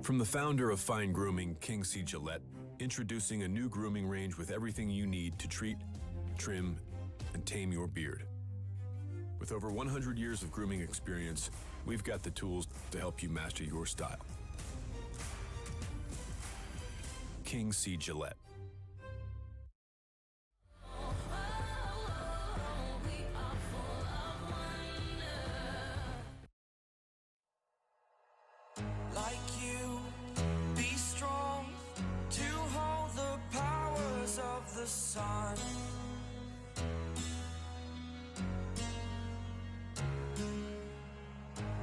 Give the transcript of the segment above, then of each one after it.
From the founder of fine grooming, King C. Gillette, introducing a new grooming range with everything you need to treat, trim, and tame your beard. With over 100 years of grooming experience, we've got the tools to help you master your style. King C. Gillette. Like you, be strong to hold the powers of the sun.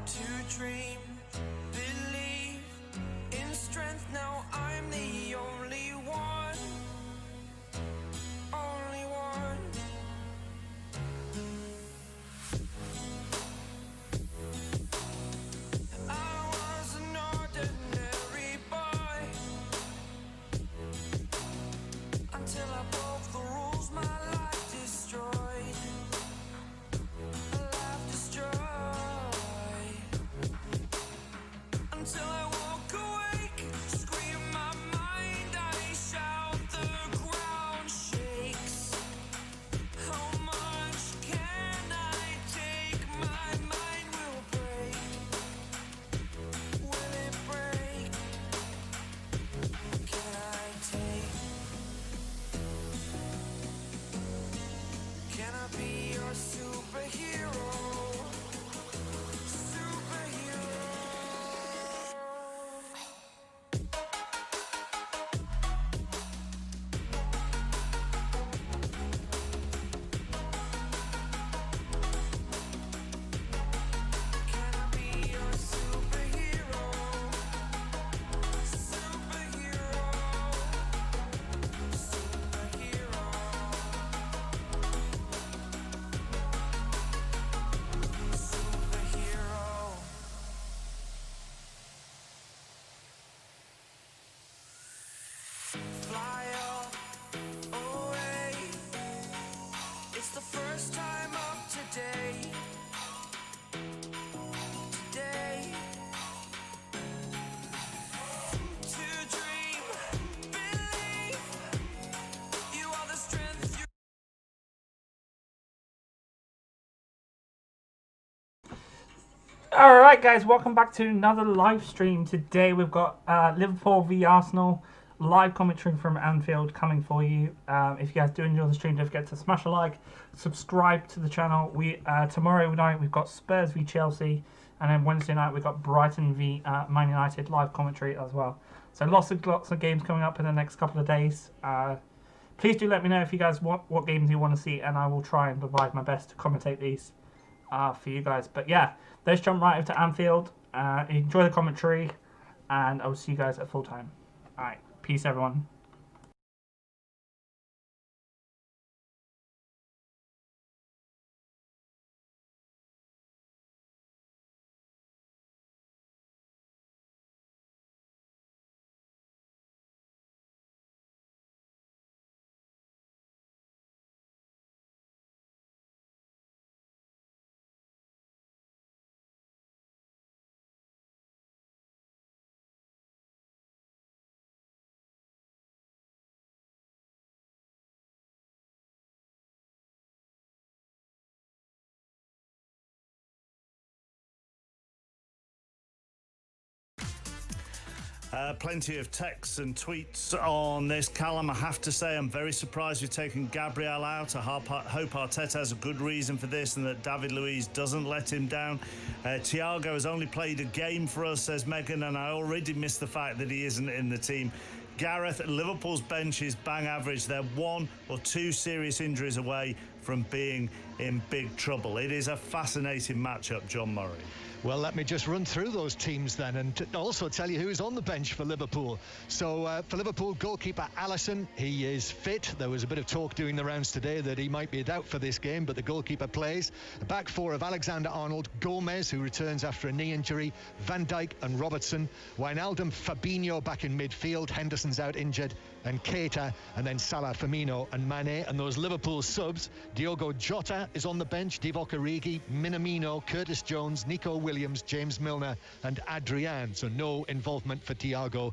To dream, believe in strength. Now I'm the only one, only one. I was an ordinary boy until I broke the rules. My life destroyed, life destroyed. Until I walk awake, scream my mind, I shout, the ground shakes. How much can I take? My mind will break. Will it break? Can I take? Can I be your superhero? Superhero. Can I be your superhero? Superhero. Superhero. Superhero. Fly away. It's the first time of today. Today. To dream, believe. You are the strength you. Alright guys, welcome back to another live stream. Today we've got Liverpool v Arsenal live commentary from Anfield coming for you. If you guys do enjoy the stream, don't forget to smash a like, subscribe to the channel. Tomorrow night we've got Spurs v Chelsea, and then Wednesday night we've got Brighton v Man United live commentary as well. So lots of games coming up in the next couple of days. Please do let me know if you guys want what games you want to see, and I will try and provide my best to commentate these for you guys. But yeah, let's jump right over to Anfield. Enjoy the commentary, and I will see you guys at full time. Alright, peace everyone. Plenty of texts and tweets on this. Callum, I have to say I'm very surprised you've taken Gabriel out. I hope Arteta has a good reason for this and that David Luiz doesn't let him down. Thiago has only played a game for us, says Megan, and I already miss the fact that he isn't in the team. Gareth, Liverpool's bench is bang average. They're 1 or 2 serious injuries away from being in big trouble. It is a fascinating matchup, John Murray. Well, let me just run through those teams then and also tell you who's on the bench for Liverpool. So for Liverpool, goalkeeper Alisson, he is fit. There was a bit of talk doing the rounds today that he might be a doubt for this game, but the goalkeeper plays. A back four of Alexander-Arnold, Gomez, who returns after a knee injury, Van Dijk and Robertson. Wijnaldum, Fabinho back in midfield, Henderson's out injured, and Keita, and then Salah, Firmino and Mane. And those Liverpool subs, Diogo Jota is on the bench, Divock Origi, Minamino, Curtis Jones, Nico Williams, James Milner and Adrian. So no involvement for Thiago.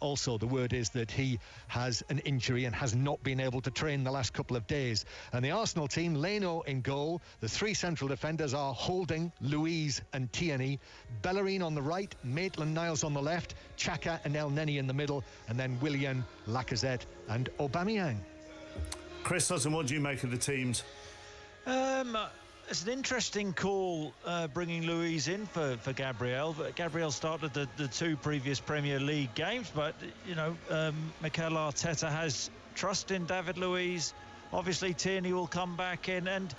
Also, the word is that he has an injury and has not been able to train the last couple of days. And the Arsenal team, Leno in goal. The three central defenders are Holding, Louise and Tierney. Bellerin on the right, Maitland-Niles on the left, Xhaka and El Neni in the middle, and then Willian, Lacazette and Aubameyang. Chris Sutton, what do you make of the teams? It's an interesting call bringing Luiz in for Gabriel. But Gabriel started the two previous Premier League games, but Mikel Arteta has trust in David Luiz. Obviously Tierney will come back in, and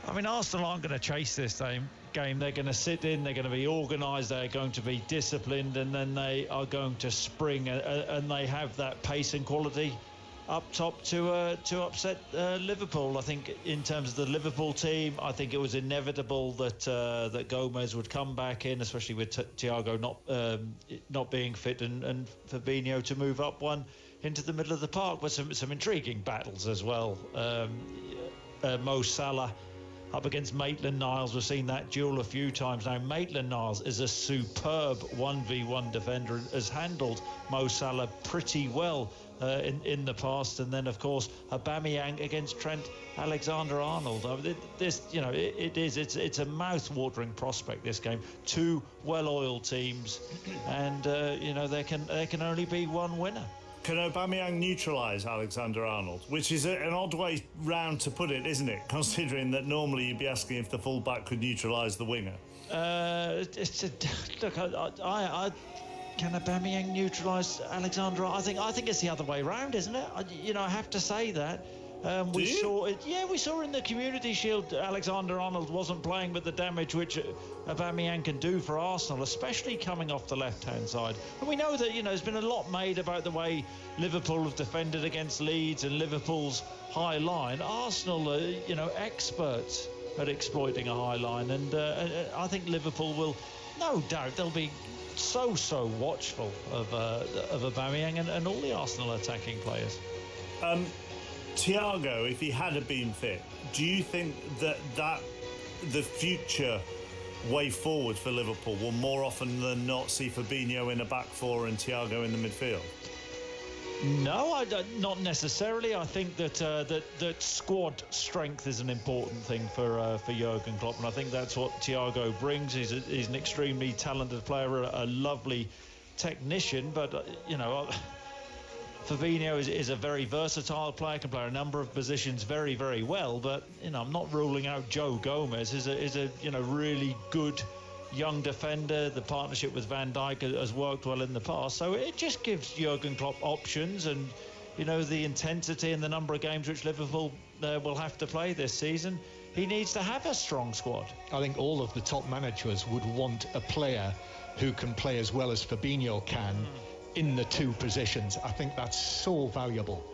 I mean, Arsenal aren't going to chase this game. They're going to sit in, they're going to be organised, they're going to be disciplined, and then they are going to spring, and they have that pace and quality up top to upset Liverpool. I think in terms of the Liverpool team, I think it was inevitable that Gomez would come back in, especially with Thiago not being fit, and Fabinho to move up one into the middle of the park, with some intriguing battles as well. Mo Salah up against Maitland-Niles. We've seen that duel a few times now. Maitland-Niles is a superb 1v1 defender, has handled Mo Salah pretty well in the past. And then, of course, Aubameyang against Trent Alexander-Arnold. It's a mouth-watering prospect, this game. Two well-oiled teams, and there can only be one winner. Can Aubameyang neutralise Alexander-Arnold? Which is an odd way round to put it, isn't it? Considering that normally you'd be asking if the full-back could neutralise the winger. Look, can Aubameyang neutralise Alexander? I think it's the other way round, isn't it? I have to say that. We saw it. Yeah, we saw in the Community Shield Alexander-Arnold wasn't playing, but the damage which Aubameyang can do for Arsenal, especially coming off the left-hand side. And we know that there's been a lot made about the way Liverpool have defended against Leeds and Liverpool's high line. Arsenal are experts at exploiting a high line, and I think Liverpool will, no doubt, they'll be so watchful of Aubameyang and all the Arsenal attacking players. Thiago, if he had been fit, do you think that the future way forward for Liverpool will more often than not see Fabinho in a back four and Thiago in the midfield? No, not necessarily. I think that squad strength is an important thing for Jurgen Klopp, and I think that's what Thiago brings. He's an extremely talented player, a lovely technician, but Fabinho is a very versatile player, can play a number of positions very, very well. But I'm not ruling out Joe Gomez is a really good young defender. The partnership with Van Dijk has worked well in the past, so it just gives Jurgen Klopp options, and the intensity and the number of games which Liverpool will have to play this season. He needs to have a strong squad. I think all of the top managers would want a player who can play as well as Fabinho can. In the two positions. I think that's so valuable.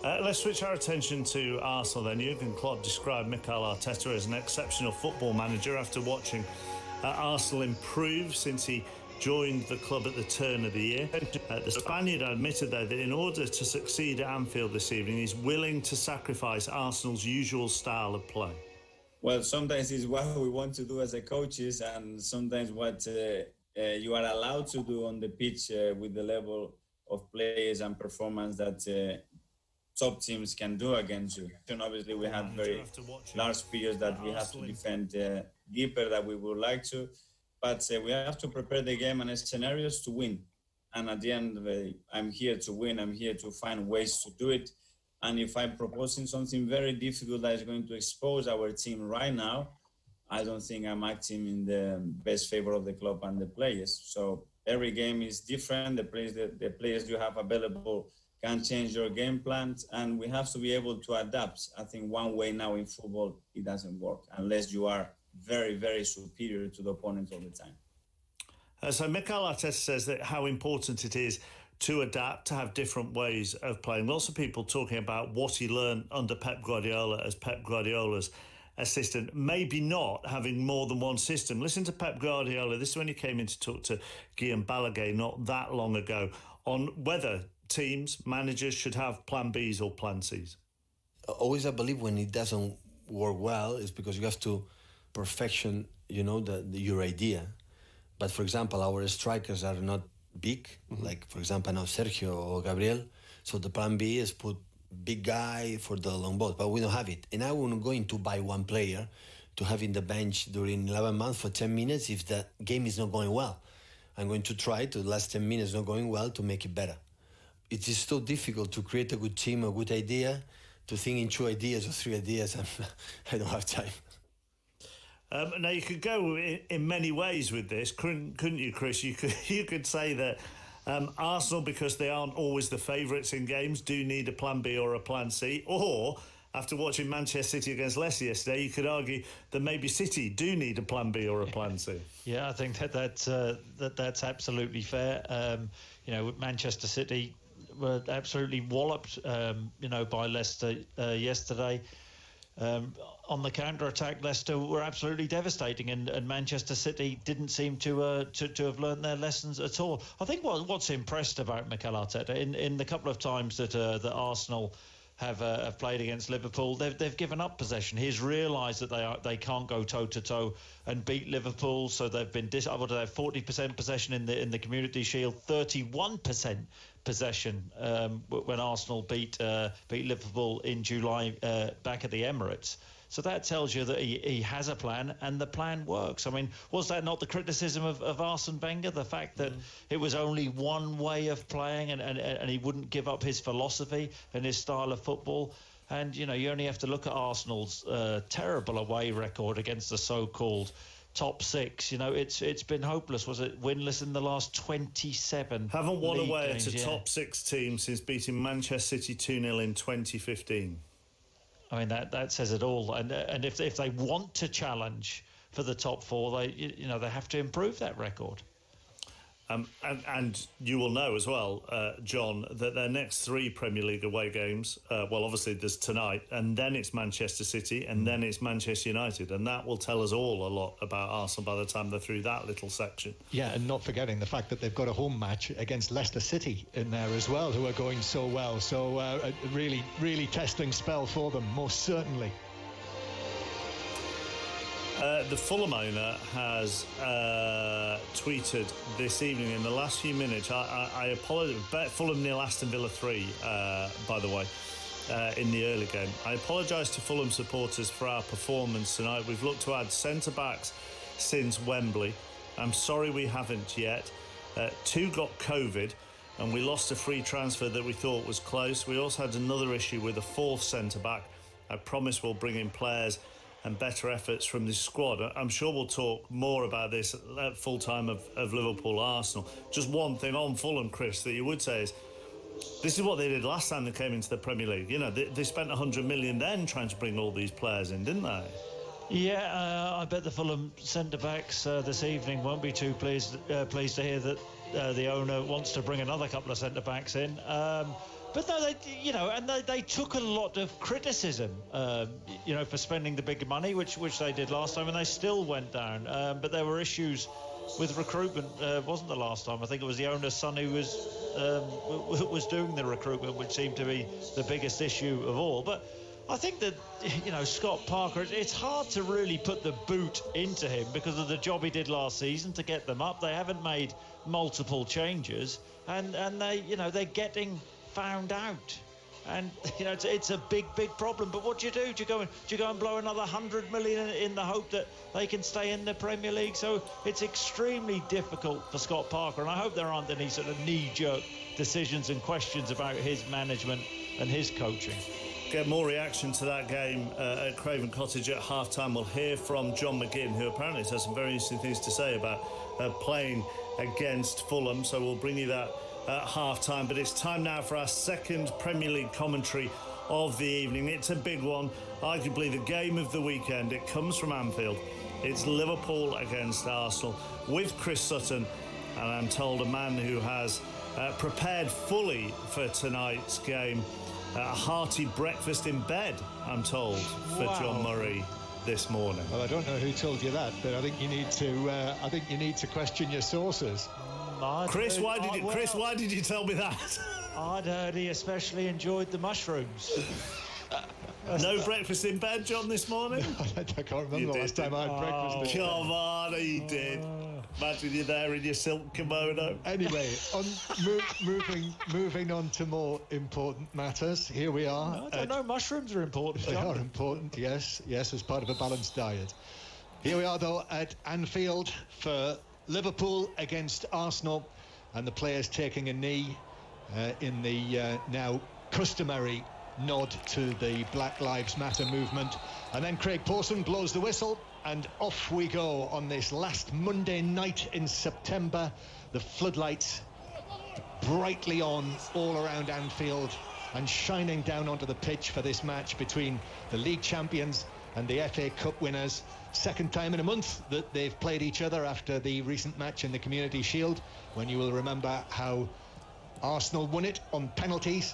Let's switch our attention to Arsenal then. Jurgen Klopp described Mikel Arteta as an exceptional football manager after watching Arsenal improve since he joined the club at the turn of the year. The Spaniard admitted, though, that in order to succeed at Anfield this evening, he's willing to sacrifice Arsenal's usual style of play. Well, sometimes it's what we want to do as a coaches, and sometimes what you are allowed to do on the pitch with the level of players and performance that top teams can do against you. And obviously, we have very large periods that we have to defend deeper than we would like to, but we have to prepare the game and scenarios to win. And at the end of the day, I'm here to win. I'm here to find ways to do it. And if I'm proposing something very difficult that is going to expose our team right now, I don't think I'm acting in the best favor of the club and the players. So every game is different. The players you have available can change your game plans, and we have to be able to adapt. I think one way now in football, it doesn't work unless you are very, very superior to the opponent all the time. So Mikel Arteta says that how important it is to adapt, to have different ways of playing. Lots of people talking about what he learned under Pep Guardiola as Pep Guardiola's assistant, maybe not having more than one system. Listen to Pep Guardiola. This is when he came in to talk to Guillaume Balaguer not that long ago on whether teams, managers should have plan Bs or plan Cs? Always I believe when it doesn't work well, it's because you have to perfection, your idea. But for example, our strikers are not big, like for example now Sergio or Gabriel. So the plan B is put big guy for the long ball, but we don't have it. And I'm not going to buy one player to have in the bench during 11 months for 10 minutes if the game is not going well. I'm going to try to the last 10 minutes not going well to make it better. It is so difficult to create a good team, a good idea, to think in 2 ideas or 3 ideas. I don't have time. Now you could go in many ways with this, couldn't you, Chris? You could say that Arsenal, because they aren't always the favourites in games, do need a plan B or a plan C. Or after watching Manchester City against Leicester yesterday, you could argue that maybe City do need a plan B or a plan C. Yeah, I think that's absolutely fair. Manchester City were absolutely walloped, by Leicester yesterday. On the counter-attack, Leicester were absolutely devastating, and Manchester City didn't seem to have learned their lessons at all. I think what's impressed about Mikel Arteta in the couple of times that Arsenal have played against Liverpool, they've given up possession. He's realised that they can't go toe-to-toe and beat Liverpool, so they've been 40% possession in the Community Shield, 31% possession when Arsenal beat Liverpool in July back at the Emirates. So that tells you that he has a plan, and the plan works. I mean, was that not the criticism of Arsene Wenger, the fact that it was only one way of playing and he wouldn't give up his philosophy and his style of football? And, you only have to look at Arsenal's terrible away record against the so-called top 6. It's been hopeless. Was it winless in the last 27? Haven't won away at a top 6 team since beating Manchester City 2-0 in 2015. I mean, that says it all. And if they want to challenge for the top 4, they have to improve that record. And you will know as well, John, that their next 3 Premier League away games, obviously there's tonight, and then it's Manchester City, and then it's Manchester United, and that will tell us all a lot about Arsenal by the time they're through that little section. Yeah, and not forgetting the fact that they've got a home match against Leicester City in there as well, who are going so well. So a really, really testing spell for them, most certainly. The Fulham owner has tweeted this evening in the last few minutes. I apologise. Bet Fulham nil, Aston Villa 3, by the way, in the early game. I apologise to Fulham supporters for our performance tonight. We've looked to add centre-backs since Wembley. I'm sorry we haven't yet. 2 got COVID, and we lost a free transfer that we thought was close. We also had another issue with a 4th centre-back. I promise we'll bring in players and better efforts from this squad. I'm sure we'll talk more about this at full time of Liverpool Arsenal. Just one thing on Fulham, Chris, that you would say is this is what they did last time they came into the Premier League. They spent 100 million then trying to bring all these players in, didn't they? Yeah, I bet the Fulham centre-backs this evening won't be too pleased to hear that the owner wants to bring another couple of centre-backs in. But no, they took a lot of criticism, for spending the big money, which they did last time, and they still went down. But there were issues with recruitment. Wasn't the last time? I think it was the owner's son who was doing the recruitment, which seemed to be the biggest issue of all. But I think that, Scott Parker, it's hard to really put the boot into him because of the job he did last season to get them up. They haven't made multiple changes, and they're getting found out, and it's a big problem. But what do you do? Do you go and blow another 100 million in the hope that they can stay in the Premier League? So it's extremely difficult for Scott Parker, and I hope there aren't any sort of knee-jerk decisions and questions about his management and his coaching. Get more reaction to that game at Craven Cottage at half-time. We'll hear from John McGinn, who apparently has some very interesting things to say about playing against Fulham, so we'll bring you that at half-time. But it's time now for our second Premier League commentary of the evening. It's a big one, arguably the game of the weekend. It comes from Anfield. It's Liverpool against Arsenal with Chris Sutton, and I'm told a man who has prepared fully for tonight's game. A hearty breakfast in bed, I'm told, for John Murray this morning. Well, I don't know who told you that, but I think you need to question your sources. Chris, why did you tell me that? I'd heard he especially enjoyed the mushrooms. No breakfast in bed, John, this morning? I can't remember the last time I had breakfast. Come on, he did. Imagine you're there in your silk kimono. Anyway, moving on to more important matters. Here we are. No, I don't know. Mushrooms are important. They are important, yes, as part of a balanced diet. Here we are, though, at Anfield for Liverpool against Arsenal, and the players taking a knee in the now customary nod to the Black Lives Matter movement. And then Craig Pawson blows the whistle, and off we go on this last Monday night in September. The floodlights brightly on all around Anfield and shining down onto the pitch for this match between the league champions and the FA Cup winners. Second time in a month that they've played each other after the recent match in the Community Shield, when you will remember how Arsenal won it on penalties.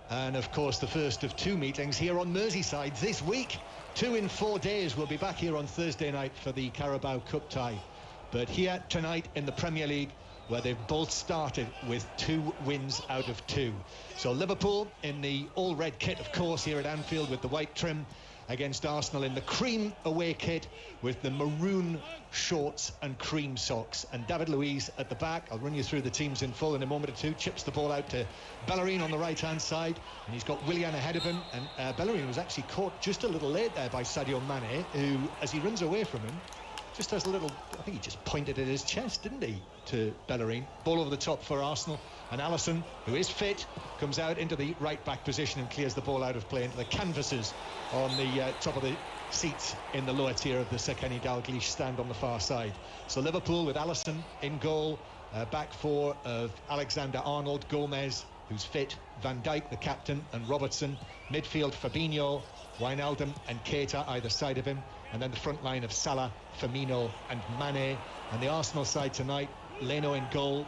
And of course the first of two meetings here on Merseyside this week. 2 in 4 days. We'll be back here on Thursday night for the Carabao Cup tie. But here tonight in the Premier League, where they've both started with 2 wins out of 2. So Liverpool in the all-red kit, of course, here at Anfield with the white trim, against Arsenal in the cream away kit with the maroon shorts and cream socks. And David Luiz at the back. I'll run you through the teams in full in a moment or two. Chips the ball out to Bellerin on the right-hand side, and he's got Willian ahead of him. And Bellerin was actually caught just a little late there by Sadio Mane, who, as he runs away from him, just has a little, I think he just pointed at his chest, didn't he, to Bellerin. Ball over the top for Arsenal, and Alisson, who is fit, comes out into the right-back position and clears the ball out of play into the canvases on the top of the seats in the lower tier of the Sir Kenny Dalglish stand on the far side. So Liverpool with Alisson in goal, back four of Alexander-Arnold, Gomez, who's fit, Van Dijk, the captain, and Robertson. Midfield, Fabinho, Wijnaldum and Keita either side of him, and then the front line of Salah, Firmino and Mane. And the Arsenal side tonight, Leno in goal.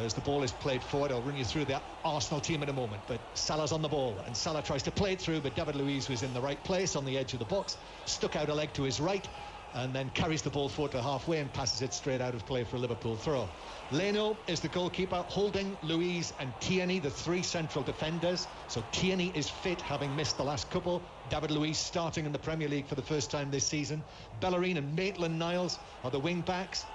As the ball is played forward, I'll run you through the Arsenal team in a moment, but Salah's on the ball, and Salah tries to play it through, but David Luiz was in the right place on the edge of the box, stuck out a leg to his right, and then carries the ball forward to halfway and passes it straight out of play for a Liverpool throw. Leno is the goalkeeper, Holding, Luiz and Tierney, the 3 central defenders. So Tierney is fit, having missed the last couple. David Luiz starting in the Premier League for the first time this season. Bellerin and Maitland-Niles are the wing backs.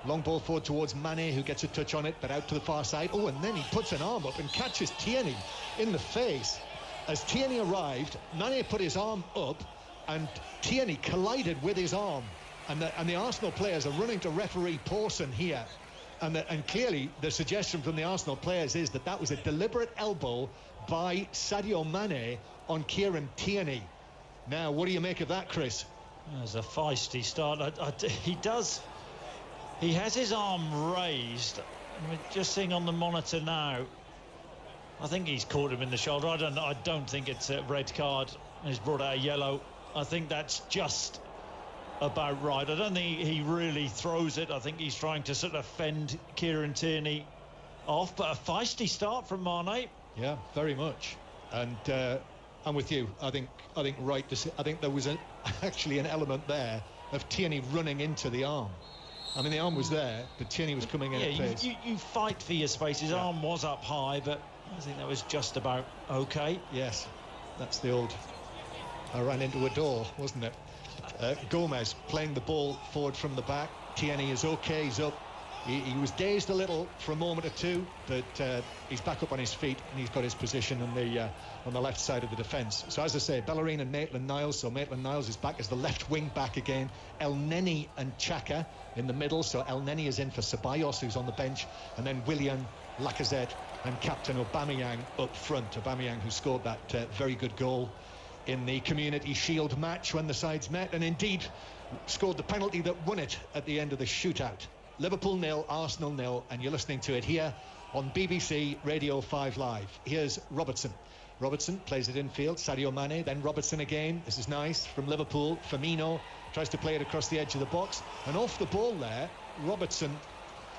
Long ball forward towards Mane, who gets a touch on it, but out to the far side. Oh, and then he puts an arm up and catches Tierney in the face. As Tierney arrived, Mane put his arm up, and Tierney collided with his arm. And the Arsenal players are running to referee Pawson here. And clearly, the suggestion from the Arsenal players is that was a deliberate elbow by Sadio Mane on Kieran Tierney. Now, what do you make of that, Chris? There's a feisty start. He has his arm raised. We're just seeing on the monitor now. I think he's caught him in the shoulder. I don't think it's a red card. He's brought out a yellow. I think that's just about right. I don't think he really throws it. I think he's trying to sort of fend Kieran Tierney off. But a feisty start from Mane. Yeah, very much. And I'm with you. I think right. I think there was actually an element there of Tierney running into the arm. I mean, the arm was there, but Tierney was coming in at pace. You fight for your space. His arm was up high, but I think that was just about okay. Yes, that's the old I ran into a door, wasn't it? Gomez playing the ball forward from the back. Tierney is okay, he's up. He was dazed a little for a moment or two, but he's back up on his feet, and he's got his position on the left side of the defence. So as I say, Bellerin and Maitland-Niles. So Maitland-Niles is back as the left wing back again. El Neni and Xhaka in the middle. So El Neni is in for Ceballos, who's on the bench, and then Willian, Lacazette and captain Aubameyang up front. Aubameyang, who scored that very good goal in the Community Shield match when the sides met, and indeed scored the penalty that won it at the end of the shootout. Liverpool 0, Arsenal 0, and you're listening to it here on BBC Radio 5 Live. Here's Robertson. Robertson plays it infield, Sadio Mane, then Robertson again. This is nice from Liverpool. Firmino tries to play it across the edge of the box, and off the ball there, Robertson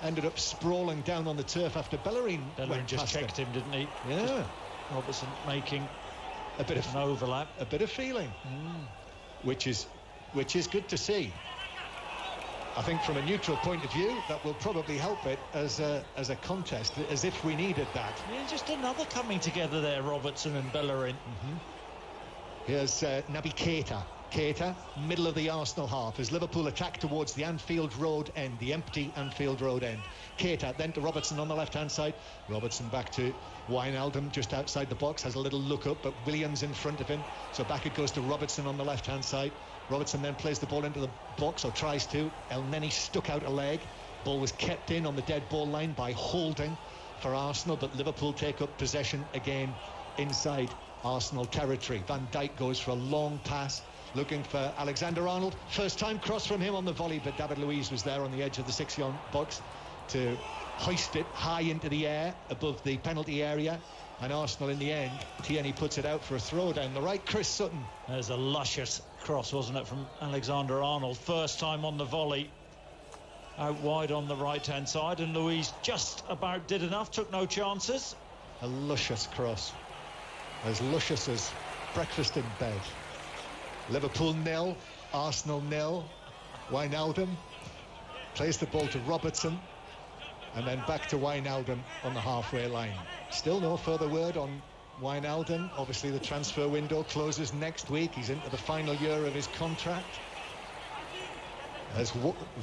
ended up sprawling down on the turf after Bellerin went just past checked him, didn't he? Yeah. Just Robertson making a bit of an overlap, a bit of feeling, which is good to see. I think from a neutral point of view, that will probably help it as a contest, as if we needed that. Yeah, just another coming together there, Robertson and Bellerin. Here's Naby Keita. Keita, middle of the Arsenal half, as Liverpool attack towards the Anfield Road end, the empty Anfield Road end. Keita then to Robertson on the left-hand side. Robertson back to Wijnaldum just outside the box, has a little look up, but Williams in front of him. So back it goes to Robertson on the left-hand side. Robertson then plays the ball into the box, or tries to. El Neni stuck out a leg. Ball was kept in on the dead ball line by Holding for Arsenal, but Liverpool take up possession again inside Arsenal territory. Van Dijk goes for a long pass, looking for Alexander-Arnold. First time cross from him on the volley, but David Luiz was there on the edge of the 6-yard box to hoist it high into the air above the penalty area. And Arsenal in the end, Tierney puts it out for a throw down the right. Chris Sutton. There's a luscious cross, wasn't it, from Alexander-Arnold. First time on the volley. Out wide on the right-hand side, and Luiz just about did enough, took no chances. A luscious cross. As luscious as breakfast in bed. Liverpool 0, Arsenal 0. Wijnaldum plays the ball to Robertson, and then back to Wijnaldum on the halfway line. Still no further word on Wijnaldum. Obviously the transfer window closes next week. He's into the final year of his contract. As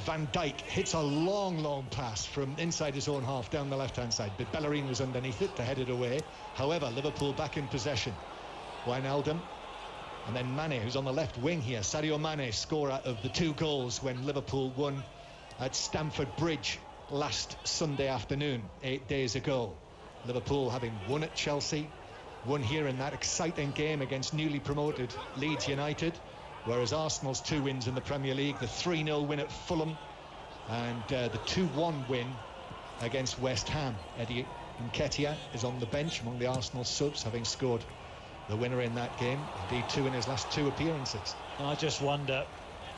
Van Dijk hits a long pass from inside his own half down the left-hand side, but Bellerin was underneath it to head it away. However, Liverpool back in possession. Wijnaldum, and then Mane, who's on the left wing here. Sadio Mane, scorer of the 2 goals when Liverpool won at Stamford Bridge last Sunday afternoon, 8 days ago. Liverpool having won at Chelsea, won here in that exciting game against newly promoted Leeds United, whereas Arsenal's 2 wins in the Premier League, the 3-0 win at Fulham and the 2-1 win against West Ham. Eddie Nketiah is on the bench among the Arsenal subs, having scored the winner in that game, indeed 2 in his last 2 appearances. I just wonder,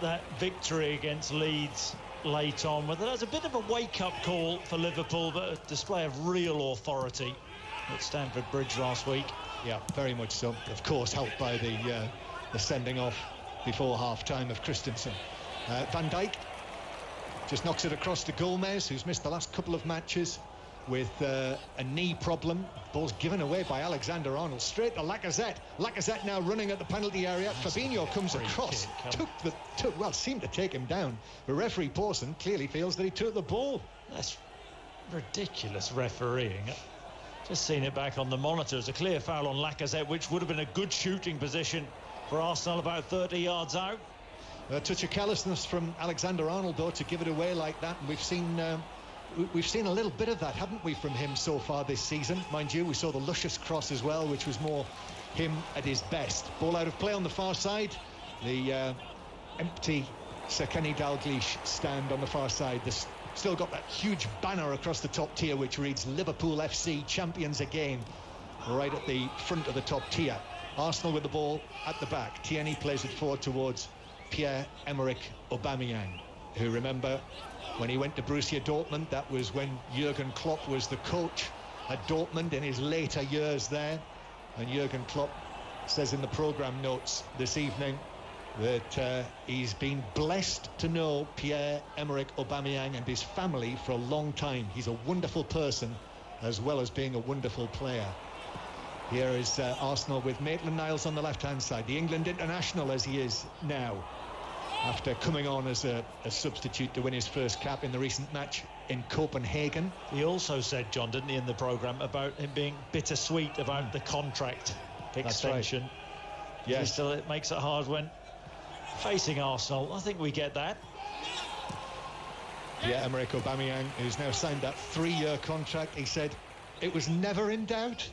that victory against Leeds late on, whether that's a bit of a wake-up call for Liverpool, but a display of real authority at Stamford Bridge last week. Yeah, very much so. Of course, helped by the sending off before half-time of Christensen. Van Dijk just knocks it across to Gomez, who's missed the last couple of matches with a knee problem. Ball's given away by Alexander-Arnold straight to Lacazette. Lacazette now running at the penalty area. Fabinho comes across, seemed to take him down. The referee Pawson clearly feels that he took the ball. That's ridiculous refereeing. Just seen it back on the monitor. It's a clear foul on Lacazette, which would have been a good shooting position for Arsenal about 30 yards out. A touch of carelessness from Alexander-Arnold, though, to give it away like that. And we've seen a little bit of that, haven't we, from him so far this season. Mind you, we saw the luscious cross as well, which was more him at his best. Ball out of play on the far side. The empty Sir Kenny Dalglish stand on the far side. There's still got that huge banner across the top tier which reads Liverpool FC champions again, right at the front of the top tier. Arsenal with the ball at the back. Tierney plays it forward towards Pierre-Emerick Aubameyang, who, remember, when he went to Borussia Dortmund, that was when Jurgen Klopp was the coach at Dortmund in his later years there. And Jurgen Klopp says in the programme notes this evening that he's been blessed to know Pierre-Emerick Aubameyang and his family for a long time. He's a wonderful person as well as being a wonderful player. Here is Arsenal with Maitland-Niles on the left-hand side, the England international as he is now, after coming on as a substitute to win his first cap in the recent match in Copenhagen. He also said, John, didn't he, in the programme, about him being bittersweet about the contract extension. Right. Yes. Still, it makes it hard when facing Arsenal. I think we get that. Pierre-Emerick Aubameyang, who's now signed that 3-year contract, he said it was never in doubt.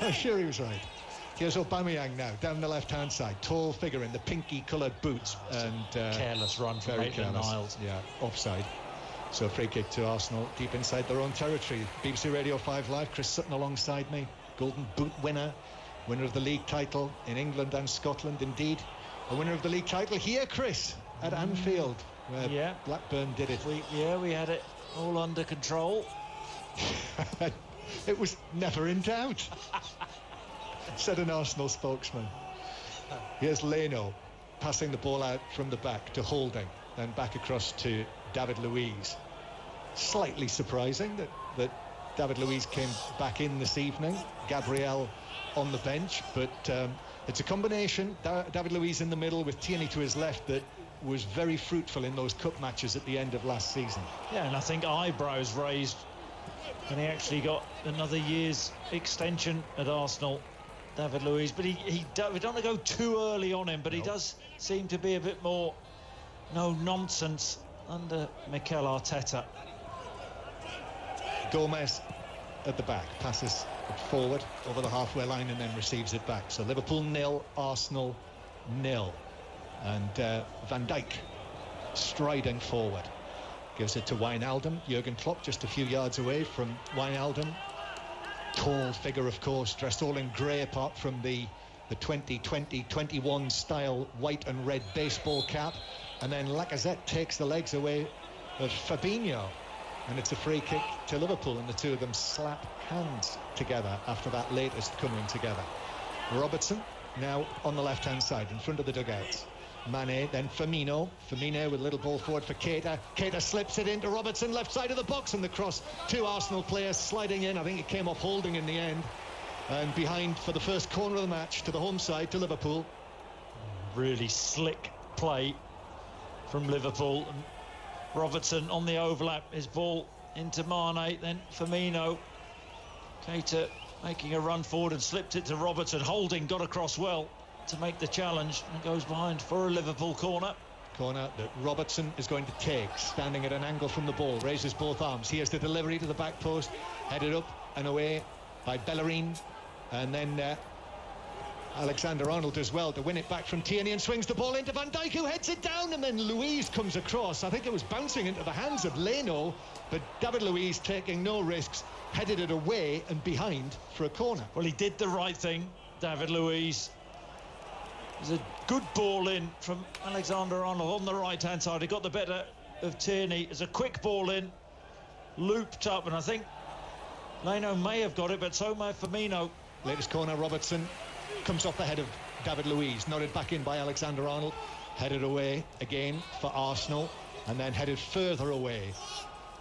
I'm sure he was right. Here's Aubameyang now, down the left-hand side. Tall figure in the pinky-coloured boots. And careless run from Maitland-Niles. Yeah, offside. So free kick to Arsenal, deep inside their own territory. BBC Radio 5 Live, Chris Sutton alongside me. Golden Boot winner of the league title in England and Scotland, indeed. A winner of the league title here, Chris, at Anfield, where Blackburn did it. We had it all under control. It was never in doubt, said an Arsenal spokesman. Here's Leno. passing the ball out from the back to Holding, then back across to David Luiz. Slightly surprising that David Luiz came back in this evening. Gabriel on the bench, but it's a combination. David Luiz in the middle with Tierney to his left that was very fruitful in those cup matches at the end of last season. Yeah, and I think eyebrows raised when he actually got another year's extension at Arsenal, David Luiz. But we don't want to go too early on him, but he does seem to be a bit more no nonsense under Mikel Arteta. Gomez at the back, passes it forward over the halfway line and then receives it back. So Liverpool 0, Arsenal 0. And Van Dijk striding forward, gives it to Wijnaldum. Jurgen Klopp just a few yards away from Wijnaldum. Tall figure, of course, dressed all in grey apart from the 2020-21 style white and red baseball cap. And then Lacazette takes the legs away of Fabinho, and it's a free kick to Liverpool, and the two of them slap hands together after that latest coming together. Robertson now on the left-hand side in front of the dugouts. Mane, then Firmino with a little ball forward for Keita. Keita slips it into Robertson, left side of the box, and the cross. Two Arsenal players sliding in. I think it came off Holding in the end. And behind for the first corner of the match to the home side, to Liverpool. Really slick play from Liverpool. And Robertson on the overlap, his ball into Mane, then Firmino. Keita making a run forward and slipped it to Robertson. Holding got across well to make the challenge, and goes behind for a Liverpool corner. Corner that Robertson is going to take, standing at an angle from the ball, raises both arms. Here's the delivery to the back post, headed up and away by Bellerin, and then Alexander-Arnold as well to win it back from Tierney, and swings the ball into Van Dijk, who heads it down, and then Luiz comes across. I think it was bouncing into the hands of Leno, but David Luiz, taking no risks, headed it away and behind for a corner. Well, he did the right thing, David Luiz. There's a good ball in from Alexander-Arnold on the right-hand side. He got the better of Tierney. It's a quick ball in, looped up, and I think Leno may have got it, but so may Firmino. Latest corner, Robertson comes off the head of David Luiz, nodded back in by Alexander-Arnold, headed away again for Arsenal, and then headed further away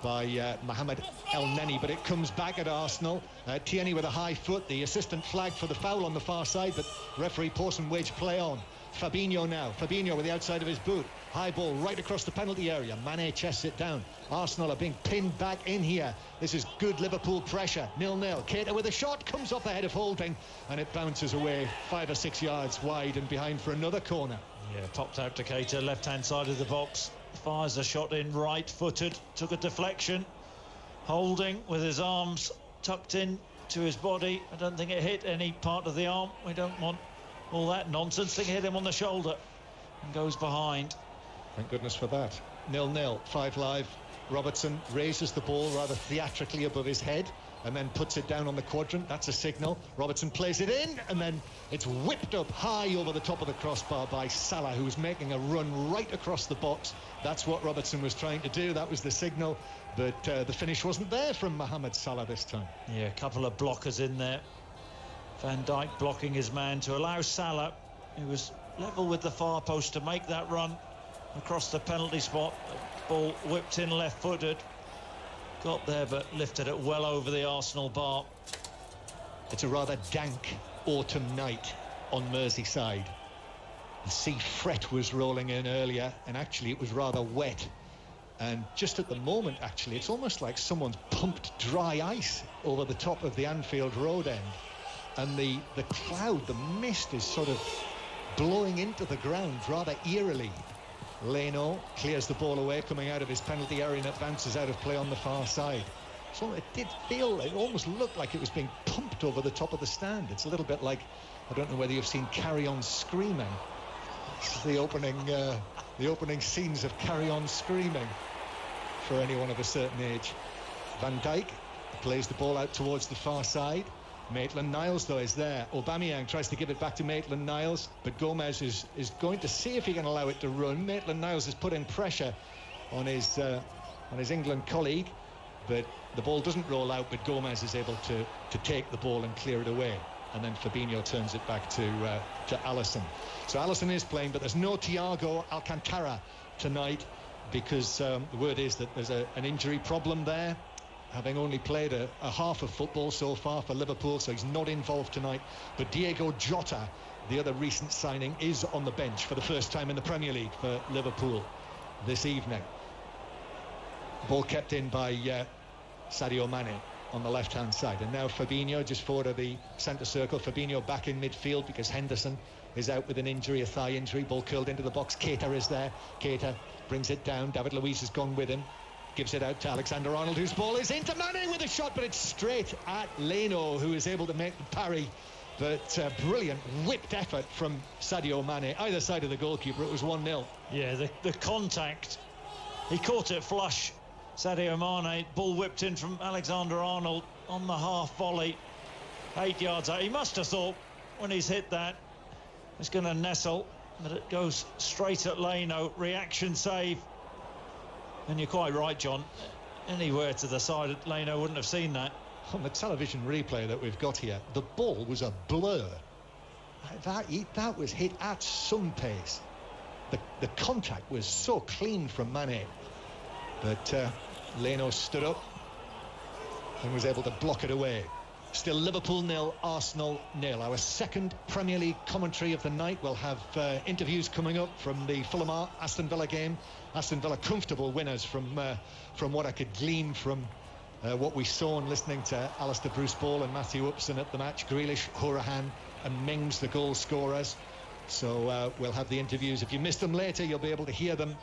by Mohamed El Neni, but it comes back at Arsenal. Tierney with a high foot, the assistant flagged for the foul on the far side, but referee Pawson waged play on. Fabinho now, Fabinho with the outside of his boot, high ball right across the penalty area. Mane chests it down. Arsenal are being pinned back in here. This is good Liverpool pressure. 0-0. Keita with a shot, comes off the head of Holding, and it bounces away 5 or 6 yards wide and behind for another corner. Yeah, popped out to Keita, left-hand side of the box. Fires a shot in, right-footed, took a deflection. Holding with his arms tucked in to his body. I don't think it hit any part of the arm. We don't want all that nonsense. I think it hit him on the shoulder and goes behind. Thank goodness for that. 0-0, 5 live. Robertson raises the ball rather theatrically above his head and then puts it down on the quadrant. That's a signal. Robertson plays it in, and then it's whipped up high over the top of the crossbar by Salah, who's making a run right across the box. That's what Robertson was trying to do. That was the signal, but the finish wasn't there from Mohamed Salah this time. Yeah, a couple of blockers in there. Van Dijk blocking his man to allow Salah, who was level with the far post, to make that run across the penalty spot. The ball whipped in left-footed. Got there, but lifted it well over the Arsenal bar. It's a rather dank autumn night on Merseyside. The sea fret was rolling in earlier, and actually it was rather wet. And just at the moment, actually, it's almost like someone's pumped dry ice over the top of the Anfield Road end. And the cloud, the mist, is sort of blowing into the ground rather eerily. Leno clears the ball away, coming out of his penalty area, and it bounces out of play on the far side. So it did feel, it almost looked like it was being pumped over the top of the stand. It's a little bit like, I don't know whether you've seen Carry On Screaming. It's the opening scenes of Carry On Screaming for anyone of a certain age. Van Dijk plays the ball out towards the far side. Maitland-Niles, though, is there. Aubameyang tries to give it back to Maitland-Niles, but Gomez is going to see if he can allow it to run. Maitland-Niles is putting pressure on his England colleague, but the ball doesn't roll out, but Gomez is able to take the ball and clear it away. and then Fabinho turns it back to Alisson. So Alisson is playing, but there's no Thiago Alcantara tonight, because the word is that there's an injury problem there, having only played a half of football so far for Liverpool, so he's not involved tonight. But Diego Jota, the other recent signing, is on the bench for the first time in the Premier League for Liverpool this evening. Ball kept in by Sadio Mane on the left-hand side, and now Fabinho just forward of the centre circle. Fabinho back in midfield because Henderson is out with an injury, a thigh injury. Ball curled into the box. Keita is there. Keita brings it down. David Luiz has gone with him. Gives it out to Alexander-Arnold, whose ball is into Mane with a shot, but it's straight at Leno, who is able to make the parry. But brilliant whipped effort from Sadio Mane. Either side of the goalkeeper, it was 1-0. Yeah, the contact. He caught it flush. Sadio Mane, ball whipped in from Alexander-Arnold on the half volley. 8 yards out. He must have thought when he's hit that, it's going to nestle, but it goes straight at Leno. Reaction save. And you're quite right, John. Anywhere to the side, Leno wouldn't have seen that. On the television replay that we've got here, the ball was a blur. That was hit at some pace. The contact was so clean from Mane. But Leno stood up and was able to block it away. Still Liverpool 0, Arsenal 0. Our second Premier League commentary of the night. We'll have interviews coming up from the Fulham Aston Villa game. Aston Villa comfortable winners from what I could glean from what we saw and listening to Alistair Bruce-Ball and Matthew Upson at the match. Grealish, Hourihane and Mings, the goal scorers. So we'll have the interviews. If you missed them later, you'll be able to hear them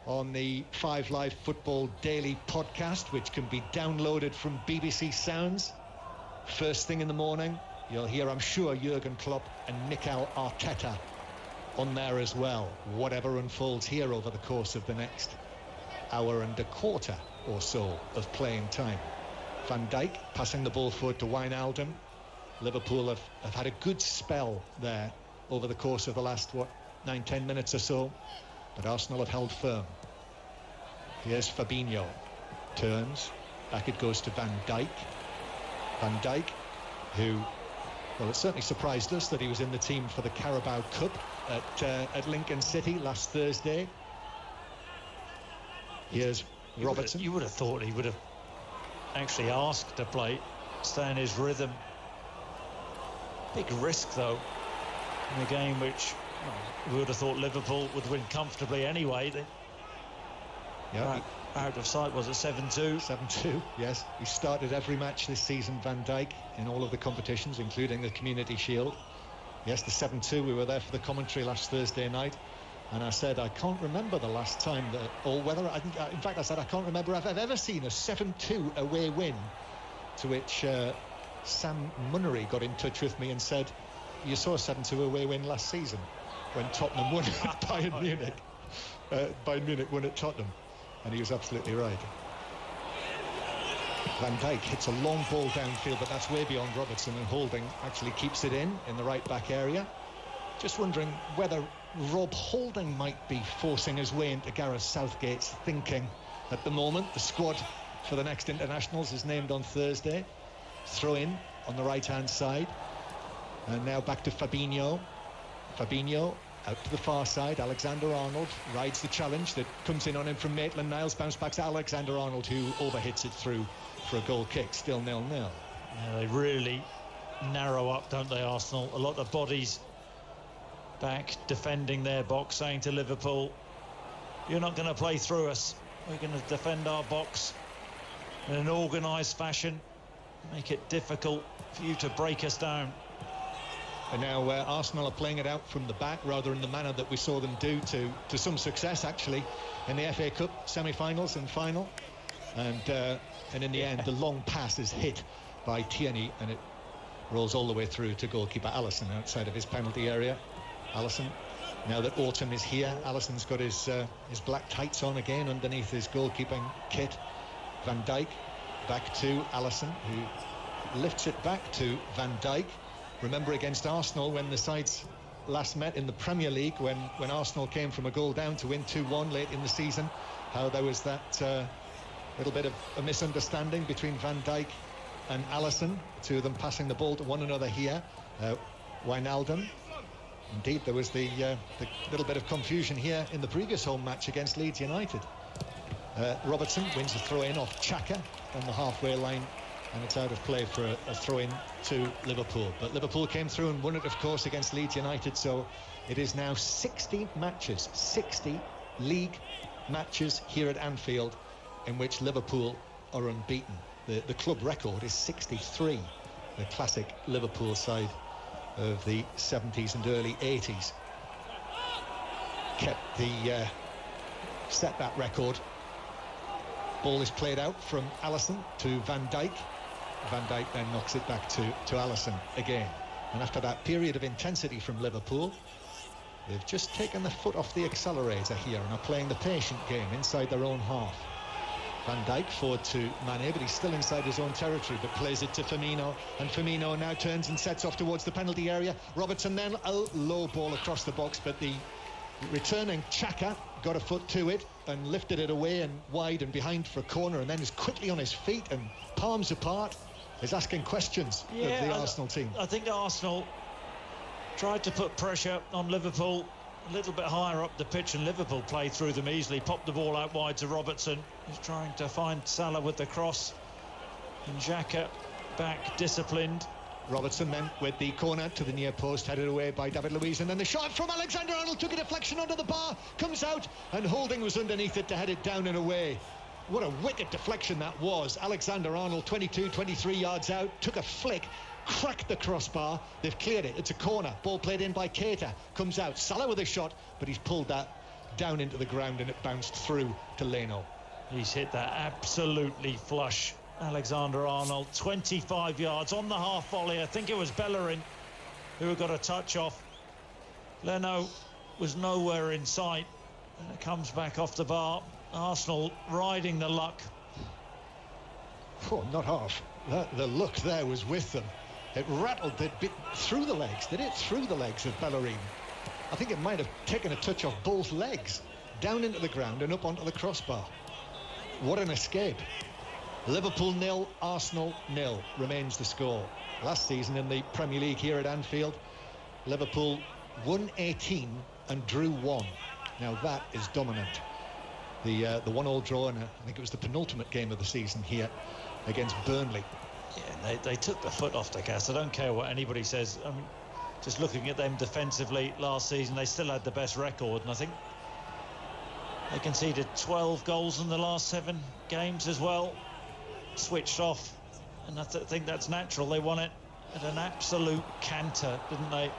on the 5 Live Football Daily podcast, which can be downloaded from BBC Sounds. First thing in the morning, you'll hear, I'm sure, Jurgen Klopp and Mikel Arteta on there as well. Whatever unfolds here over the course of the next hour and a quarter or so of playing time. Van Dijk passing the ball forward to Wijnaldum. Liverpool have had a good spell there over the course of the last, 9-10 minutes or so. But Arsenal have held firm. Here's Fabinho. Turns. Back it goes to Van Dijk. Van Dijk, who, well, it certainly surprised us that he was in the team for the Carabao Cup at Lincoln City last Thursday. Here's Robertson. You would have thought he would have actually asked to play, stay in his rhythm. Big risk, though, in a game which we would have thought Liverpool would win comfortably anyway. Out of sight, was it 7-2? 7-2, yes. He started every match this season, Van Dijk, in all of the competitions, including the Community Shield. Yes, the 7-2, we were there for the commentary last Thursday night, and I said I can't remember the last time that, or whether, in fact I said I can't remember if I've ever seen a 7-2 away win, to which Sam Munnery got in touch with me and said, you saw a 7-2 away win last season when Tottenham won at Bayern Munich. Bayern Munich won at Tottenham. And he was absolutely right. Van Dijk hits a long ball downfield, but that's way beyond Robertson, and Holding actually keeps it in the right back area. Just wondering whether Rob Holding might be forcing his way into Gareth Southgate's thinking at the moment. The squad for the next internationals is named on Thursday. Throw in on the right-hand side. And now back to Fabinho. Fabinho out to the far side. Alexander-Arnold rides the challenge that comes in on him from Maitland-Niles. Bounce back to Alexander-Arnold, who overhits it through for a goal kick. Still 0-0. Yeah, they really narrow up, don't they, Arsenal? A lot of bodies back defending their box, saying to Liverpool, you're not going to play through us. We're going to defend our box in an organised fashion, make it difficult for you to break us down. And now Arsenal are playing it out from the back, rather in the manner that we saw them do to some success, actually, in the FA Cup semi-finals and final. And in the end, the long pass is hit by Tierney, and it rolls all the way through to goalkeeper Alisson outside of his penalty area. Alisson, now that autumn is here, Alisson's got his black tights on again underneath his goalkeeping kit. Van Dijk back to Alisson, who lifts it back to Van Dijk. Remember against Arsenal when the sides last met in the Premier League, when Arsenal came from a goal down to win 2-1 late in the season, how there was that little bit of a misunderstanding between Van Dijk and Alisson, the two of them passing the ball to one another here. Wijnaldum. Indeed, there was the little bit of confusion here in the previous home match against Leeds United. Robertson wins a throw-in off Xhaka on the halfway line, and it's out of play for a throw-in to Liverpool. But Liverpool came through and won it, of course, against Leeds United, so it is now 60 matches, 60 league matches here at Anfield in which Liverpool are unbeaten. The club record is 63, the classic Liverpool side of the 70s and early 80s set that record. Ball is played out from Alisson to Van Dijk. Van Dijk then knocks it back to Alisson again. And after that period of intensity from Liverpool, they've just taken the foot off the accelerator here and are playing the patient game inside their own half. Van Dijk forward to Mane, but he's still inside his own territory, but plays it to Firmino, and Firmino now turns and sets off towards the penalty area. Robertson then a low ball across the box, but the returning Xhaka got a foot to it and lifted it away and wide and behind for a corner, and then is quickly on his feet and palms apart, is asking questions of the Arsenal team. I think Arsenal tried to put pressure on Liverpool a little bit higher up the pitch, and Liverpool played through them easily, popped the ball out wide to Robertson, who's trying to find Salah with the cross, and Xhaka back disciplined. Robertson then with the corner to the near post, headed away by David Luiz, and then the shot from Alexander-Arnold took a deflection under the bar, comes out, and Holding was underneath it to head it down and away. What a wicked deflection that was. Alexander-Arnold 23 yards out, took a flick, cracked the crossbar. They've cleared it. It's a corner. Ball played in by Keita. Comes out. Salah with a shot, but he's pulled that down into the ground and it bounced through to Leno. He's hit that absolutely flush. Alexander-Arnold, 25 yards on the half volley. I think it was Bellerin who got a touch off. Leno was nowhere in sight, and it comes back off the bar. Arsenal riding the luck. Oh, not half. The luck there was with them. It rattled it bit through the legs. Did it through the legs of Bellerin? I think it might have taken a touch off both legs, down into the ground and up onto the crossbar. What an escape. Liverpool 0, Arsenal 0 remains the score. Last season in the Premier League here at Anfield, Liverpool won 18 and drew 1. Now that is dominant. The 1-1 draw, and I think it was the penultimate game of the season here against Burnley. Yeah, they took the foot off the gas. I don't care what anybody says. I mean, just looking at them defensively last season, they still had the best record, and I think they conceded 12 goals in the last 7 games as well. Switched off, and I think that's natural. They won it at an absolute canter, didn't they?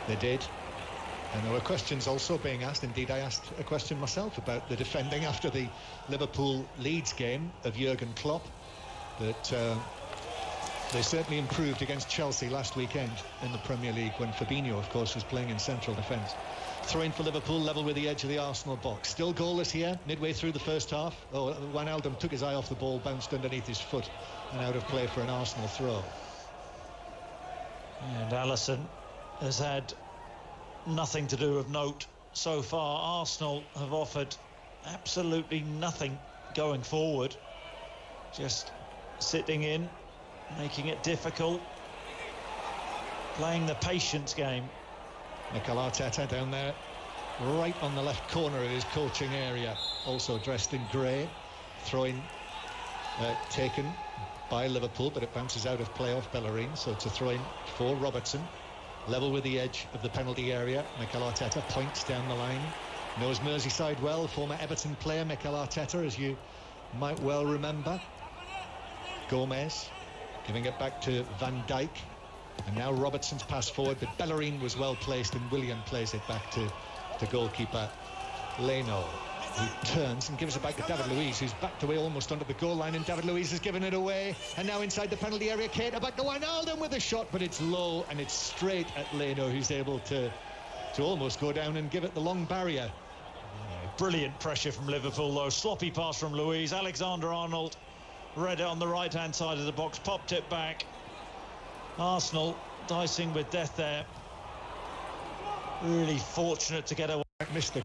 They did. And there were questions also being asked. Indeed, I asked a question myself about the defending after the Liverpool-Leeds game of Jurgen Klopp. That they certainly improved against Chelsea last weekend in the Premier League, when Fabinho, of course, was playing in central defence. Throw-in for Liverpool, level with the edge of the Arsenal box. Still goalless here, midway through the first half. Oh, Wijnaldum took his eye off the ball, bounced underneath his foot, and out of play for an Arsenal throw. And Alisson has had nothing to do of note so far. Arsenal have offered absolutely nothing going forward, just sitting in, making it difficult, playing the patience game. Mikel Arteta down there, right on the left corner of his coaching area, also dressed in grey. Throw-in taken by Liverpool, but it bounces out of play off Bellerin, so it's a throw-in for Robertson. Level with the edge of the penalty area. Mikel Arteta points down the line. Knows Merseyside well, former Everton player Mikel Arteta, as you might well remember. Gomez giving it back to Van Dijk. And now Robertson's pass forward, but Bellerin was well placed, and Willian plays it back to goalkeeper Leno, who turns and gives it back to David Luiz, who's backed away almost under the goal line, and David Luiz has given it away. And now inside the penalty area, Keita back to Wijnaldum with a shot, but it's low and it's straight at Leno, who's able to almost go down and give it the long barrier. Brilliant pressure from Liverpool, though. Sloppy pass from Luiz. Alexander-Arnold read it on the right-hand side of the box, popped it back. Arsenal dicing with death there. Really fortunate to get away. Missed it.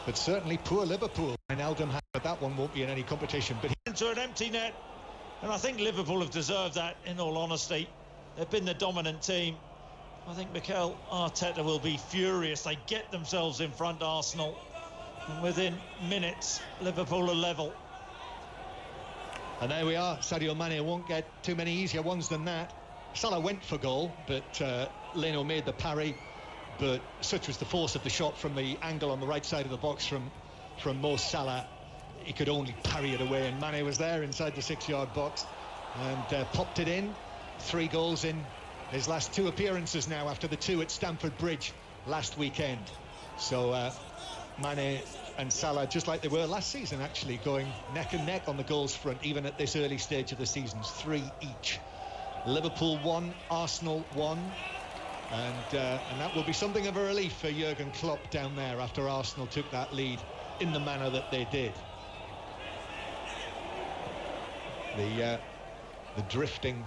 But certainly poor Liverpool. Wijnaldum, but that one won't be in any competition. But into an empty net. And I think Liverpool have deserved that, in all honesty. They've been the dominant team. I think Mikel Arteta will be furious. They get themselves in front, Arsenal. And within minutes, Liverpool are level. And there we are. Sadio Mane won't get too many easier ones than that. Salah went for goal, but Leno made the parry. But such was the force of the shot from the angle on the right side of the box from Mo Salah. He could only parry it away, and Mane was there inside the 6-yard box and popped it in. 3 goals in his last 2 appearances now, after the 2 at Stamford Bridge last weekend. So Mane and Salah, just like they were last season, actually going neck and neck on the goals front, even at this early stage of the season. 3 each. Liverpool 1, Arsenal 1. And that will be something of a relief for Jurgen Klopp down there after Arsenal took that lead in the manner that they did. The drifting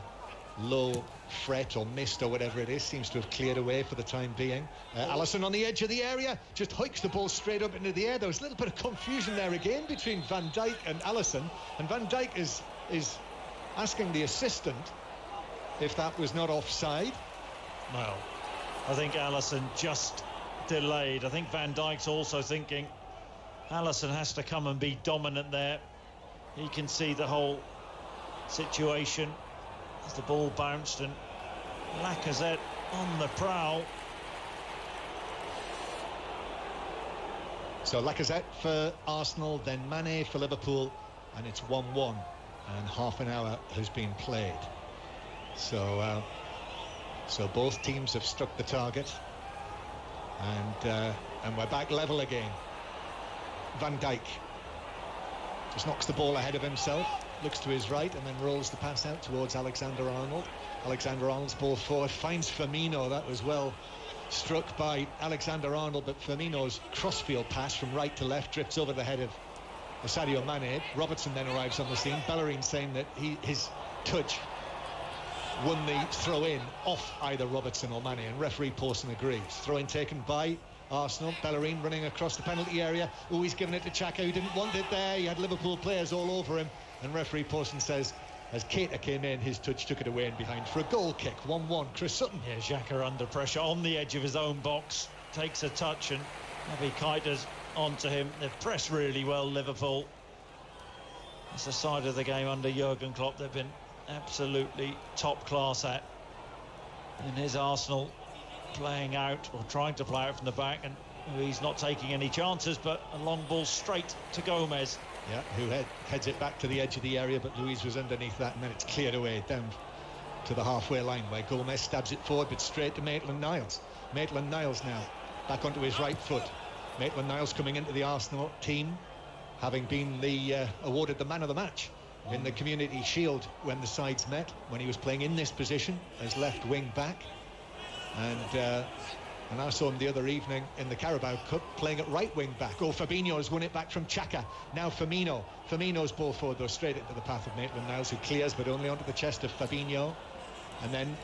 low fret or mist or whatever it is seems to have cleared away for the time being. Alisson on the edge of the area just hikes the ball straight up into the air. There was a little bit of confusion there again between Van Dijk and Alisson, and Van Dijk is asking the assistant if that was not offside. Well, I think Alisson just delayed. I think Van Dijk's also thinking Alisson has to come and be dominant there. He can see the whole situation as the ball bounced, and Lacazette on the prowl. So Lacazette for Arsenal, then Mane for Liverpool, and it's 1-1, and half an hour has been played. So both teams have struck the target, and we're back level again. Van Dijk just knocks the ball ahead of himself, looks to his right, and then rolls the pass out towards Alexander-Arnold. Alexander-Arnold's ball forward, finds Firmino. That was well struck by Alexander-Arnold, but Firmino's crossfield pass from right to left drifts over the head of Sadio Mane. Robertson then arrives on the scene. Bellerin saying that his touch won the throw-in off either Robertson or Mane, and referee Pawson agrees. Throw-in taken by Arsenal. Bellerin running across the penalty area. Oh, he's given it to Xhaka, who didn't want it there. He had Liverpool players all over him, and referee Pawson says, as Keita came in, his touch took it away and behind for a goal kick. 1-1. Chris Sutton. Yeah, Xhaka under pressure on the edge of his own box, takes a touch, and Naby Keita's onto him. They've pressed really well, Liverpool. It's the side of the game under Jurgen Klopp they've been absolutely top class at. And here's Arsenal playing out, or trying to play out from the back, and he's not taking any chances, but a long ball straight to Gomez. Yeah, who heads it back to the edge of the area, but Luiz was underneath that, and then it's cleared away down to the halfway line, where Gomez stabs it forward, but straight to Maitland-Niles. Maitland-Niles now back onto his right foot. Maitland-Niles coming into the Arsenal team, having been awarded the man of the match in the Community Shield when the sides met, when he was playing in this position as left wing back. And I saw him the other evening in the Carabao Cup playing at right wing back. Oh, Fabinho's won it back from Xhaka. Now Firmino. Firmino's ball forward goes straight into the path of Maitland-Niles, who clears, but only onto the chest of Fabinho. And then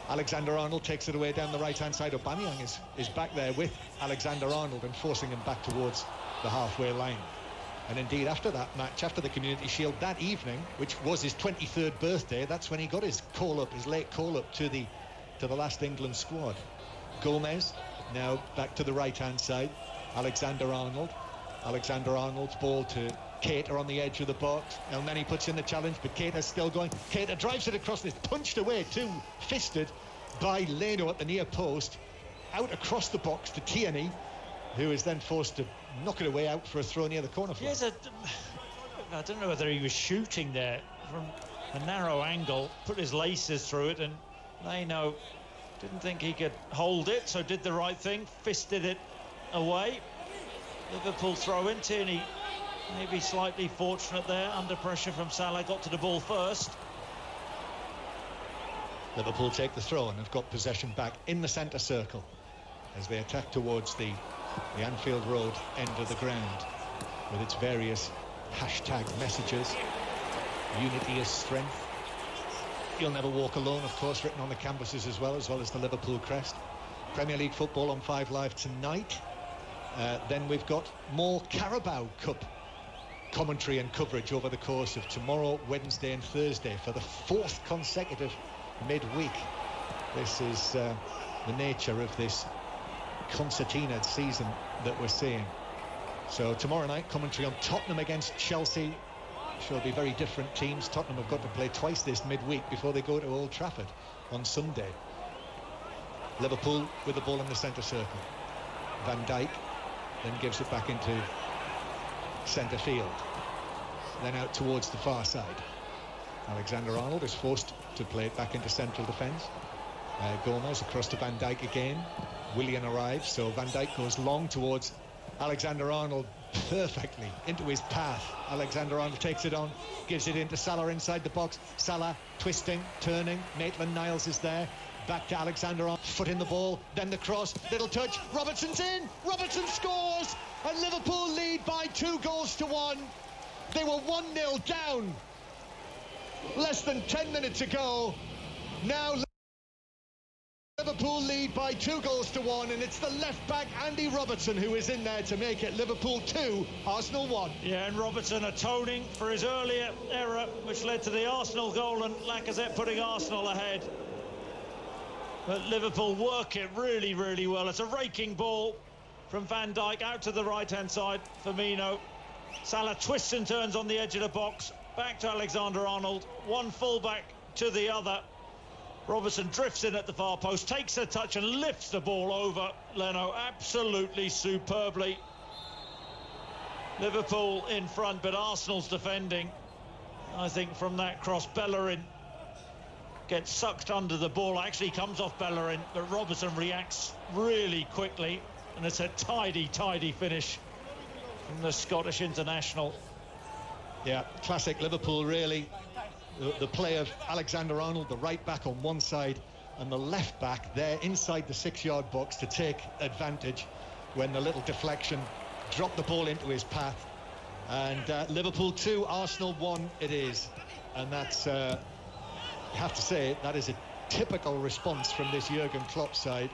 Alexander-Arnold takes it away down the right-hand side. Aubameyang is back there with Alexander-Arnold and forcing him back towards the halfway line. And indeed, after that match, after the Community Shield that evening, which was his 23rd birthday, that's when he got his call-up, his late call-up to the last England squad. Gomez now back to the right-hand side. Alexander-Arnold. Alexander-Arnold's ball to Keita on the edge of the box. El Neni puts in the challenge, but Keita's still going. Keita drives it across, and it's punched away, two-fisted by Leno at the near post. Out across the box to Tierney, who is then forced to knock it away out for a throw near the corner flag. Yes, I don't know whether he was shooting there from a narrow angle, put his laces through it, and Leno didn't think he could hold it, so did the right thing, fisted it away. Liverpool throw in. Tierney maybe slightly fortunate there, under pressure from Salah, got to the ball first. Liverpool take the throw and have got possession back in the centre circle as they attack towards the Anfield Road end of the ground with its various hashtag messages. Unity is strength. You'll never walk alone, of course, written on the canvases as well as the Liverpool crest. Premier League football on 5 Live tonight. Then we've got more Carabao Cup commentary and coverage over the course of tomorrow, Wednesday and Thursday for the 4th consecutive midweek. This is the nature of this concertina season that we're seeing. So tomorrow night, commentary on Tottenham against Chelsea. Sure, be very different teams. Tottenham have got to play twice this midweek before they go to Old Trafford on Sunday. Liverpool with the ball in the centre circle. Van Dijk then gives it back into centre field, then out towards the far side. Alexander-Arnold is forced to play it back into central defence. Gomez across to Van Dijk again. Willian arrives, so Van Dijk goes long towards Alexander-Arnold, perfectly into his path. Alexander-Arnold takes it on, gives it into Salah inside the box. Salah twisting, turning. Maitland-Niles is there. Back to Alexander-Arnold, foot in the ball, then the cross, little touch, Robertson's in, Robertson scores, and Liverpool lead by 2-1. They were 1-0 down less than 10 minutes ago. Now Liverpool lead by 2-1, and it's the left-back Andy Robertson who is in there to make it Liverpool 2, Arsenal 1. Yeah, and Robertson atoning for his earlier error, which led to the Arsenal goal, and Lacazette putting Arsenal ahead. But Liverpool work it really, really well. It's a raking ball from Van Dijk out to the right-hand side. Firmino. Salah twists and turns on the edge of the box. Back to Alexander-Arnold. One full-back to the other. Robertson drifts in at the far post, takes a touch and lifts the ball over Leno absolutely superbly. Liverpool in front, but Arsenal's defending. I think from that cross, Bellerin gets sucked under the ball, actually comes off Bellerin, but Robertson reacts really quickly, and it's a tidy finish from the Scottish international. Yeah, classic Liverpool really. The play of Alexander-Arnold, the right back on one side, and the left back there inside the 6-yard box to take advantage when the little deflection dropped the ball into his path. And Liverpool 2, Arsenal 1 it is. And that's you have to say that is a typical response from this Jurgen Klopp side,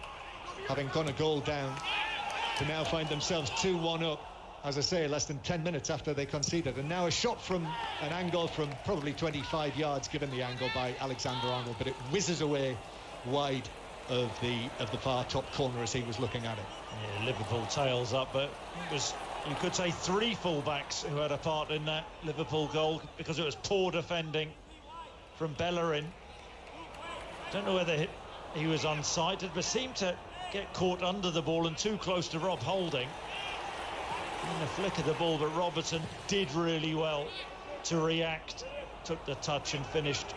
having gone a goal down to now find themselves 2-1 up, as I say, less than 10 minutes after they conceded. And now a shot from an angle from probably 25 yards, given the angle by Alexander-Arnold, but it whizzes away wide of the far top corner as he was looking at it. Yeah, Liverpool tails up, but it was, you could say, 3 full-backs who had a part in that Liverpool goal, because it was poor defending from Bellerin. Don't know whether he was unsighted, but seemed to get caught under the ball and too close to Rob Holding. In the flick of the ball, but Robertson did really well to react, took the touch and finished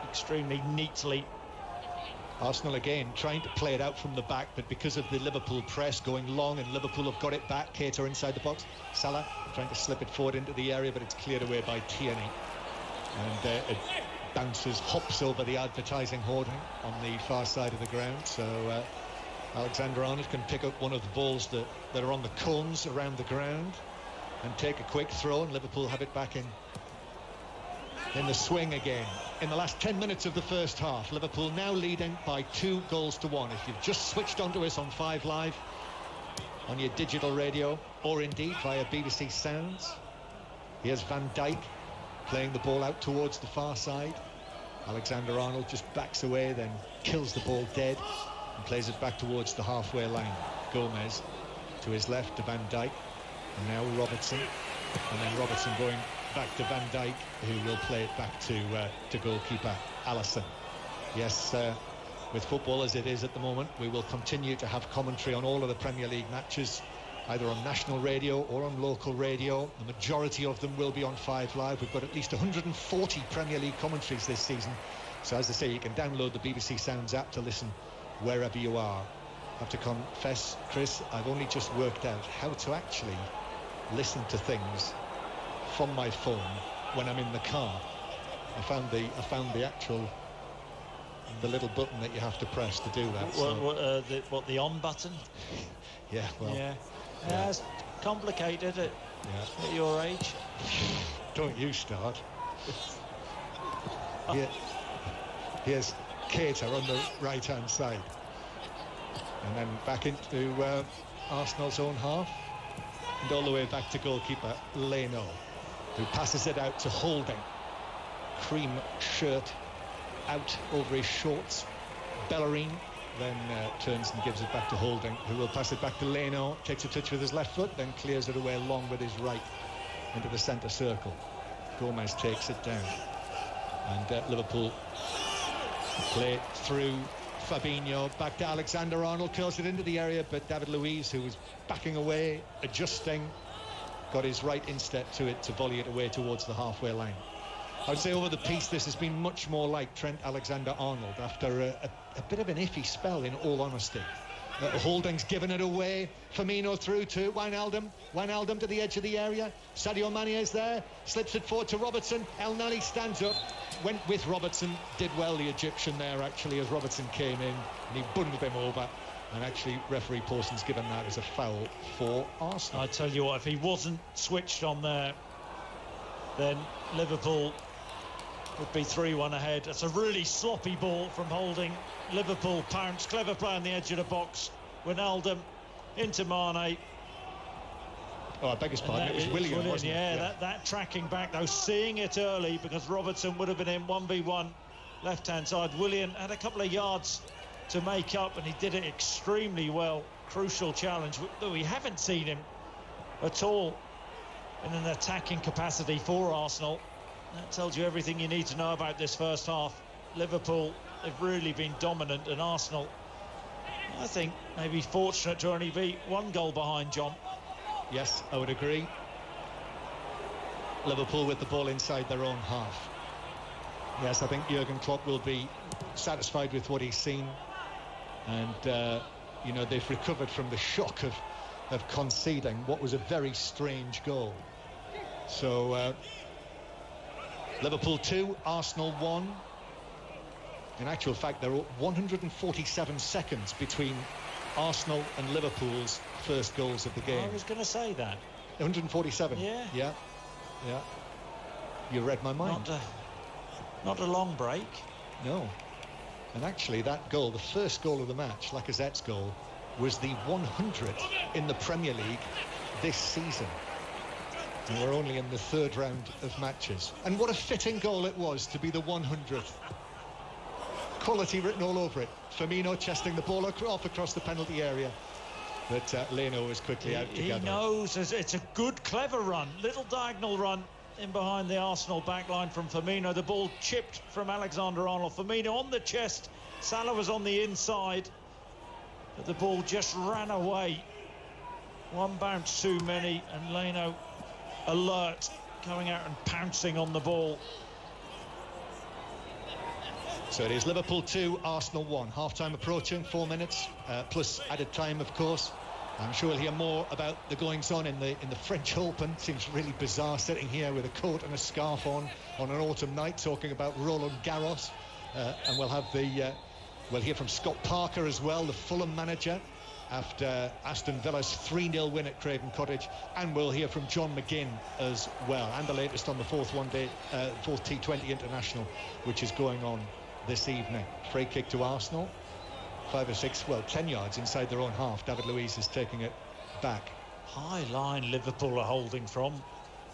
extremely neatly. Arsenal again trying to play it out from the back, but because of the Liverpool press going long, and Liverpool have got it back. Keita inside the box, Salah trying to slip it forward into the area, but it's cleared away by Tierney, and it bounces, hops over the advertising hoarding on the far side of the ground. So Alexander-Arnold can pick up one of the balls that are on the cones around the ground and take a quick throw, and Liverpool have it back in the swing again. In the last 10 minutes of the first half, Liverpool now leading by 2-1. If you've just switched onto us on 5 Live, on your digital radio, or indeed via BBC Sounds, here's Van Dijk playing the ball out towards the far side. Alexander-Arnold just backs away, then kills the ball dead and plays it back towards the halfway line. Gomez to his left to Van Dijk, and now Robertson, and then Robertson going back to Van Dijk, who will play it back to goalkeeper Alisson. Yes, with football as it is at the moment, we will continue to have commentary on all of the Premier League matches, either on national radio or on local radio. The majority of them will be on 5 Live. We've got at least 140 Premier League commentaries this season. So as I say, you can download the BBC Sounds app to listen wherever you are. I have to confess, Chris, I've only just worked out how to actually listen to things from my phone when I'm in the car. I found the actual, the little button that you have to press to do that. What, the on button? Yeah, well. Yeah. It's complicated at your age. Don't you start. Here's Keita on the right-hand side. And then back into Arsenal's own half. And all the way back to goalkeeper Leno. who passes it out to Holding. Cream shirt out over his shorts. Bellerin then turns and gives it back to Holding, who will pass it back to Leno, takes a touch with his left foot, then clears it away long with his right into the centre circle. Gomez takes it down, and Liverpool play through Fabinho, back to Alexander-Arnold, curls it into the area, but David Luiz, who was backing away, adjusting, got his right instep to it to volley it away towards the halfway line. I would say over the piece this has been much more like Trent Alexander-Arnold after a bit of an iffy spell, in all honesty. Holding's given it away. Firmino through to Wijnaldum to the edge of the area. Sadio Mane is there, slips it forward to Robertson. El Nani stands up, went with Robertson, did well, the Egyptian there, actually, as Robertson came in and he bundled him over. And actually, referee Paulson's given that as a foul for Arsenal. I tell you what, if he wasn't switched on there, then Liverpool would be 3-1 ahead. It's a really sloppy ball from Holding. Liverpool pounce, clever play on the edge of the box. Wijnaldum into Mane. Oh, I beg his pardon, it was Willian, wasn't it? Yeah, that tracking back, though, seeing it early, because Robertson would have been in 1v1 left-hand side. Willian had a couple of yards to make up, and he did it extremely well. Crucial challenge, though we haven't seen him at all in an attacking capacity for Arsenal. That tells you everything you need to know about this first half. Liverpool have really been dominant, and Arsenal, I think, maybe fortunate to only be 1 goal behind, John. Yes, I would agree. Liverpool with the ball inside their own half. Yes, I think Jurgen Klopp will be satisfied with what he's seen, and you know, they've recovered from the shock of conceding what was a very strange goal. So Liverpool 2, Arsenal 1. In actual fact, there are 147 seconds between Arsenal and Liverpool's first goals of the game. I was going to say that. 147. Yeah. You read my mind. Not a long break. No. And actually, that goal, the first goal of the match, Lacazette's goal, was the 100th in the Premier League this season. And we're only in the 3rd round of matches. And what a fitting goal it was to be the 100th. Quality written all over it. Firmino chesting the ball off across the penalty area. But Leno was quickly out together. He knows it's a good, clever run. Little diagonal run in behind the Arsenal backline from Firmino. The ball chipped from Alexander-Arnold. Firmino on the chest. Salah was on the inside. But the ball just ran away. One bounce too many, and Leno alert, going out and pouncing on the ball. So it is Liverpool 2, Arsenal 1. Half-time approaching, 4 minutes, plus added time, of course. I'm sure we'll hear more about the goings-on in the French Open. Seems really bizarre sitting here with a coat and a scarf on an autumn night, talking about Roland Garros. And we'll hear from Scott Parker as well, the Fulham manager, after Aston Villa's 3-0 win at Craven Cottage. And we'll hear from John McGinn as well, and the latest on the fourth T20 International, which is going on this evening. Free kick to Arsenal, 5 or 6, well, 10 yards inside their own half. David Luiz is taking it back. High line Liverpool are holding from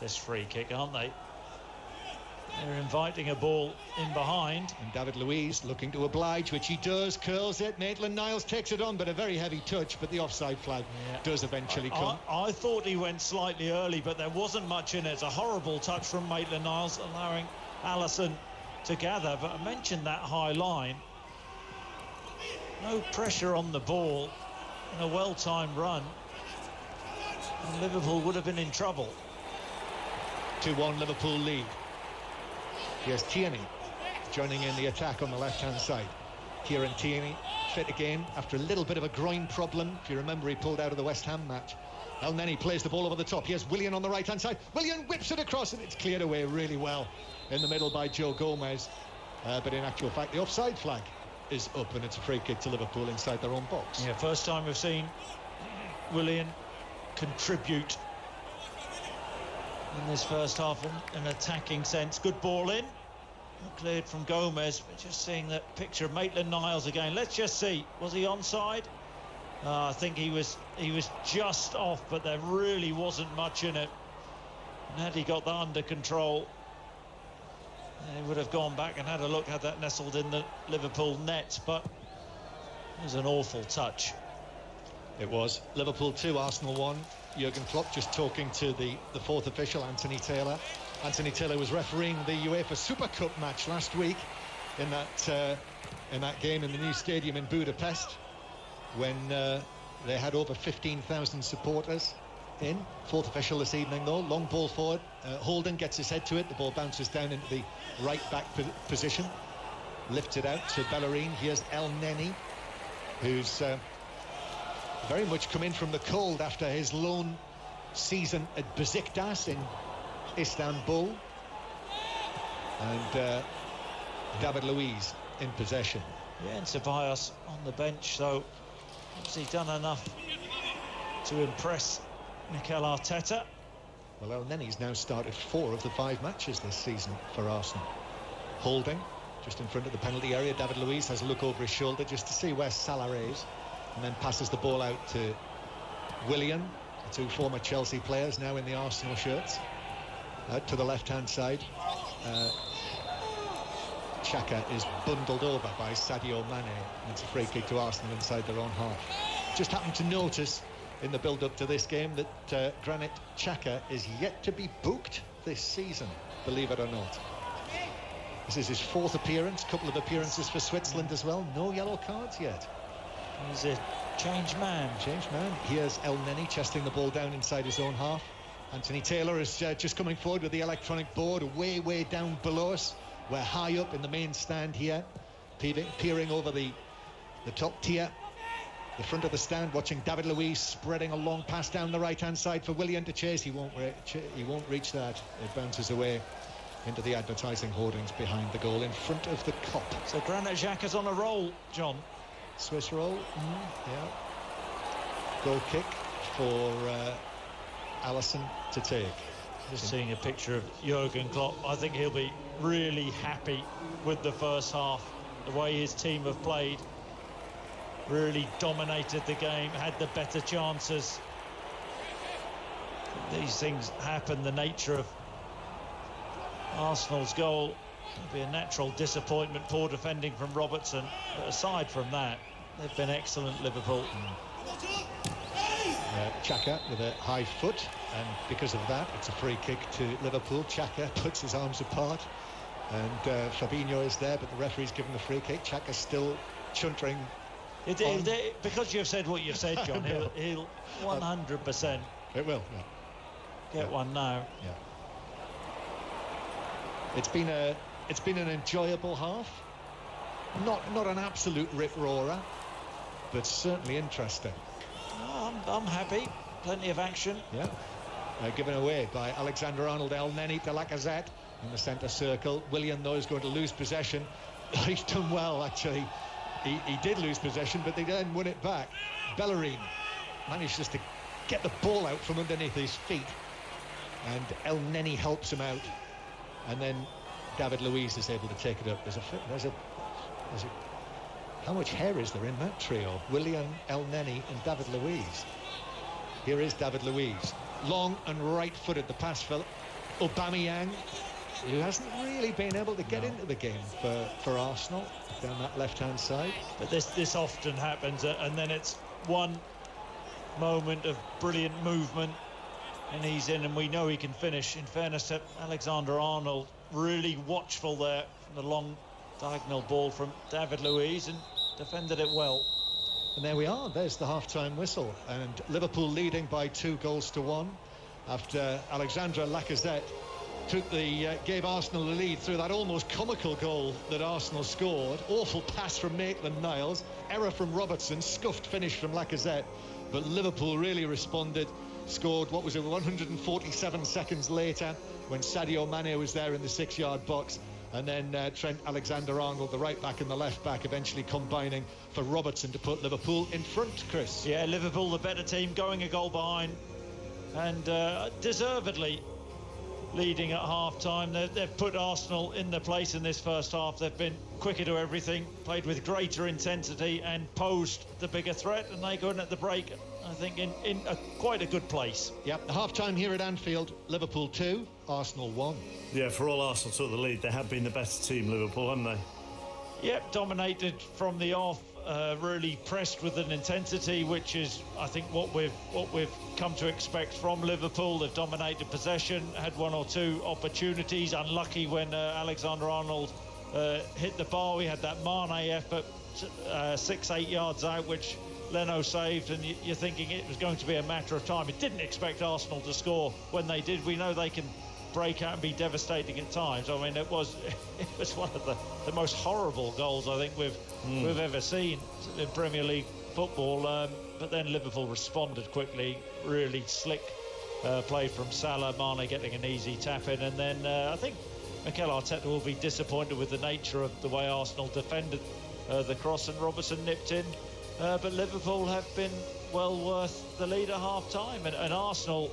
this free kick, aren't they? They're inviting a ball in behind. And David Luiz looking to oblige, which he does, curls it. Maitland-Niles takes it on, but a very heavy touch, but the offside flag does eventually come. I thought he went slightly early, but there wasn't much in it. It's a horrible touch from Maitland-Niles, allowing Alisson to gather. But I mentioned that high line. No pressure on the ball in a well-timed run, and Liverpool would have been in trouble. 2-1 Liverpool lead. Here's Tierney joining in the attack on the left-hand side. Kieran Tierney fit again after a little bit of a groin problem. If you remember, he pulled out of the West Ham match. El Neni plays the ball over the top. Here's Willian on the right-hand side. Willian whips it across, and it's cleared away really well in the middle by Joe Gomez. But in actual fact, the offside flag is up, and it's a free kick to Liverpool inside their own box. Yeah, first time we've seen Willian contribute in this first half in an attacking sense. Good ball in, cleared from Gomez. We're just seeing that picture of Maitland-Niles again. Let's just see, was he onside? I think he was just off, but there really wasn't much in it. And had he got that under control, he would have gone back and had a look, had that nestled in the Liverpool net, but it was an awful touch. It was. Liverpool 2, Arsenal 1. Jurgen Klopp just talking to the fourth official, Anthony Taylor. Anthony Taylor was refereeing the UEFA Super Cup match last week in that game in the new stadium in Budapest, when they had over 15,000 supporters in. Fourth official this evening, though. Long ball forward. Holden gets his head to it. The ball bounces down into the right back position. Lifted out to Bellerin. Here's El Neni, who's very much come in from the cold after his lone season at Besiktas in Istanbul. And David Luiz in possession. Yeah, and Ceballos on the bench, so has he done enough to impress Mikel Arteta? Well, El Neni's now started 4 of the 5 matches this season for Arsenal. Holding just in front of the penalty area. David Luiz has a look over his shoulder just to see where Salah is, and then passes the ball out to Willian, the 2 former Chelsea players now in the Arsenal shirts. Out to the left-hand side. Xhaka is bundled over by Sadio Mane, and it's a free kick to Arsenal inside their own half. Just happened to notice in the build-up to this game that Granit Xhaka is yet to be booked this season, believe it or not. This is his 4th appearance, couple of appearances for Switzerland as well. No yellow cards yet. He's a changed man. Changed man. Here's El Neni chesting the ball down inside his own half. Anthony Taylor is just coming forward with the electronic board way down below us. We're high up in the main stand here, peering over the top tier, the front of the stand, watching David Luiz spreading a long pass down the right-hand side for Willian to chase. He won't reach that. It bounces away into the advertising hoardings behind the goal in front of the Kop. So Granit Xhaka's on a roll, John. Swiss roll. Yeah. Goal kick for Alisson to take. Just seeing a picture of Jurgen Klopp, I think he'll be really happy with the first half, the way his team have played, really dominated the game, had the better chances. These things happen. The nature of Arsenal's goal will be a natural disappointment, poor defending from Robertson, but aside from that, they've been excellent, Liverpool. Xhaka with a high foot, and because of that it's a free kick to Liverpool. Xhaka puts his arms apart, and Fabinho is there, but the referee's given the free kick. Xhaka's still chuntering. Because you've said what you've said, John, he'll 100%. It will. Get one now. Yeah. It's been an enjoyable half. Not an absolute rip-roarer, but certainly interesting. I'm happy. Plenty of action. Yeah. Given away by Alexander-Arnold. El Neni to Lacazette in the centre circle. Willian, though, is going to lose possession. He's done well, actually. He did lose possession, but they then won it back. Bellerin managed just to get the ball out from underneath his feet, and El Neni helps him out, and then David Luiz is able to take it up. There's a how much hair is there in that trio? Willian, El Neni and David Luiz. Here is David Luiz, long and right-footed. The pass for Aubameyang, who hasn't really been able to get into the game for Arsenal down that left-hand side. But this often happens, and then it's one moment of brilliant movement and he's in, and we know he can finish. In fairness to Alexander-Arnold, really watchful there from the long diagonal ball from David Luiz, and defended it well. And there we are, there's the half-time whistle, and Liverpool leading by 2-1 after Alexandre Lacazette gave Arsenal the lead through that almost comical goal that Arsenal scored. Awful pass from Maitland-Niles, error from Robertson, scuffed finish from Lacazette, but Liverpool really responded, scored, 147 seconds later, when Sadio Mane was there in the 6-yard box. And then Trent Alexander-Arnold, the right back and the left back, eventually combining for Robertson to put Liverpool in front, Chris. Yeah, Liverpool the better team, going a goal behind, and deservedly leading at half-time. They've put Arsenal in their place in this first half. They've been quicker to everything, played with greater intensity and posed the bigger threat, and they go in at the break I think, in quite a good place. Yep, half-time here at Anfield, Liverpool 2, Arsenal 1. Yeah, for all Arsenal took the lead, they have been the better team, Liverpool, haven't they? Yep, dominated from the off, really pressed with an intensity, which is, I think, what we've come to expect from Liverpool. They've dominated possession, had one or two opportunities, unlucky when Alexander-Arnold hit the bar. We had that Mane effort 6-8 yards out, which Leno saved, and you're thinking it was going to be a matter of time. It didn't expect Arsenal to score when they did. We know they can break out and be devastating at times. I mean, it was one of the most horrible goals I think we've ever seen in Premier League football. But then Liverpool responded quickly, really slick play from Salah, Mane getting an easy tap in, and then I think Mikel Arteta will be disappointed with the nature of the way Arsenal defended the cross, and Robertson nipped in. But Liverpool have been well worth the lead at half-time, and Arsenal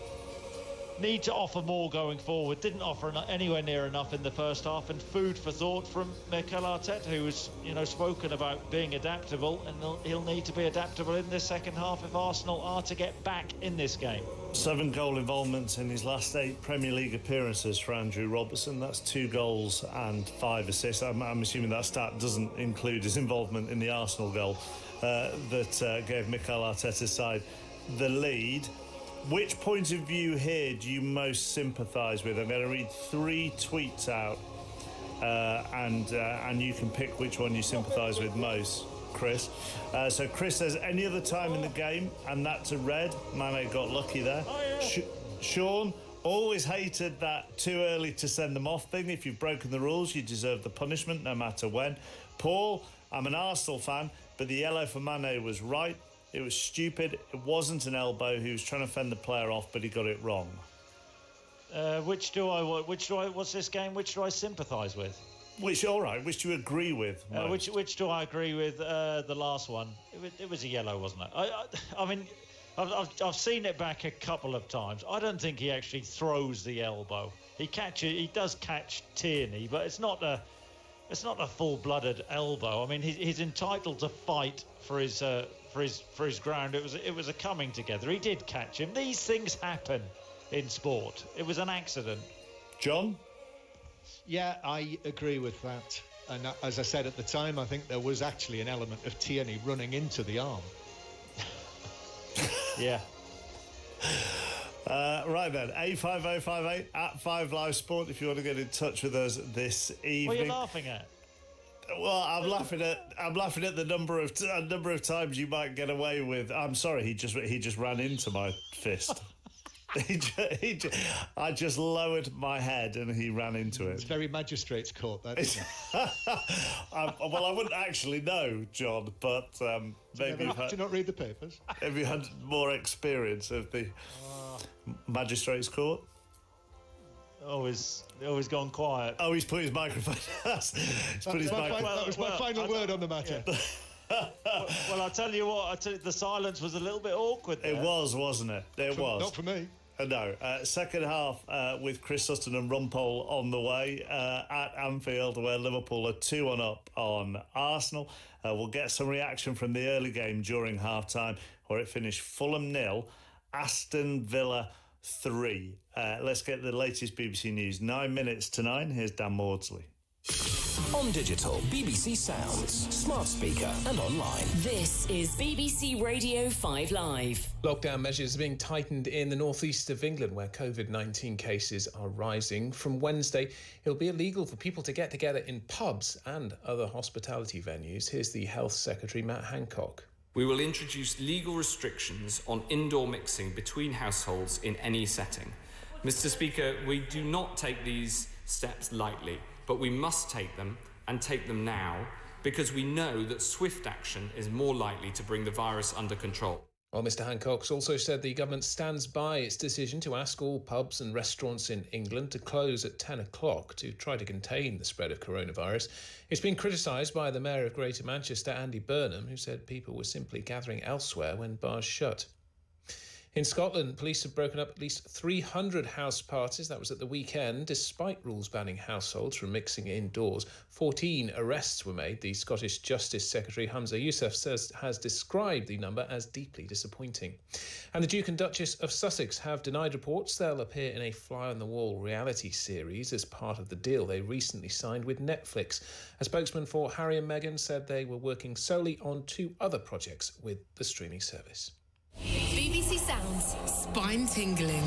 need to offer more going forward. Didn't offer anywhere near enough in the first half, and food for thought from Mikel Arteta, who has, spoken about being adaptable, and he'll need to be adaptable in this second half if Arsenal are to get back in this game. 7 goal involvements in his last 8 Premier League appearances for Andrew Robertson. That's 2 goals and 5 assists. I'm assuming that stat doesn't include his involvement in the Arsenal goal that gave Mikel Arteta's side the lead. Which point of view here do you most sympathise with? I'm going to read 3 tweets out, and you can pick which one you sympathise with most, Chris. So Chris says, any other time in the game, and that's a red. Mane got lucky there. Sean, always hated that too early to send them off thing. If you've broken the rules, you deserve the punishment, no matter when. Paul, I'm an Arsenal fan, but the yellow for Mane was right. It was stupid. It wasn't an elbow. He was trying to fend the player off, but he got it wrong. What's this game? Which do I sympathise with? Which do you agree with? Which do I agree with? The last one. It was a yellow, wasn't it? I mean, I've seen it back a couple of times. I don't think he actually throws the elbow. He does catch Tierney, but it's not a full-blooded elbow. I mean, he's entitled to fight for his ground. It was a coming together. He did catch him. These things happen in sport. It was an accident. John? Yeah, I agree with that. And as I said at the time, I think there was actually an element of Tierney running into the arm. Yeah. Right then, 85058 at 5 Live Sport if you want to get in touch with us this evening. What are you laughing at? Well, I'm laughing at the number of times you might get away with. I'm sorry, he just ran into my fist. I just lowered my head and he ran into it. It's very magistrate's court, that isn't it? Well, I wouldn't actually know, John, but maybe do you not read the papers? Have you had more experience of the magistrate's court? Always gone quiet. Oh, he's put his microphone. That was my final word on the matter. Yeah. Well, I'll tell you what. The silence was a little bit awkward there. It was, wasn't it? It was. Not for me. No. Second half with Chris Sutton and Rumpole on the way at Anfield, where Liverpool are 2-1 up on Arsenal. We'll get some reaction from the early game during half-time, where it finished Fulham 0, Aston Villa 3. Let's get the latest BBC News. 9 minutes to 9. Here's Dan Maudsley. On digital, BBC Sounds, smart speaker and online. This is BBC Radio 5 Live. Lockdown measures are being tightened in the northeast of England, where COVID-19 cases are rising. From Wednesday, it'll be illegal for people to get together in pubs and other hospitality venues. Here's the Health Secretary, Matt Hancock. We will introduce legal restrictions on indoor mixing between households in any setting. Mr. Speaker, we do not take these steps lightly, but we must take them, and take them now, because we know that swift action is more likely to bring the virus under control. Well, Mr. Hancock's also said the government stands by its decision to ask all pubs and restaurants in England to close at 10 o'clock to try to contain the spread of coronavirus. It's been criticised by the Mayor of Greater Manchester, Andy Burnham, who said people were simply gathering elsewhere when bars shut. In Scotland, police have broken up at least 300 house parties. That was at the weekend, despite rules banning households from mixing indoors. 14 arrests were made. The Scottish Justice Secretary, Hamza Yousaf, has described the number as deeply disappointing. And the Duke and Duchess of Sussex have denied reports they'll appear in a fly-on-the-wall reality series as part of the deal they recently signed with Netflix. A spokesman for Harry and Meghan said they were working solely on 2 other projects with the streaming service. BBC Sounds, spine tingling.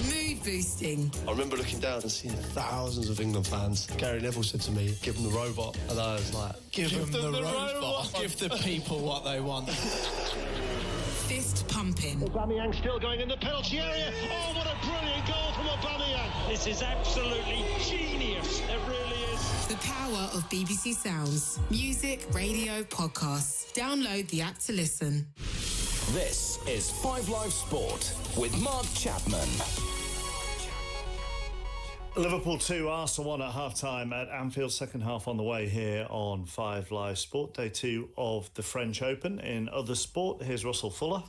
Mood boosting. I remember looking down and seeing thousands of England fans. Gary Neville said to me, "Give them the robot," and I was like, "Give them the robot. Give the people what they want." Fist pumping. Aubameyang still going in the penalty area. Oh, what a brilliant goal from Aubameyang. This is absolutely genius. It really is. The power of BBC Sounds. Music, radio, podcasts. Download the app to listen. This is 5 Live Sport with Mark Chapman. Liverpool 2, Arsenal 1 at half-time at Anfield. Second half on the way here on 5 Live Sport. Day 2 of the French Open. In other sport, here's Russell Fuller.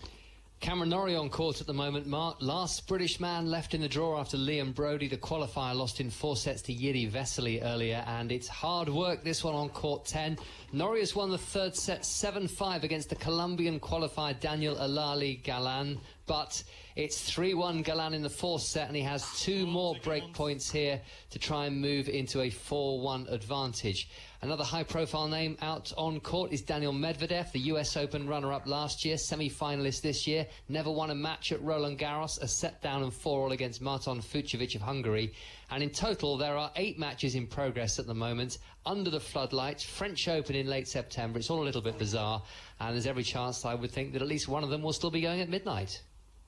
Cameron Norrie on court at the moment, Mark. Last British man left in the draw after Liam Brodie. The qualifier lost in 4 sets to Yuri Vesely earlier, and it's hard work, this one on court 10. Norrie has won the third set 7-5 against the Colombian qualifier Daniel Alali Galan, but it's 3-1 Galan in the 4th set, and he has 2 more break points here to try and move into a 4-1 advantage. Another high-profile name out on court is Daniel Medvedev, the US Open runner-up last year, semi-finalist this year, never won a match at Roland Garros, a set down and 4-all against Marton Fucsovics of Hungary. And in total, there are 8 matches in progress at the moment, under the floodlights, French Open in late September. It's all a little bit bizarre, and there's every chance I would think that at least one of them will still be going at midnight.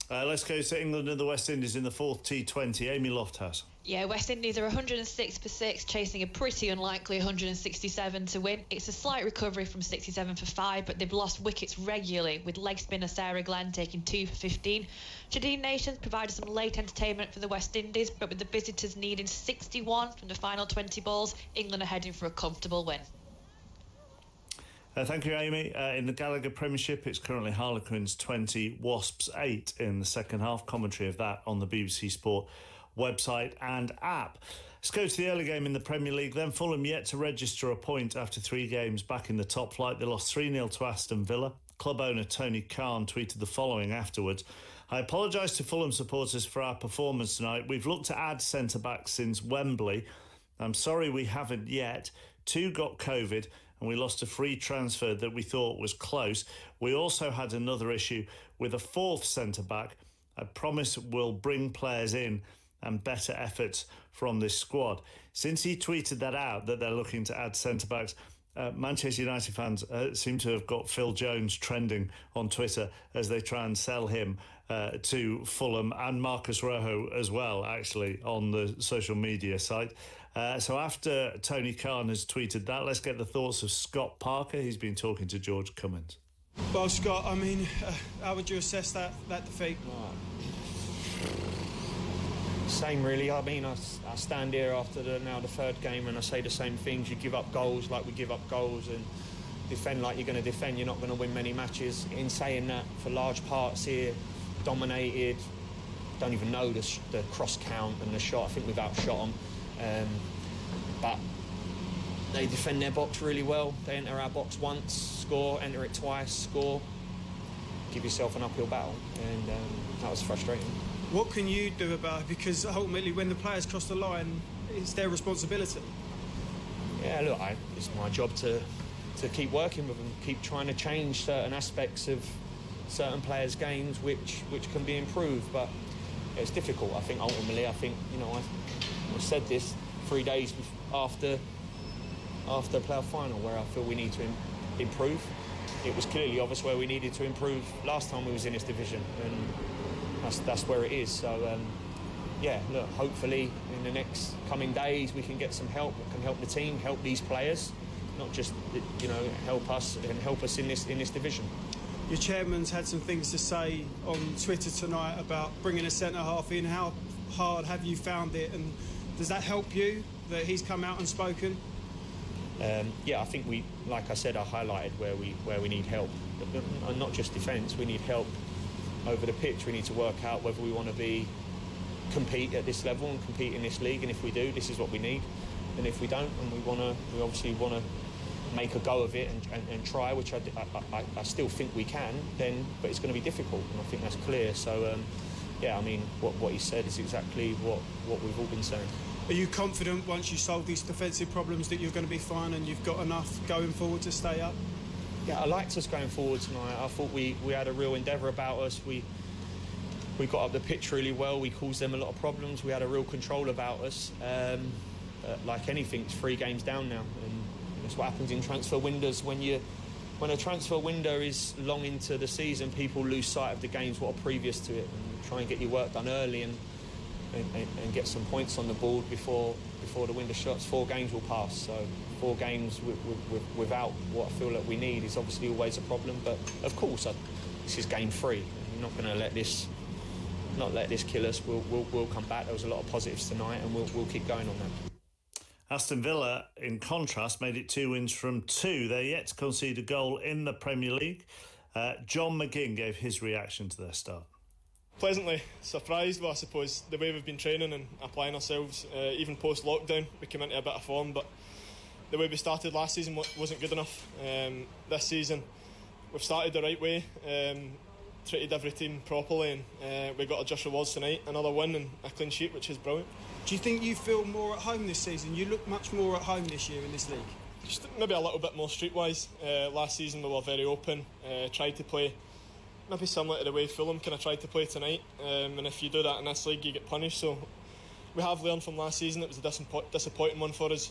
Let's go to England and the West Indies in the 4th T20. Amy Lofthouse. Yeah, West Indies are 106 for 6, chasing a pretty unlikely 167 to win. It's a slight recovery from 67 for 5, but they've lost wickets regularly, with leg spinner Sarah Glenn taking 2 for 15. Jadine Nations provided some late entertainment for the West Indies, but with the visitors needing 61 from the final 20 balls, England are heading for a comfortable win. Thank you, Amy. In the Gallagher Premiership, it's currently Harlequins 20, Wasps 8 in the second half. Commentary of that on the BBC Sport website and app. Let's go to the early game in the Premier League. Then Fulham yet to register a point after 3 games back in the top flight. They lost 3-0 to Aston Villa. Club owner Tony Khan tweeted the following afterwards. "I apologise to Fulham supporters for our performance tonight. We've looked to add centre-backs since Wembley. I'm sorry we haven't yet. 2 got COVID and we lost a free transfer that we thought was close. We also had another issue with a 4th centre-back. I promise we'll bring players in and better efforts from this squad." Since he tweeted that out, that they're looking to add centre-backs, Manchester United fans seem to have got Phil Jones trending on Twitter as they try and sell him to Fulham, and Marcus Rojo as well, actually, on the social media site. So after Tony Khan has tweeted that, let's get the thoughts of Scott Parker. He's been talking to George Cummins. Well, Scott, I mean, how would you assess that defeat? Same, really. I mean, I stand here after the 3rd game and I say the same things. You give up goals like we give up goals, and defend like you're going to defend. You're not going to win many matches. In saying that, for large parts here, dominated. Don't even know the cross count and the shot. I think we've outshot them. But they defend their box really well. They enter our box once, score, enter it twice, score. Give yourself an uphill battle, and that was frustrating. What can you do about it? Because ultimately, when the players cross the line, it's their responsibility. Yeah, look, it's my job to keep working with them, keep trying to change certain aspects of certain players' games which can be improved, but it's difficult. I think ultimately, I said this 3 days after the playoff final, where I feel we need to improve. It was clearly obvious where we needed to improve last time we was in this division, and that's where it is. So look, hopefully in the next coming days we can get some help that can help the team, help these players, not just help us in this division. Your chairman's had some things to say on Twitter tonight about bringing a centre-half in. How hard have you found it, and does that help you that he's come out and spoken? I think we, like I said, I highlighted where we need help, and not just defence. We need help over the pitch. We need to work out whether we want to compete at this level and compete in this league, and if we do, this is what we need. And if we don't, and we obviously want to make a go of it and try, which I still think we can, but it's going to be difficult, and I think that's clear. So I mean, what he said is exactly what we've all been saying. Are you confident once you solve these defensive problems that you're going to be fine and you've got enough going forward to stay up? Yeah, I liked us going forward tonight. I thought we had a real endeavour about us. We got up the pitch really well. We caused them a lot of problems. We had a real control about us. Like anything, it's 3 games down now, and that's what happens in transfer windows. When a transfer window is long into the season, people lose sight of the games what are previous to it, and try and get your work done early and get some points on the board before the window shuts. 4 games will pass, so 4 games without what I feel like we need is obviously always a problem. But of course, this is game 3. We're not going to let this kill us. We'll come back. There was a lot of positives tonight, and we'll keep going on that. Aston Villa, in contrast, made it 2 wins from 2. They're yet to concede a goal in the Premier League. John McGinn gave his reaction to their start. Pleasantly surprised, I suppose, the way we've been training and applying ourselves. Even post-lockdown, we came into a bit of form, but the way we started last season wasn't good enough. This season, we've started the right way, treated every team properly, and we got a just rewards tonight, another win and a clean sheet, which is brilliant. Do you think you feel more at home this season? You look much more at home this year in this league. Just maybe a little bit more streetwise. Last season we were very open, tried to play maybe similar to the way Fulham kind of tried to play tonight, and if you do that in this league you get punished. So we have learned from last season. It was a disappointing one for us,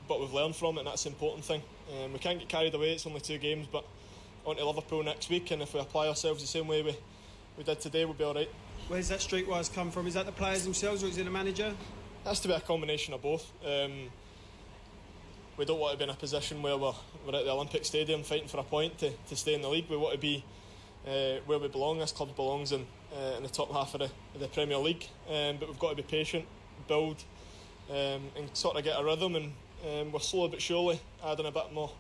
but we've learned from it, and that's the important thing. We can't get carried away. It's only 2 games, but on to Liverpool next week, and if we apply ourselves the same way we did today, we'll be alright. Where's that streetwise come from? Is that the players themselves, or is it the manager? It has to be a combination of both. We don't want to be in a position where we're at the Olympic Stadium fighting for a point to stay in the league. We want to be where we belong. This club belongs in the top half of the Premier League, but we've got to be patient, build, and sort of get a rhythm, and we're slowly but surely adding a bit more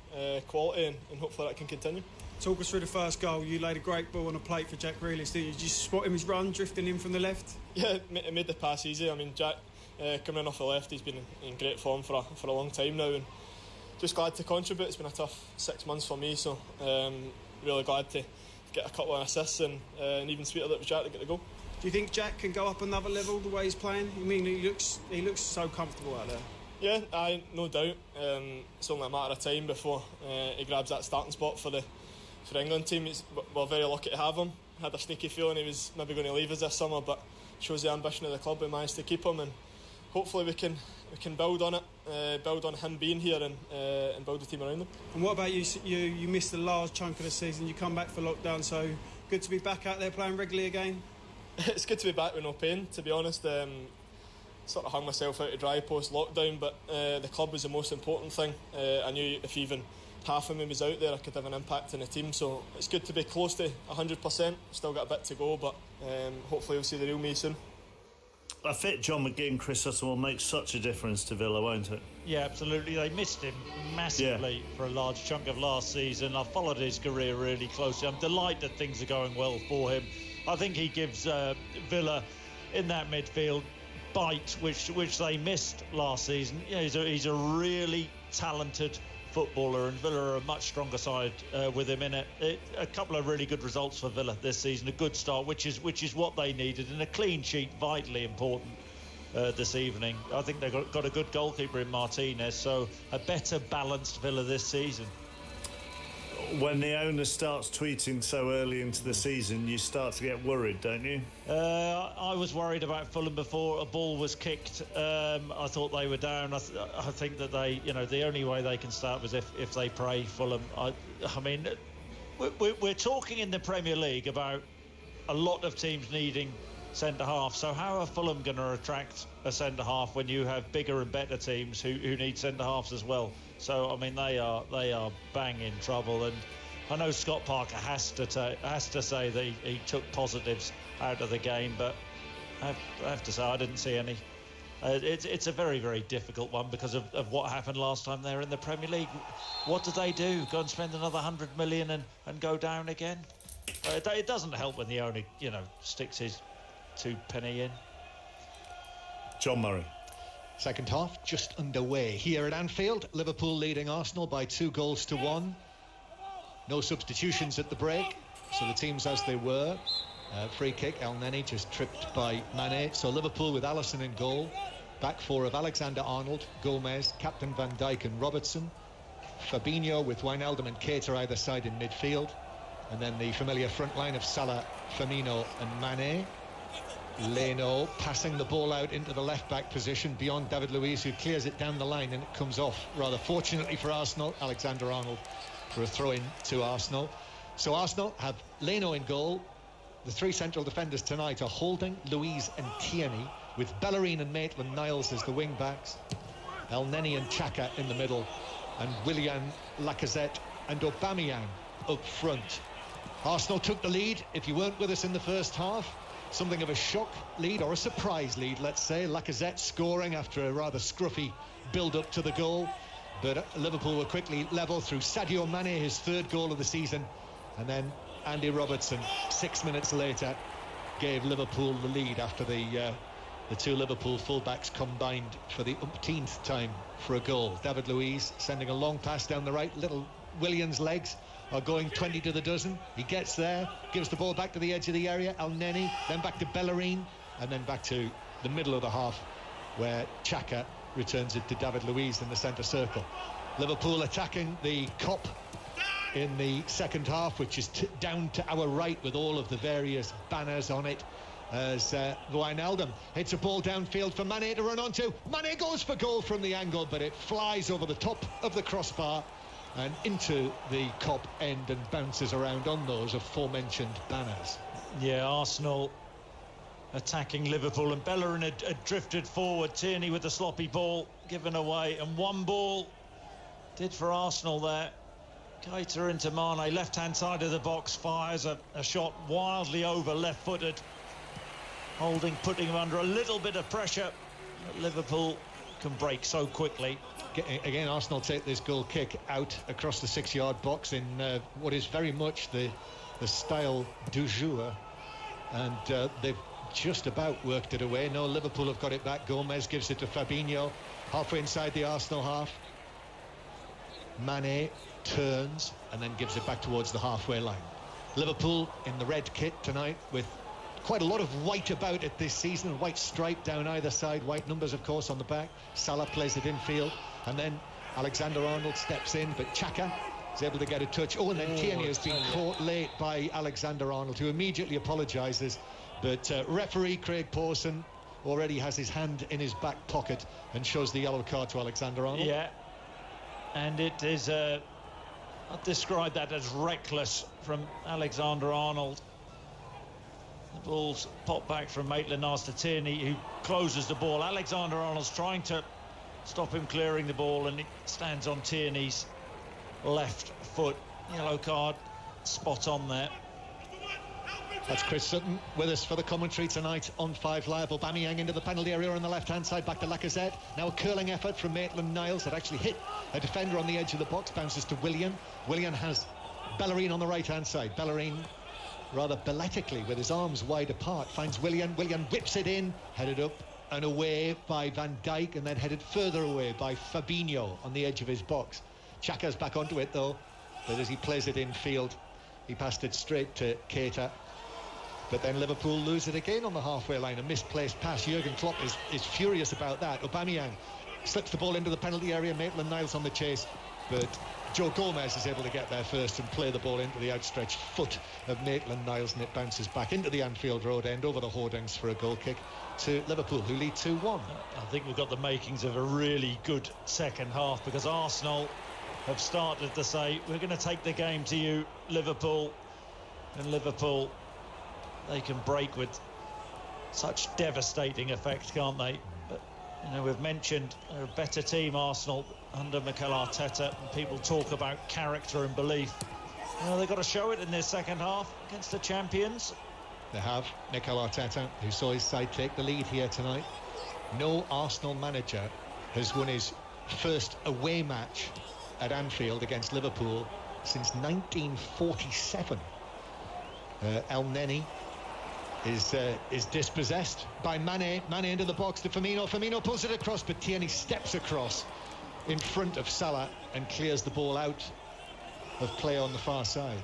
quality, and hopefully that can continue. Talk us through the first goal. You laid a great ball on a plate for Jack Grealish, didn't you? Did you spot him his run, drifting in from the left? Yeah, it made the pass easy. I mean, Jack coming in off the left, he's been in great form for a long time now, and just glad to contribute. It's been a tough 6 months for me, so really glad to get a couple of assists, and even sweeter that it was Jack to get the goal. Do you think Jack can go up another level the way he's playing? I mean, he looks so comfortable out there. Yeah, no doubt. It's only a matter of time before he grabs that starting spot for the England team. We're very lucky to have him. Had a sneaky feeling he was maybe going to leave us this summer, but shows the ambition of the club. We managed to keep him, and hopefully we can build on it, build on him being here, and build the team around him. And what about you? You missed a large chunk of the season. You come back for lockdown, so good to be back out there playing regularly again. It's good to be back with no pain, to be honest. Sort of hung myself out to dry post lockdown, but the club was the most important thing. I knew if even half of me was out there, I could have an impact on the team, so it's good to be close to 100%. Still got a bit to go, but hopefully we'll see the real me soon. A fit John McGinn, Chris Sutton, will make such a difference to Villa, won't it? Yeah, absolutely. They missed him massively for a large chunk of last season. I've followed his career really closely. I'm delighted things are going well for him. I think he gives Villa in that midfield bite, which they missed last season. Yeah, he's a really talented footballer, and Villa are a much stronger side with him in it. A couple of really good results for Villa this season, a good start, which is what they needed, and a clean sheet vitally important this evening. I think they've got a good goalkeeper in Martinez, so a better balanced Villa this season. When the owner starts tweeting so early into the season, you start to get worried, don't you? I was worried about Fulham before a ball was kicked. I thought they were down. I think that they, the only way they can start was if they pray Fulham. I mean, we're talking in the Premier League about a lot of teams needing centre-half. So how are Fulham going to attract a centre-half when you have bigger and better teams who need centre-halves as well? So, I mean, they are bang in trouble. And I know Scott Parker has to say that he took positives out of the game, but I have to say I didn't see any. It's a very, very difficult one because of what happened last time they were in the Premier League. What do they do? Go and spend another 100 million and go down again? It doesn't help when the owner, sticks his 2 penny in. John Murray. Second half just underway here at Anfield. Liverpool leading Arsenal by 2-1. No substitutions at the break, so the teams as they were. Free kick, El Neni just tripped by Mane. So Liverpool with Alisson in goal. Back four of Alexander-Arnold, Gomez, Captain Van Dijk and Robertson. Fabinho with Wijnaldum and Keita either side in midfield. And then the familiar front line of Salah, Firmino and Mane. Leno passing the ball out into the left-back position beyond David Luiz, who clears it down the line, and it comes off. Rather fortunately for Arsenal, Alexander-Arnold for a throw-in to Arsenal. So Arsenal have Leno in goal. The three central defenders tonight are Holding, Luiz and Tierney, with Bellerin and Maitland-Niles as the wing-backs. El Neni and Xhaka in the middle, and Willian, Lacazette and Aubameyang up front. Arsenal took the lead. If you weren't with us in the first half, something of a shock lead, or a surprise lead, let's say. Lacazette scoring after a rather scruffy build-up to the goal. But Liverpool were quickly level through Sadio Mane, his third goal of the season. And then Andy Robertson, 6 minutes later, gave Liverpool the lead after the two Liverpool fullbacks combined for the umpteenth time for a goal. David Luiz sending a long pass down the right. Little Williams' legs are going 20 to the dozen. He gets there, gives the ball back to the edge of the area. El Neni, then back to Bellerin, and then back to the middle of the half, where Xhaka returns it to David Luiz in the centre circle. Liverpool attacking the Kop in the second half, which is down to our right with all of the various banners on it, as Wijnaldum hits a ball downfield for Mane to run onto. Mane goes for goal from the angle, but it flies over the top of the crossbar and into the Kop end and bounces around on those aforementioned banners. Yeah, Arsenal attacking Liverpool, and Bellerin had drifted forward. Tierney with the sloppy ball given away, and one ball did for Arsenal there. Keita into Mane, left-hand side of the box, fires a shot wildly over, left-footed. Holding, putting him under a little bit of pressure. But Liverpool can break so quickly. Again, Arsenal take this goal kick out across the 6-yard box in what is very much the style du jour, and they've just about worked it away. No, Liverpool have got it back. Gomez gives it to Fabinho, halfway inside the Arsenal half. Mane turns and then gives it back towards the halfway line. Liverpool in the red kit tonight, with quite a lot of white about it this season. White stripe down either side, white numbers of course on the back. Salah plays it infield, and then Alexander-Arnold steps in, but Xhaka is able to get a touch. Oh, and then Tierney has been caught late by Alexander-Arnold, who immediately apologises, but referee Craig Pawson already has his hand in his back pocket and shows the yellow card to Alexander-Arnold. Yeah, and it is I'd describe that as reckless from Alexander-Arnold. The ball's popped back from Maitland-Niles to Tierney, who closes the ball. Alexander-Arnold's trying to stop him clearing the ball, and it stands on Tierney's left foot. Yellow card, spot on there. That's Chris Sutton with us for the commentary tonight on 5 Live. Aubameyang into the penalty area on the left-hand side, back to Lacazette. Now a curling effort from Maitland-Niles that actually hit a defender on the edge of the box, bounces to Willian. Willian has Bellerin on the right-hand side. Bellerin, rather balletically, with his arms wide apart, finds Willian. Willian whips it in, headed up and away by Van Dijk, and then headed further away by Fabinho on the edge of his box. Xhaka's back onto it though, but as he plays it in field, he passed it straight to Keita. But then Liverpool lose it again on the halfway line. A misplaced pass. Jurgen Klopp is furious about that. Aubameyang slips the ball into the penalty area. Maitland-Niles on the chase, but Joe Gomez is able to get there first and play the ball into the outstretched foot of Maitland-Niles, and it bounces back into the Anfield Road end over the hoardings for a goal kick to Liverpool, who lead 2-1. I think we've got the makings of a really good second half, because Arsenal have started to say, we're going to take the game to you, Liverpool. And Liverpool, they can break with such devastating effect, can't they? But, we've mentioned they're a better team, Arsenal, under Mikel Arteta, and people talk about character and belief. They've got to show it in their second half against the champions. They have. Mikel Arteta, who saw his side take the lead here tonight, No Arsenal manager has won his first away match at Anfield against Liverpool since 1947. El Neni is dispossessed by Mane. Mane into the box to Firmino. Firmino pulls it across, but Tierney steps across in front of Salah and clears the ball out of play on the far side.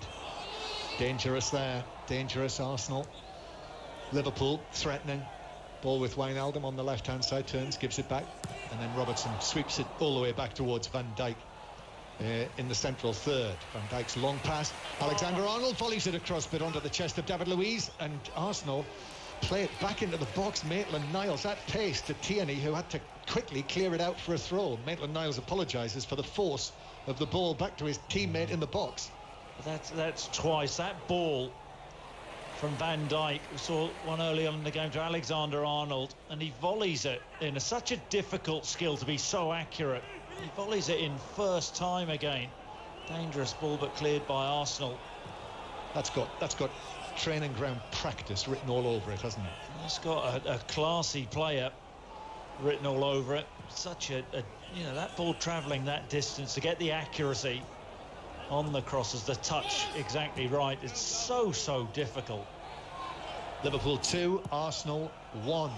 Dangerous there. Dangerous Arsenal. Liverpool threatening. Ball with Wijnaldum on the left-hand side, turns, gives it back, and then Robertson sweeps it all the way back towards Van Dijk in the central third. Van Dijk's long pass. Alexander-Arnold volleys it across, but onto the chest of David Luiz, and Arsenal play it back into the box. Maitland-Niles at pace to Tierney, who had to quickly clear it out for a throw. Maitland-Niles apologises for the force of the ball back to his teammate in the box. That's twice. That ball from Van Dijk, we saw one early on in the game to Alexander-Arnold, and he volleys it in such a difficult skill to be so accurate. He volleys it in first time again. Dangerous ball, but cleared by Arsenal. That's got training ground practice written all over it, hasn't it? It's got a classy player written all over it. Such a you know, that ball travelling that distance to get the accuracy on the crosses, the touch exactly right. It's so difficult. Liverpool 2, Arsenal 1,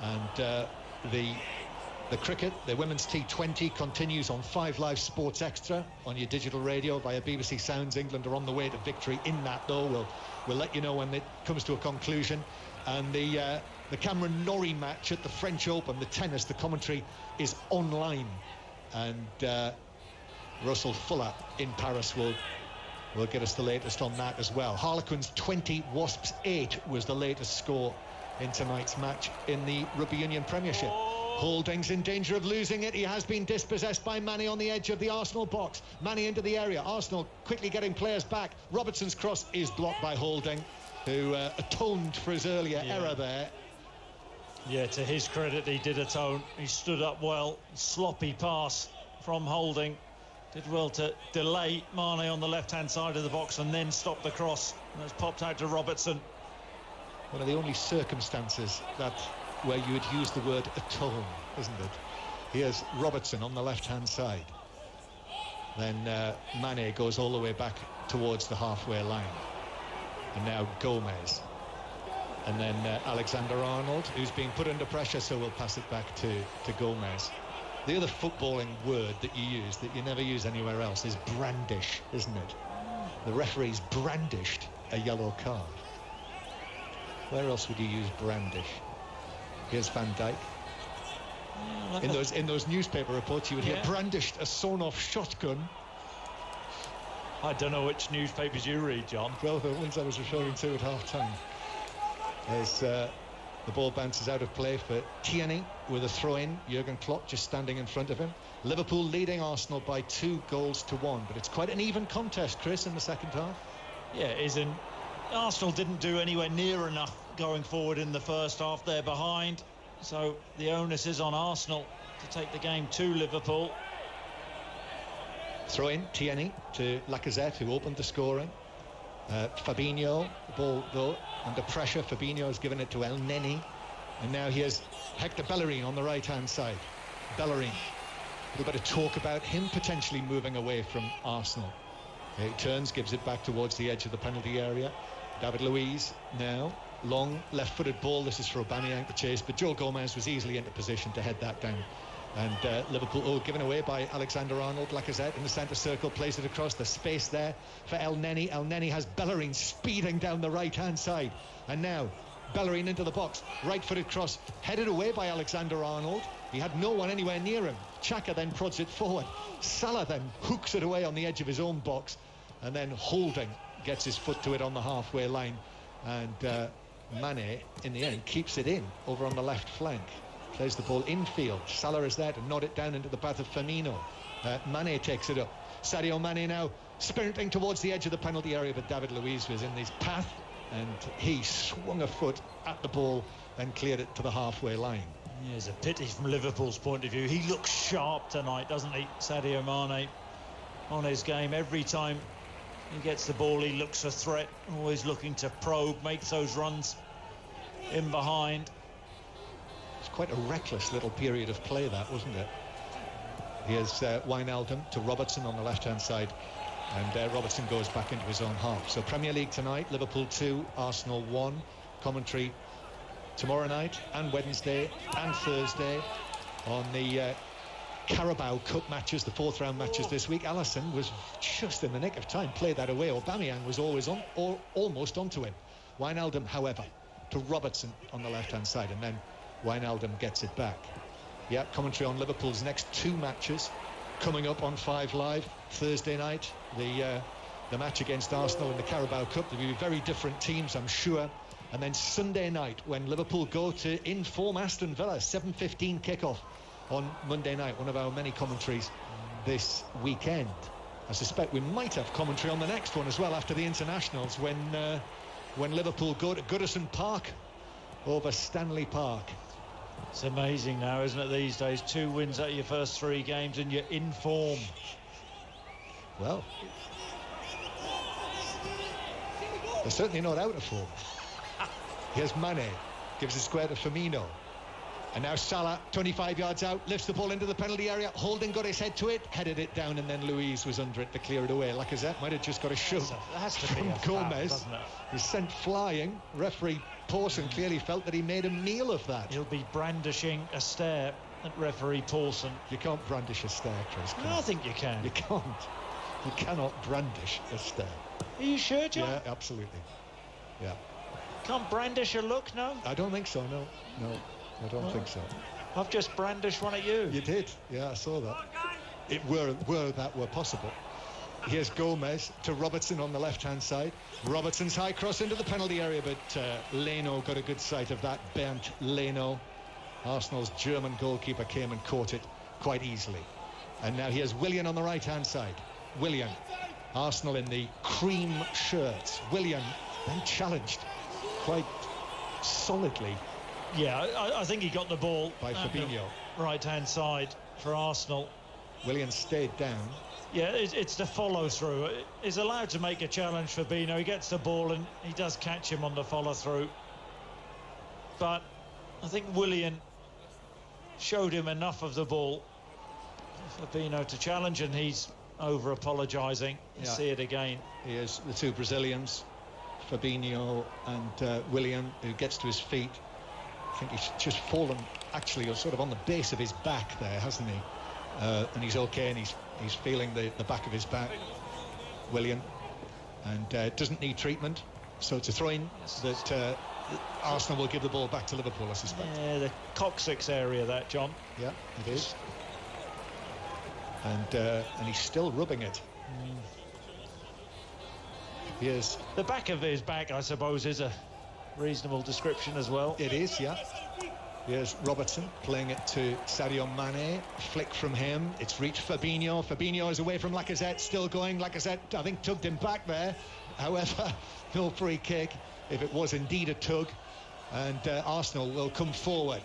and the cricket, the women's T20 continues on 5 Live Sports Extra on your digital radio via BBC Sounds. England are on the way to victory in that, though. We'll let you know when it comes to a conclusion. And the Cameron Norrie match at the French Open, the tennis, the commentary is online, and Russell Fuller in Paris will get us the latest on that as well. Harlequins 20, Wasps 8 was the latest score in tonight's match in the Rugby Union Premiership. Holding's in danger of losing it. He has been dispossessed by Mane on the edge of the Arsenal box. Mane into the area. Arsenal quickly getting players back. Robertson's cross is blocked by Holding, who atoned for his earlier error there. Yeah, to his credit, he did atone. He stood up well. Sloppy pass from Holding. Did well to delay Mane on the left-hand side of the box and then stop the cross. And it's popped out to Robertson. One of the only circumstances where you would use the word atone, isn't it? Here's Robertson on the left-hand side. Then Mane goes all the way back towards the halfway line. And now Gomez. And then Alexander-Arnold, who's being put under pressure, so we'll pass it back to Gomez. The other footballing word that you use that you never use anywhere else is brandish, isn't it? The referee's brandished a yellow card. Where else would you use brandish? Here's Van Dijk. In those newspaper reports, you would hear brandished a sawn-off shotgun. I don't know which newspapers you read, John. Well, the ones I was referring to at half-time. As the ball bounces out of play for Tierney with a throw-in. Jurgen Klopp just standing in front of him. Liverpool leading Arsenal by 2-1, but it's quite an even contest, Chris, in the second half. Yeah, it is. And Arsenal didn't do anywhere near enough going forward in the first half. They're behind, so the onus is on Arsenal to take the game to Liverpool. Throw in Tierney to Lacazette, who opened the scoring. Fabinho, the ball though under pressure. Fabinho has given it to El Neni, and now here's Hector Bellerin on the right hand side. Bellerin, a little bit of talk about him potentially moving away from Arsenal. He turns, gives it back towards the edge of the penalty area. David Luiz now, long left-footed ball. This is for Aubameyang to chase, but Joe Gomez was easily into position to head that down. And Liverpool given away by Alexander-Arnold. Lacazette in the centre circle, plays it across the space there for El Neni. El Neni has Bellerin speeding down the right-hand side, and now Bellerin into the box, right-footed cross, headed away by Alexander-Arnold. He had no one anywhere near him. Xhaka then prods it forward. Salah then hooks it away on the edge of his own box, and then Holding gets his foot to it on the halfway line, and Mane in the end keeps it in over on the left flank. Plays the ball infield. Salah is there to nod it down into the path of Firmino. Mane takes it up. Sadio Mane now sprinting towards the edge of the penalty area, but David Luiz was in his path, and he swung a foot at the ball and cleared it to the halfway line. Yeah, it's a pity from Liverpool's point of view. He looks sharp tonight, doesn't he, Sadio Mane, on his game. Every time he gets the ball, he looks a threat, always looking to probe, make those runs in behind. It's quite a reckless little period of play, that, wasn't it? Here's Wijnaldum to Robertson on the left-hand side, and Robertson goes back into his own half. So Premier League tonight, Liverpool 2, Arsenal 1. Commentary tomorrow night and Wednesday and Thursday on the Carabao Cup matches, the fourth round matches this week. Alisson was just in the nick of time, played that away. Aubameyang was always on, or almost onto him. Wijnaldum, however, to Robertson on the left-hand side, and then Wijnaldum gets it back. Yeah, commentary on Liverpool's next 2 matches coming up on 5 Live. Thursday night, the match against Arsenal in the Carabao Cup. There'll be very different teams, I'm sure. And then Sunday night, when Liverpool go to in-form Aston Villa, 7:15 kickoff on Monday night. One of our many commentaries this weekend. I suspect we might have commentary on the next one as well after the internationals, when Liverpool go to Goodison Park over Stanley Park. It's amazing now, isn't it, these days? 2 wins out of your first 3 games and you're in form. Well, they're certainly not out of form. Here's Mane, gives a square to Firmino. And now Salah, 25 yards out, lifts the ball into the penalty area. Holding got his head to it, headed it down, and then Luiz was under it to clear it away. Lacazette might have just got a shove from Gomez. Doesn't it? He's sent flying. Referee Pawson clearly felt that he made a meal of that. He'll be brandishing a stare at referee Pawson. You can't brandish a stare, Chris. No, I think you can. You can't. You cannot brandish a stare. Are you sure, John? Yeah, absolutely. Yeah. Can't brandish a look, no? I don't think so, no. No, I don't think so. I've just brandished one at you. You did, yeah, I saw that. It were that were possible. Here's Gomez to Robertson on the left-hand side. Robertson's high cross into the penalty area, but Leno got a good sight of that. Bernd Leno, Arsenal's German goalkeeper, came and caught it quite easily. And now here's Willian on the right-hand side. Willian, Arsenal in the cream shirts. Willian then challenged quite solidly. Yeah, I think he got the ball by Fabinho. Right-hand side for Arsenal. Willian stayed down. Yeah, it's the follow-through. He's allowed to make a challenge for Fabinho. He gets the ball and he does catch him on the follow-through. But I think Willian showed him enough of the ball for Fabinho to challenge, and he's over-apologising. You see it again. Here's the 2 Brazilians, Fabinho and Willian, who gets to his feet. I think he's just fallen, actually, sort of on the base of his back there, hasn't he? And he's okay, and he's feeling the back of his back, Willian, and doesn't need treatment. So it's a throw-in that Arsenal will give the ball back to Liverpool, I suspect. Yeah, the coccyx area, that, John. Yeah, it is. And he's still rubbing it. Here's the back of his back, I suppose, is a reasonable description as well. It is, yeah. Here's Robertson playing it to Sadio Mane. Flick from him. It's reached Fabinho. Fabinho is away from Lacazette. Still going. Lacazette, I think, tugged him back there. However, no free kick, if it was indeed a tug. And Arsenal will come forward.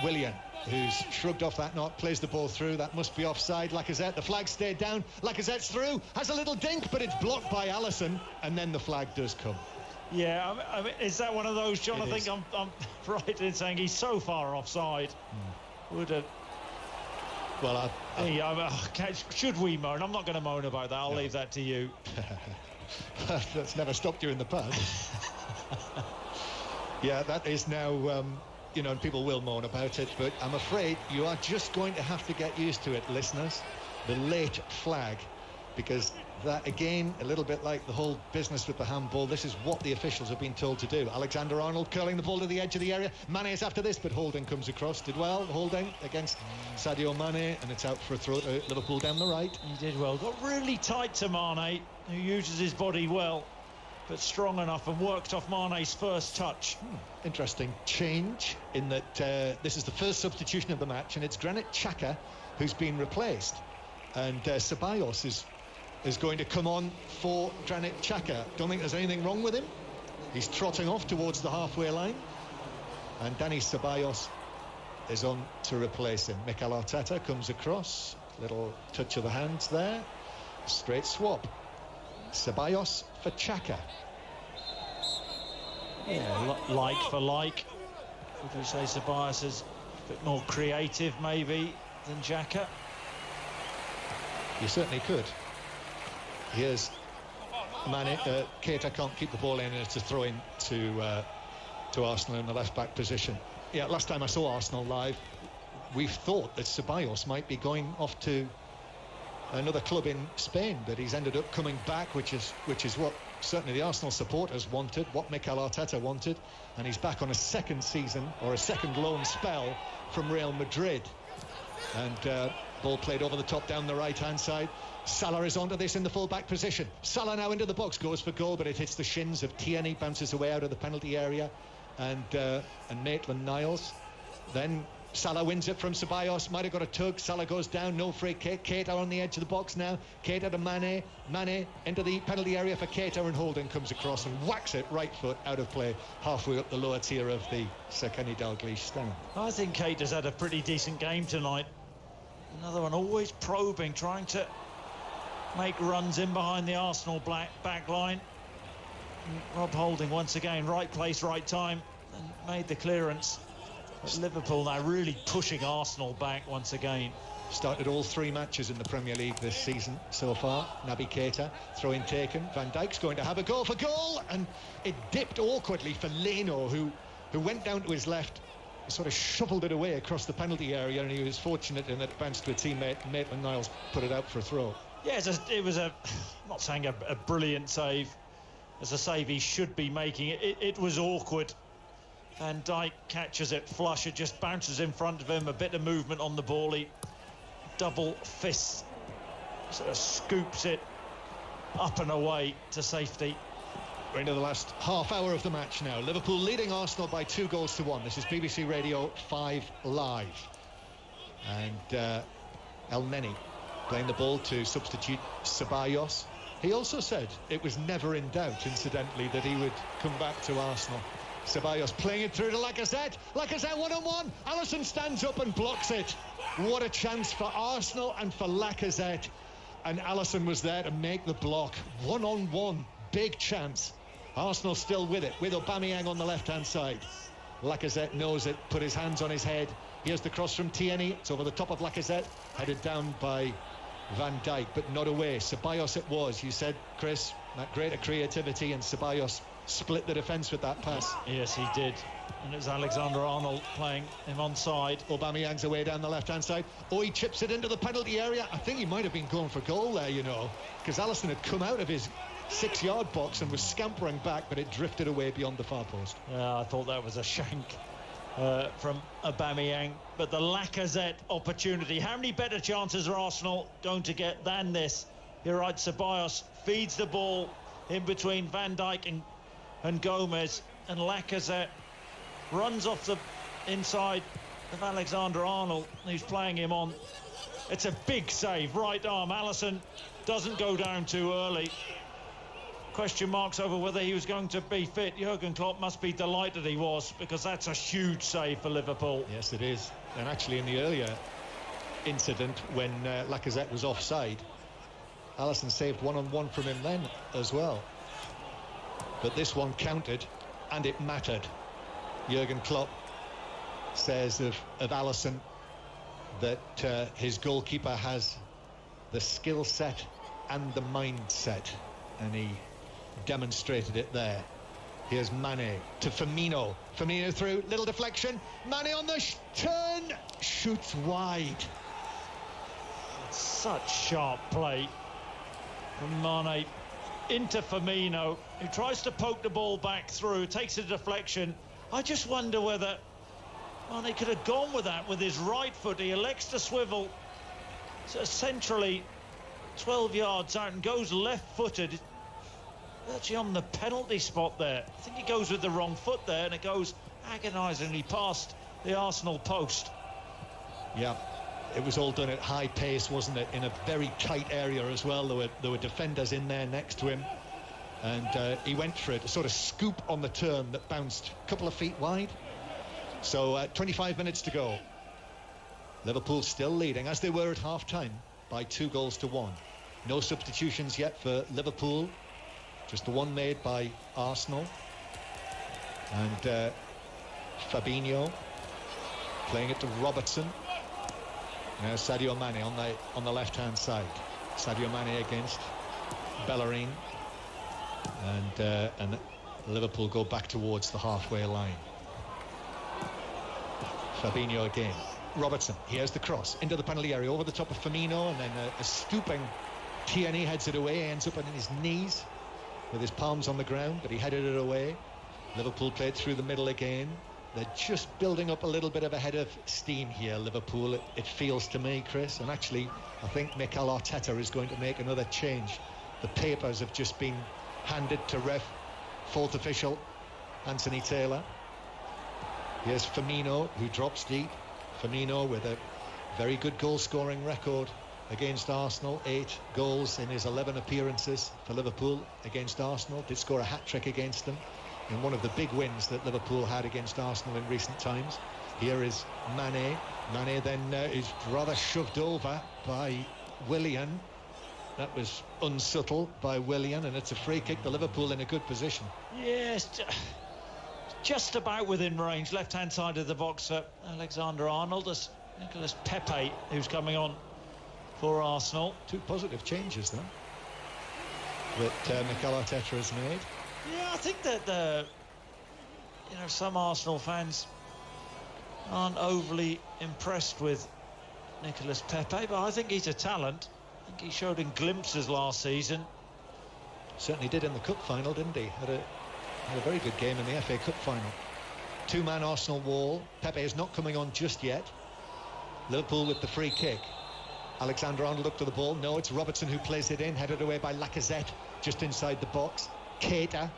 Willian, who's shrugged off that knot, plays the ball through. That must be offside. Lacazette, the flag stayed down. Lacazette's through. Has a little dink, but it's blocked by Alisson. And then the flag does come. Yeah, I mean, is that one of those, John? I think I'm right in saying he's so far offside. Would have... Well, should we moan? I'm not going to moan about that. I'll leave that to you. That's never stopped you in the past. Yeah, that is now... you know, and people will moan about it, but I'm afraid you are just going to have to get used to it, listeners. The late flag, because that, again, a little bit like the whole business with the handball, this is what the officials have been told to do. Alexander-Arnold curling the ball to the edge of the area. Mane is after this, but Holding comes across. Did well, Holding, against Sadio Mane, and it's out for a throw to Liverpool down the right. He did well. Got really tight to Mane, who uses his body well, but strong enough, and worked off Mane's first touch. Interesting change in that this is the first substitution of the match, and it's Granit Xhaka who's been replaced, and Ceballos is going to come on for Granit Xhaka. Don't think there's anything wrong with him. He's trotting off towards the halfway line, and Dani Ceballos is on to replace him. Mikel Arteta comes across, little touch of the hands there, straight swap. Ceballos for Xhaka. Yeah, like for like. Would we say Ceballos is a bit more creative, maybe, than Xhaka? You certainly could. Here's Mane. Keita can't keep the ball in, and it's a throw-in to Arsenal in the left-back position. Yeah, last time I saw Arsenal live, we thought that Ceballos might be going off to another club in Spain, but he's ended up coming back, which is what certainly the Arsenal supporters wanted, what Mikel Arteta wanted, and he's back on a second season, or a second loan spell from Real Madrid. And ball played over the top down the right-hand side. Salah is onto this in the full-back position. Salah now into the box, goes for goal, but it hits the shins of Tierney, bounces away out of the penalty area, and Maitland-Niles. Then Salah wins it from Ceballos, might have got a tug. Salah goes down, no free kick. Keita on the edge of the box now. Keita to Mane. Mane into the penalty area for Keita, and Holding comes across and whacks it right foot out of play, halfway up the lower tier of the Sir Kenny Dalglish stand. I think Keita's had a pretty decent game tonight. Another one always probing, trying to make runs in behind the Arsenal back line. Rob Holding once again, right place, right time, and made the clearance. But Liverpool now really pushing Arsenal back once again. Started all 3 matches in the Premier League this season so far. Naby Keita, throw-in taken. Van Dijk's going to have a go for goal, and it dipped awkwardly for Leno, who went down to his left, sort of shuffled it away across the penalty area, and he was fortunate in that it bounced to a teammate. Maitland-Niles put it out for a throw. Yeah, it was I'm not saying a brilliant save. As a save he should be making. It was awkward. Van Dijk catches it flush, it just bounces in front of him, a bit of movement on the ball, he double fists, sort of scoops it up and away to safety. We're into the last half hour of the match now. Liverpool leading Arsenal by 2-1. This is BBC Radio 5 Live. And El Neni playing the ball to substitute Ceballos. He also said it was never in doubt, incidentally, that he would come back to Arsenal. Ceballos playing it through to Lacazette. Lacazette one-on-one. Alisson stands up and blocks it. What a chance for Arsenal and for Lacazette. And Alisson was there to make the block. One-on-one. Big chance. Arsenal still with it, with Aubameyang on the left-hand side. Lacazette knows it, put his hands on his head. Here's the cross from Tierney. It's over the top of Lacazette, headed down by Van Dijk, but not away. Ceballos it was. You said, Chris, that greater creativity, and Ceballos split the defence with that pass. Yes, he did. And it was Alexander-Arnold playing him onside. Aubameyang's away down the left-hand side. Oh, he chips it into the penalty area. I think he might have been going for goal there, you know, because Alisson had come out of his 6-yard box and was scampering back, but it drifted away beyond the far post. Yeah, I thought that was a shank from Aubameyang. But the Lacazette opportunity, how many better chances are Arsenal going to get than this? You're right, Ceballos feeds the ball in between Van Dijk and Gomez, and Lacazette runs off the inside of Alexander-Arnold, who's playing him on. It's a big save, right arm. Alisson doesn't go down too early. Question marks over whether he was going to be fit. Jurgen Klopp must be delighted he was, because that's a huge save for Liverpool. Yes, it is. And actually in the earlier incident when Lacazette was offside, Alisson saved one-on-one from him then as well. But this one counted, and it mattered. Jurgen Klopp says of Alisson that his goalkeeper has the skill set and the mindset, and he demonstrated it there. Here's Mane to Firmino. Firmino through, little deflection. Mane on the turn, shoots wide. Such sharp play from Mane into Firmino, who tries to poke the ball back through, takes a deflection. I just wonder whether Mane could have gone with that with his right foot. He elects to swivel centrally 12 yards out and goes left-footed. Actually on the penalty spot there. I think he goes with the wrong foot there, and it goes agonisingly past the Arsenal post. Yeah, it was all done at high pace, wasn't it? In a very tight area as well. There were defenders in there next to him, and he went for it, a sort of scoop on the turn that bounced a couple of feet wide. So 25 minutes to go. Liverpool still leading, as they were at half-time, by 2-1. No substitutions yet for Liverpool, just the one made by Arsenal. And Fabinho playing it to Robertson. Now Sadio Mane on the left-hand side. Sadio Mane against Bellerin, and Liverpool go back towards the halfway line. Fabinho again. Robertson, here's the cross into the penalty area over the top of Firmino, and then a stooping Tierney heads it away, ends up on his knees with his palms on the ground, but he headed it away. Liverpool played through the middle again. They're just building up a little bit of a head of steam here, Liverpool, it feels to me, Chris. And actually, I think Mikel Arteta is going to make another change. The papers have just been handed to ref, fourth official, Anthony Taylor. Here's Firmino, who drops deep. Firmino with a very good goal-scoring record against Arsenal. 8 goals in his 11 appearances for Liverpool against Arsenal. Did score a hat-trick against them in one of the big wins that Liverpool had against Arsenal in recent times. Here is Mane. Mane then is rather shoved over by Willian. That was unsubtle by Willian, and it's a free kick to Liverpool in a good position. Yes, just about within range, left-hand side of the box for Alexander-Arnold. As Nicolas Pepe, who's coming on for Arsenal. 2 positive changes, though, that Mikel Arteta has made. Yeah, I think that some Arsenal fans aren't overly impressed with Nicolas Pepe, but I think he's a talent. I think he showed in glimpses last season. Certainly did in the cup final, didn't he? Had a very good game in the FA Cup final. 2-man Arsenal wall. Pepe is not coming on just yet. Liverpool with the free kick. Alexander-Arnold up to the ball. No, it's Robertson who plays it in, headed away by Lacazette just inside the box. Keita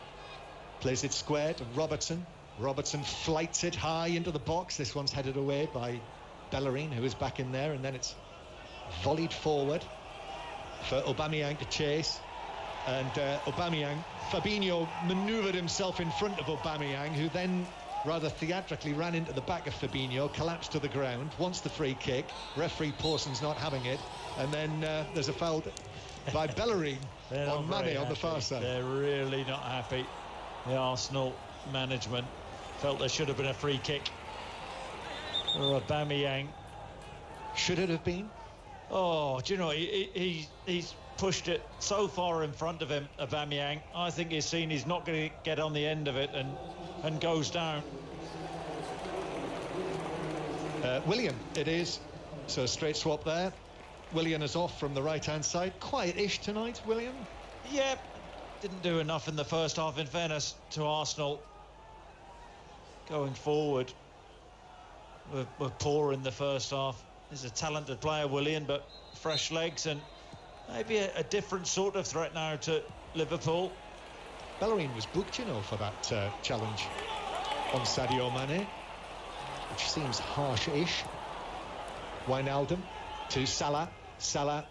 plays it square to Robertson. Robertson flights it high into the box. This one's headed away by Bellerin, who is back in there, and then it's volleyed forward for Aubameyang to chase. And Fabinho manoeuvred himself in front of Aubameyang, who then rather theatrically ran into the back of Fabinho, collapsed to the ground, wants the free kick. Referee Pawson's not having it, and then there's a foul by Bellerin on Mane on the far side. They're really not happy. The Arsenal management felt there should have been a free kick for Aubameyang. Should it have been? Oh, do you know, he's pushed it so far in front of him, Aubameyang. I think he's seen he's not going to get on the end of it and goes down. Willian, it is. So a straight swap there. Willian is off from the right-hand side. Quiet-ish tonight, Willian. Yeah, didn't do enough in the first half, in fairness to Arsenal. Going forward, we're poor in the first half. He's a talented player, Willian, but fresh legs and maybe a different sort of threat now to Liverpool. Bellerin was booked, you know, for that challenge on Sadio Mane, which seems harsh-ish. Wijnaldum to Salah. Salah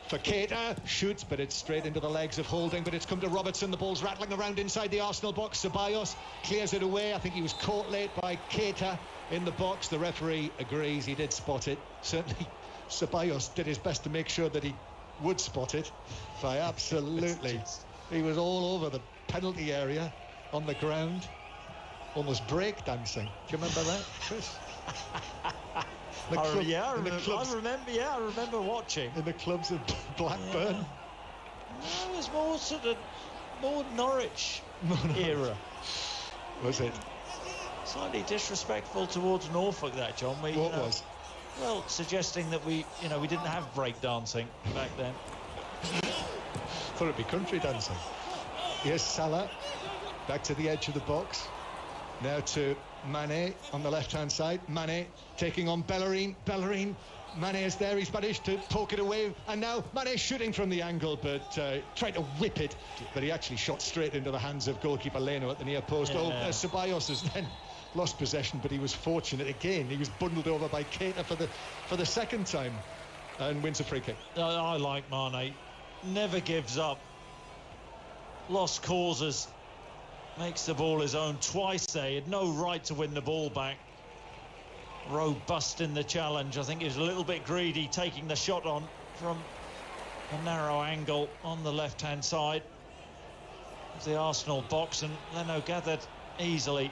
for Keita, shoots, but it's straight into the legs of Holding, but it's come to Robertson. The ball's rattling around inside the Arsenal box. Ceballos clears it away. I think he was caught late by Keita in the box. The referee agrees, he did spot it. Certainly Ceballos did his best to make sure that he would spot it. By absolutely, he was all over the penalty area on the ground, almost breakdancing. Do you remember that, Chris? I remember watching. In the clubs of Blackburn. Yeah. No, it was more sort of Norwich era. Was it? Slightly disrespectful towards Norfolk, that, John. What was? Well, suggesting that we didn't have breakdancing back then. Thought it'd be country dancing. Here's Salah, back to the edge of the box. Now to Mane on the left-hand side. Mane taking on Bellerin. Mane is there. He's managed to poke it away. And now Mane shooting from the angle, but trying to whip it. But he actually shot straight into the hands of goalkeeper Leno at the near post. Yeah. Ceballos has then lost possession, but he was fortunate again. He was bundled over by Keita for the second time and wins a free kick. I like Mane. Never gives up. Lost causes. Makes the ball his own twice there. He had no right to win the ball back. Robust in the challenge. I think he was a little bit greedy, taking the shot on from a narrow angle on the left-hand side of the Arsenal box, and Leno gathered easily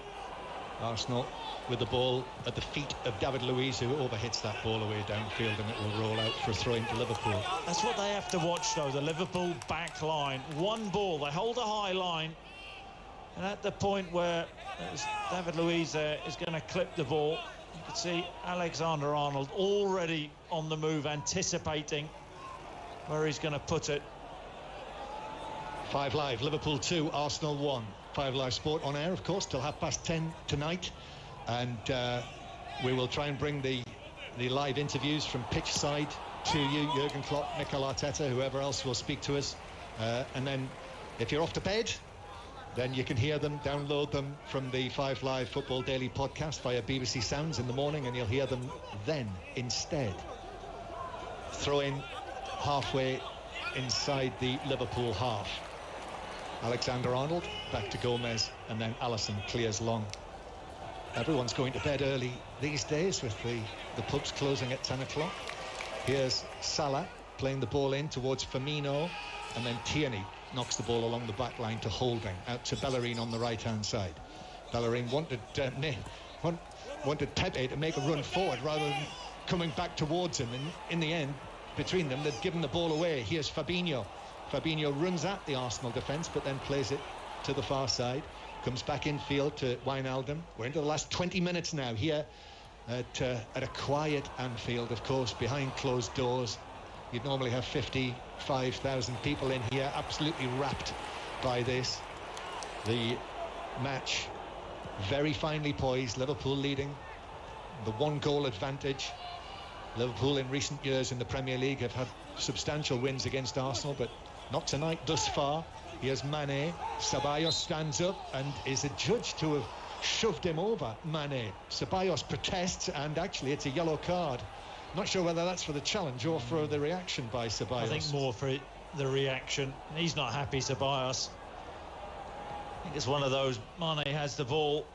Arsenal with the ball at the feet of David Luiz, who overhits that ball away downfield, and it will roll out for a throw into Liverpool. That's what they have to watch, though, the Liverpool back line. One ball, they hold a high line, and at the point where David Luiz there is going to clip the ball, you can see Alexander-Arnold already on the move, anticipating where he's going to put it. 5 Live, Liverpool 2, Arsenal 1. 5 Live Sport on air, of course, till 10:30 tonight. And we will try and bring the live interviews from pitch side to you, Jurgen Klopp, Mikel Arteta, whoever else will speak to us. And then if you're off to bed, then you can hear them, download them from the 5 Live Football Daily podcast via BBC Sounds in the morning, and you'll hear them then instead. Throw in halfway inside the Liverpool half. Alexander-Arnold back to Gomez, and then Alisson clears long. Everyone's going to bed early these days with the pubs closing at 10 o'clock. Here's Salah playing the ball in towards Firmino, and then Tierney knocks the ball along the back line to Holding, out to Bellerin on the right-hand side. Bellerin wanted Pepe to make a run forward rather than coming back towards him, and in the end, between them, they've given the ball away. Here's Fabinho. Fabinho runs at the Arsenal defence, but then plays it to the far side. Comes back infield to Wijnaldum. We're into the last 20 minutes now here at a quiet Anfield, of course, behind closed doors. You'd normally have 55,000 people in here, absolutely wrapped by this. The match very finely poised. Liverpool leading the 1-goal advantage. Liverpool in recent years in the Premier League have had substantial wins against Arsenal, but not tonight thus far. Here's Mane. Ceballos stands up and is adjudged to have shoved him over. Mane. Ceballos protests, and actually it's a yellow card. Not sure whether that's for the challenge or for the reaction by Ceballos. I think more for the reaction. He's not happy, Ceballos. I think it's one of those. Mane has the ball,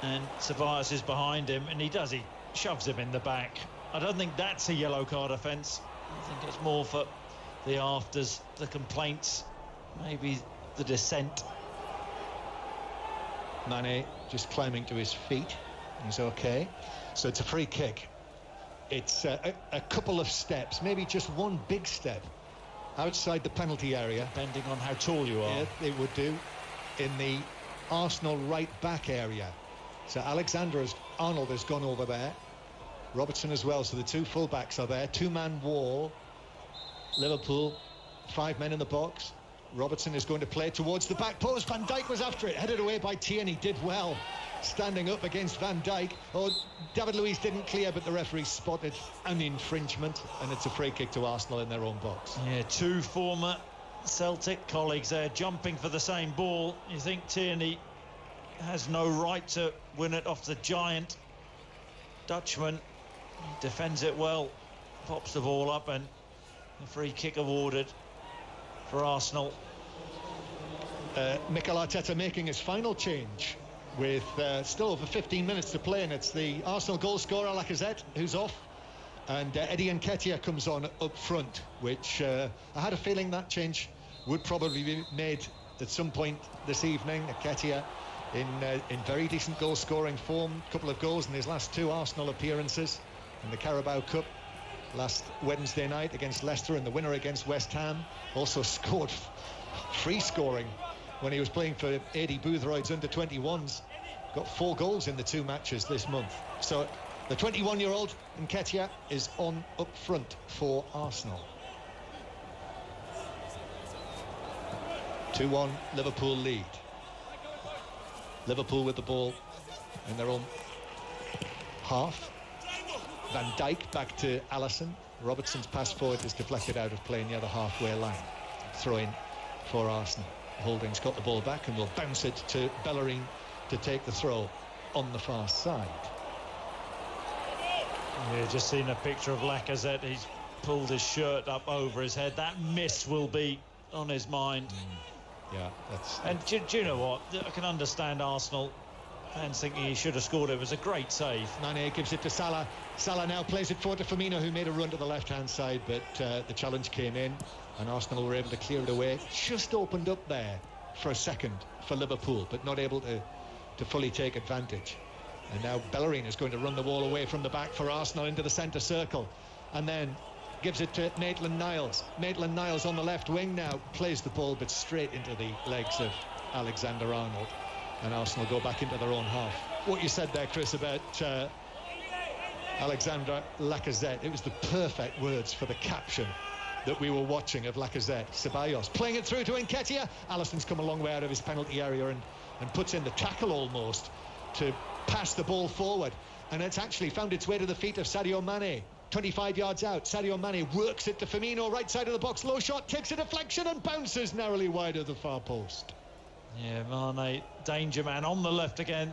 and Ceballos is behind him, and he shoves him in the back. I don't think that's a yellow card offence. I think it's more for the afters, the complaints, maybe the dissent. Mane just climbing to his feet. He's okay. So it's a free kick. It's a couple of steps, maybe just one big step outside the penalty area. Depending on how tall you are. Yeah, it would do. In the Arsenal right back area. So Alexander-Arnold has gone over there. Robertson as well, so the two full-backs are there. Two-man wall. Liverpool, 5 men in the box. Robertson is going to play towards the back post. Van Dijk was after it, headed away by Tierney. Did well standing up against Van Dijk. David Luiz didn't clear, but the referee spotted an infringement, and it's a free kick to Arsenal in their own box. Yeah, two former Celtic colleagues there jumping for the same ball. You think Tierney has no right to win it off the giant Dutchman. He defends it well, pops the ball up, and a free kick awarded for Arsenal. Mikel Arteta making his final change with still over 15 minutes to play, and it's the Arsenal goal scorer Lacazette who's off, and Eddie Nketiah comes on up front, which I had a feeling that change would probably be made at some point this evening. Nketiah in very decent goal scoring form, a couple of goals in his last 2 Arsenal appearances in the Carabao Cup last Wednesday night against Leicester, and the winner against West Ham. Also scored free scoring when he was playing for Adi Boothroyd's under-21s. Got 4 goals in the 2 matches this month. So the 21-year-old Nketiah is on up front for Arsenal. 2-1 Liverpool lead. Liverpool with the ball in their own half. Van Dijk back to Alisson. Robertson's pass forward is deflected out of play near the halfway line. Throw in for Arsenal. Holding's got the ball back and will bounce it to Bellerin to take the throw on the far side. Yeah, just seen a picture of Lacazette. He's pulled his shirt up over his head. That miss will be on his mind. Yeah, and do you know what? I can understand Arsenal fans thinking he should have scored. It was a great save. Mane gives it to Salah. Salah now plays it forward to Firmino, who made a run to the left-hand side, but the challenge came in, and Arsenal were able to clear it away. Just opened up there for a second for Liverpool, but not able to to fully take advantage. And now Bellerin is going to run the wall away from the back for Arsenal into the centre circle, and then gives it to Maitland-Niles. Maitland-Niles on the left wing now plays the ball but straight into the legs of Alexander-Arnold, and Arsenal go back into their own half. What you said there, Chris, about Alexandre Lacazette, it was the perfect words for the caption that we were watching of Lacazette. Ceballos playing it through to Nketiah. Alisson's come a long way out of his penalty area and puts in the tackle almost to pass the ball forward, and it's actually found its way to the feet of Sadio Mane. 25 yards out, Sadio Mane works it to Firmino, right side of the box, low shot, takes a deflection and bounces narrowly wide of the far post. Yeah, Mane, danger man on the left again.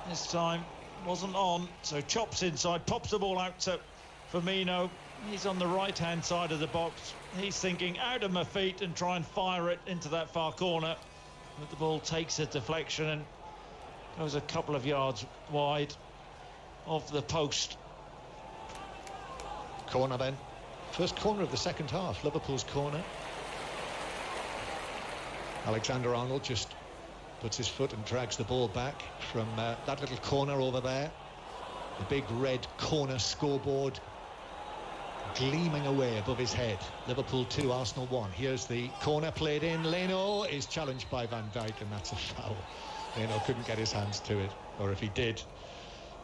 This time wasn't on, so chops inside, pops the ball out to Firmino. He's on the right-hand side of the box. He's thinking out of my feet and try and fire it into that far corner. But the ball takes a deflection and goes a couple of yards wide of the post. Corner then. First corner of the second half, Liverpool's corner. Alexander-Arnold just puts his foot and drags the ball back from that little corner over there. The big red corner scoreboard gleaming away above his head. Liverpool 2, Arsenal 1. Here's the corner played in. Leno is challenged by Van Dijk, and that's a foul. Leno couldn't get his hands to it, or if he did,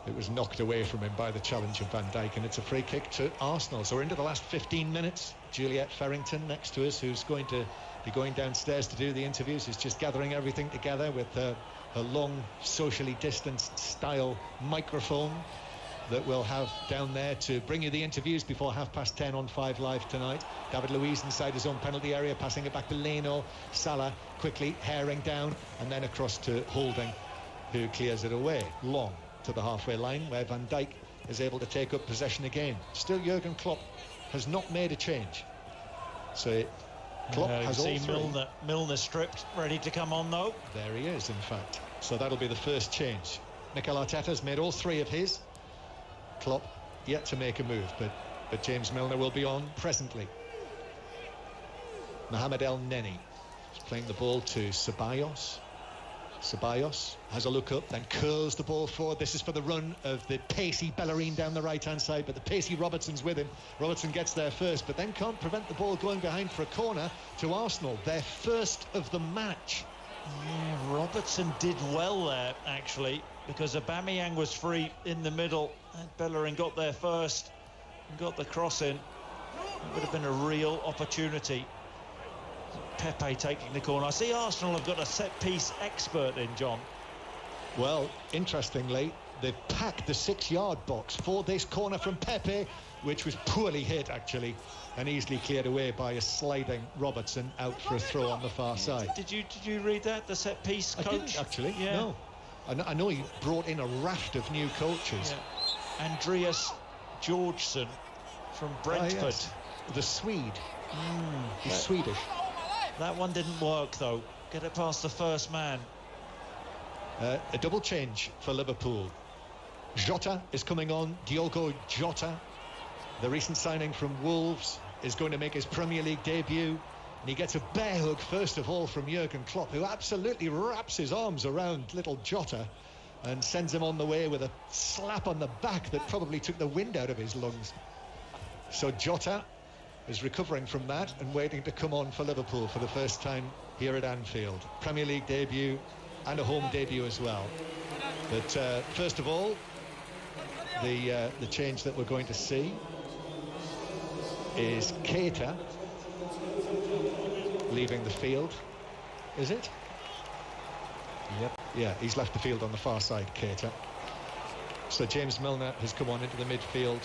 it was knocked away from him by the challenge of Van Dijk, and it's a free kick to Arsenal. So we're into the last 15 minutes. Juliet Ferrington next to us, who's going to be going downstairs to do the interviews, is just gathering everything together with her long, socially distanced style microphone that we'll have down there to bring you the interviews before 10:30 on 5 Live tonight. David Luiz inside his own penalty area, passing it back to Leno. Salah quickly herring down, and then across to Holding, who clears it away long to the halfway line, where Van Dijk is able to take up possession again. Still, Jurgen Klopp has not made a change. So Klopp has all three. Milner stripped, ready to come on though. There he is, in fact. So that'll be the first change. Mikel Arteta's made all three of his. Klopp yet to make a move, but James Milner will be on presently. Mohamed El Neni is playing the ball to Ceballos. Ceballos has a look up, then curls the ball forward. This is for the run of the pacey Bellerin down the right-hand side, but the pacey Robertson's with him. Robertson gets there first, but then can't prevent the ball going behind for a corner to Arsenal, their first of the match. Yeah, Robertson did well there, actually, because Aubameyang was free in the middle, and Bellerin got there first and got the cross in. It would have been a real opportunity. Pepe taking the corner. I see Arsenal have got a set-piece expert in, John. Well, interestingly, they've packed the 6-yard box for this corner from Pepe, which was poorly hit, actually, and easily cleared away by a sliding Robertson out for a throw on the far side. Did you read that, the set-piece coach? I didn't, actually, yeah. No. I know he brought in a raft of new coaches. Yeah. Andreas Georgsson from Brentford. Yes. The Swede. He's Swedish. That one didn't work, though. Get it past the first man. A double change for Liverpool. Jota is coming on. Diogo Jota, the recent signing from Wolves, is going to make his Premier League debut. And he gets a bear hug, first of all, from Jurgen Klopp, who absolutely wraps his arms around little Jota and sends him on the way with a slap on the back that probably took the wind out of his lungs. So Jota is recovering from that and waiting to come on for Liverpool for the first time here at Anfield. Premier League debut and a home debut as well. But first of all, the change that we're going to see is Keita leaving the field. Is it? Yep. Yeah, he's left the field on the far side, Keita. So James Milner has come on into the midfield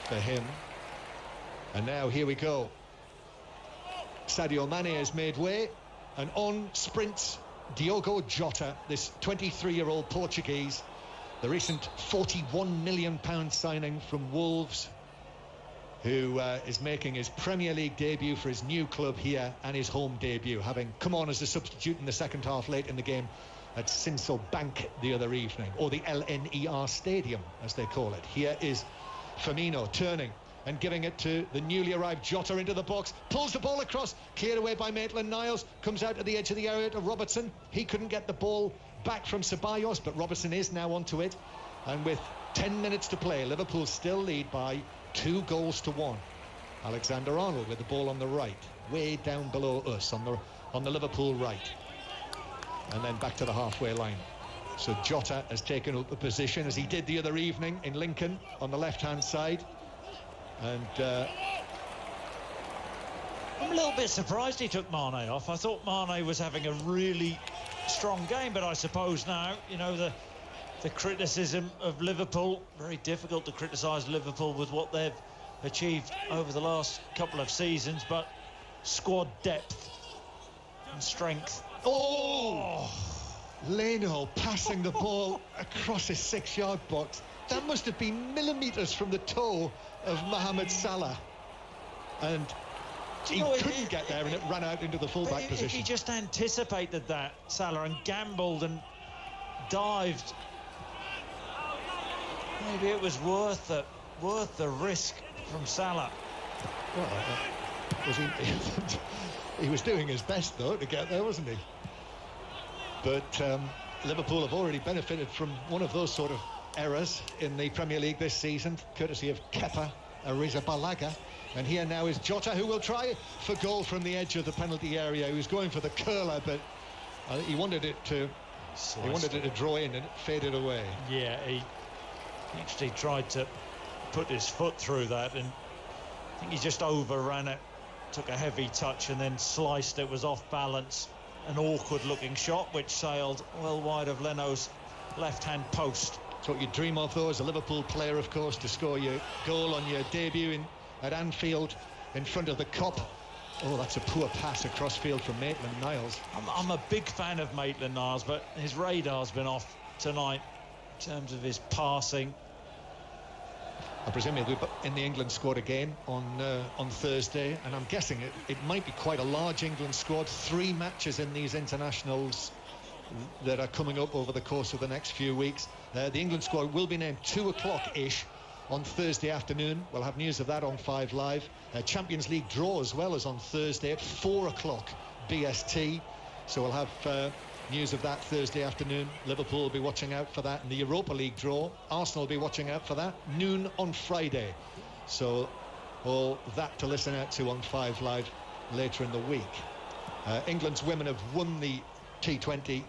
for him. And now here we go. Sadio Mane has made way, and on sprints Diogo Jota, this 23-year-old Portuguese, the recent £41 million signing from Wolves, who is making his Premier League debut for his new club here and his home debut, having come on as a substitute in the second half late in the game at Sinsel Bank the other evening, or the LNER Stadium as they call it. Here is Firmino turning and giving it to the newly arrived Jota into the box, pulls the ball across, cleared away by Maitland-Niles, comes out to the edge of the area to Robertson. He couldn't get the ball back from Ceballos, but Robertson is now onto it. And with 10 minutes to play, Liverpool still lead by 2-1. Alexander-Arnold with the ball on the right, way down below us on the Liverpool right. And then back to the halfway line. So Jota has taken up a position, as he did the other evening in Lincoln, on the left-hand side. And I'm a little bit surprised he took Mane off. I thought Mane was having a really strong game, but I suppose now, you know, the criticism of Liverpool, very difficult to criticise Liverpool with what they've achieved over the last couple of seasons, but squad depth and strength. Oh! Leno passing the ball across his 6-yard box. That must have been millimetres from the toe of Mohamed Salah. And he couldn't get there, and it ran out into the fullback position. If he just anticipated that, Salah, and gambled and dived, maybe it was worth the risk from Salah. Well, he was doing his best, though, to get there, wasn't he? But Liverpool have already benefited from one of those sort of errors in the Premier League this season, courtesy of Kepa Arrizabalaga. And here now is Jota, who will try for goal from the edge of the penalty area. He was going for the curler, but he wanted it to draw in, and it faded away. Yeah, he actually tried to put his foot through that, and I think he just overran it, took a heavy touch, and then sliced it. Was off balance. An awkward looking shot which sailed well wide of Leno's left-hand post. It's what you dream of, though, as a Liverpool player, of course, to score your goal on your debut at Anfield in front of the Kop. Oh, that's a poor pass across field from Maitland-Niles. I'm a big fan of Maitland-Niles, but his radar's been off tonight in terms of his passing. I presume he'll be in the England squad again on Thursday, and I'm guessing it might be quite a large England squad. 3 matches in these internationals that are coming up over the course of the next few weeks. The England squad will be named 2 o'clock-ish on Thursday afternoon. We'll have news of that on 5 Live. Champions League draw as well as on Thursday at 4 o'clock BST. So we'll have news of that Thursday afternoon. Liverpool will be watching out for that. And the Europa League draw, Arsenal will be watching out for that noon on Friday. So all that to listen out to on 5 Live later in the week. England's women have won the T20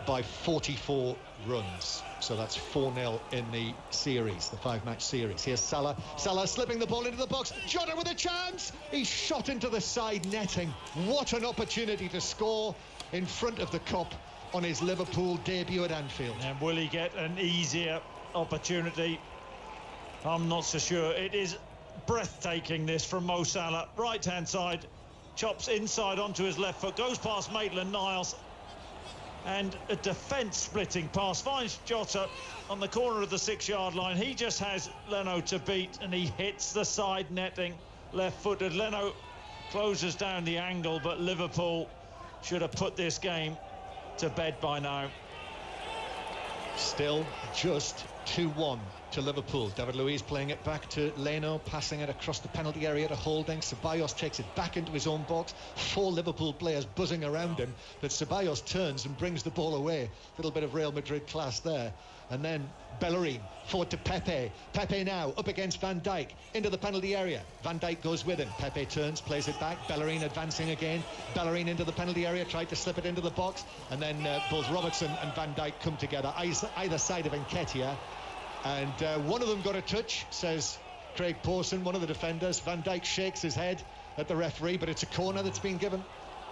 by 44 runs. So that's 4-0 in the series, the 5-match series. Here's Salah. Salah slipping the ball into the box. Jota with a chance. He's shot into the side netting. What an opportunity to score in front of the Kop on his Liverpool debut at Anfield. And will he get an easier opportunity? I'm not so sure. It is breathtaking, this, from Mo Salah. Right-hand side, chops inside onto his left foot, goes past Maitland-Niles, and a defence-splitting pass finds Jota on the corner of the 6-yard line. He just has Leno to beat, and he hits the side netting, left-footed. Leno closes down the angle, but Liverpool should have put this game to bed by now. Still just 2-1 to Liverpool. David Luiz playing it back to Leno, passing it across the penalty area to Holding. Ceballos takes it back into his own box. 4 Liverpool players buzzing around him, but Ceballos turns and brings the ball away. A little bit of Real Madrid class there. And then Bellerin forward to Pepe. Pepe now up against Van Dijk into the penalty area. Van Dijk goes with him. Pepe turns, plays it back. Bellerin advancing again. Bellerin into the penalty area, tried to slip it into the box, and then both Robertson and Van Dijk come together either side of Nketiah. And one of them got a touch, says Craig Pawson, one of the defenders. Van Dijk shakes his head at the referee, but it's a corner that's been given.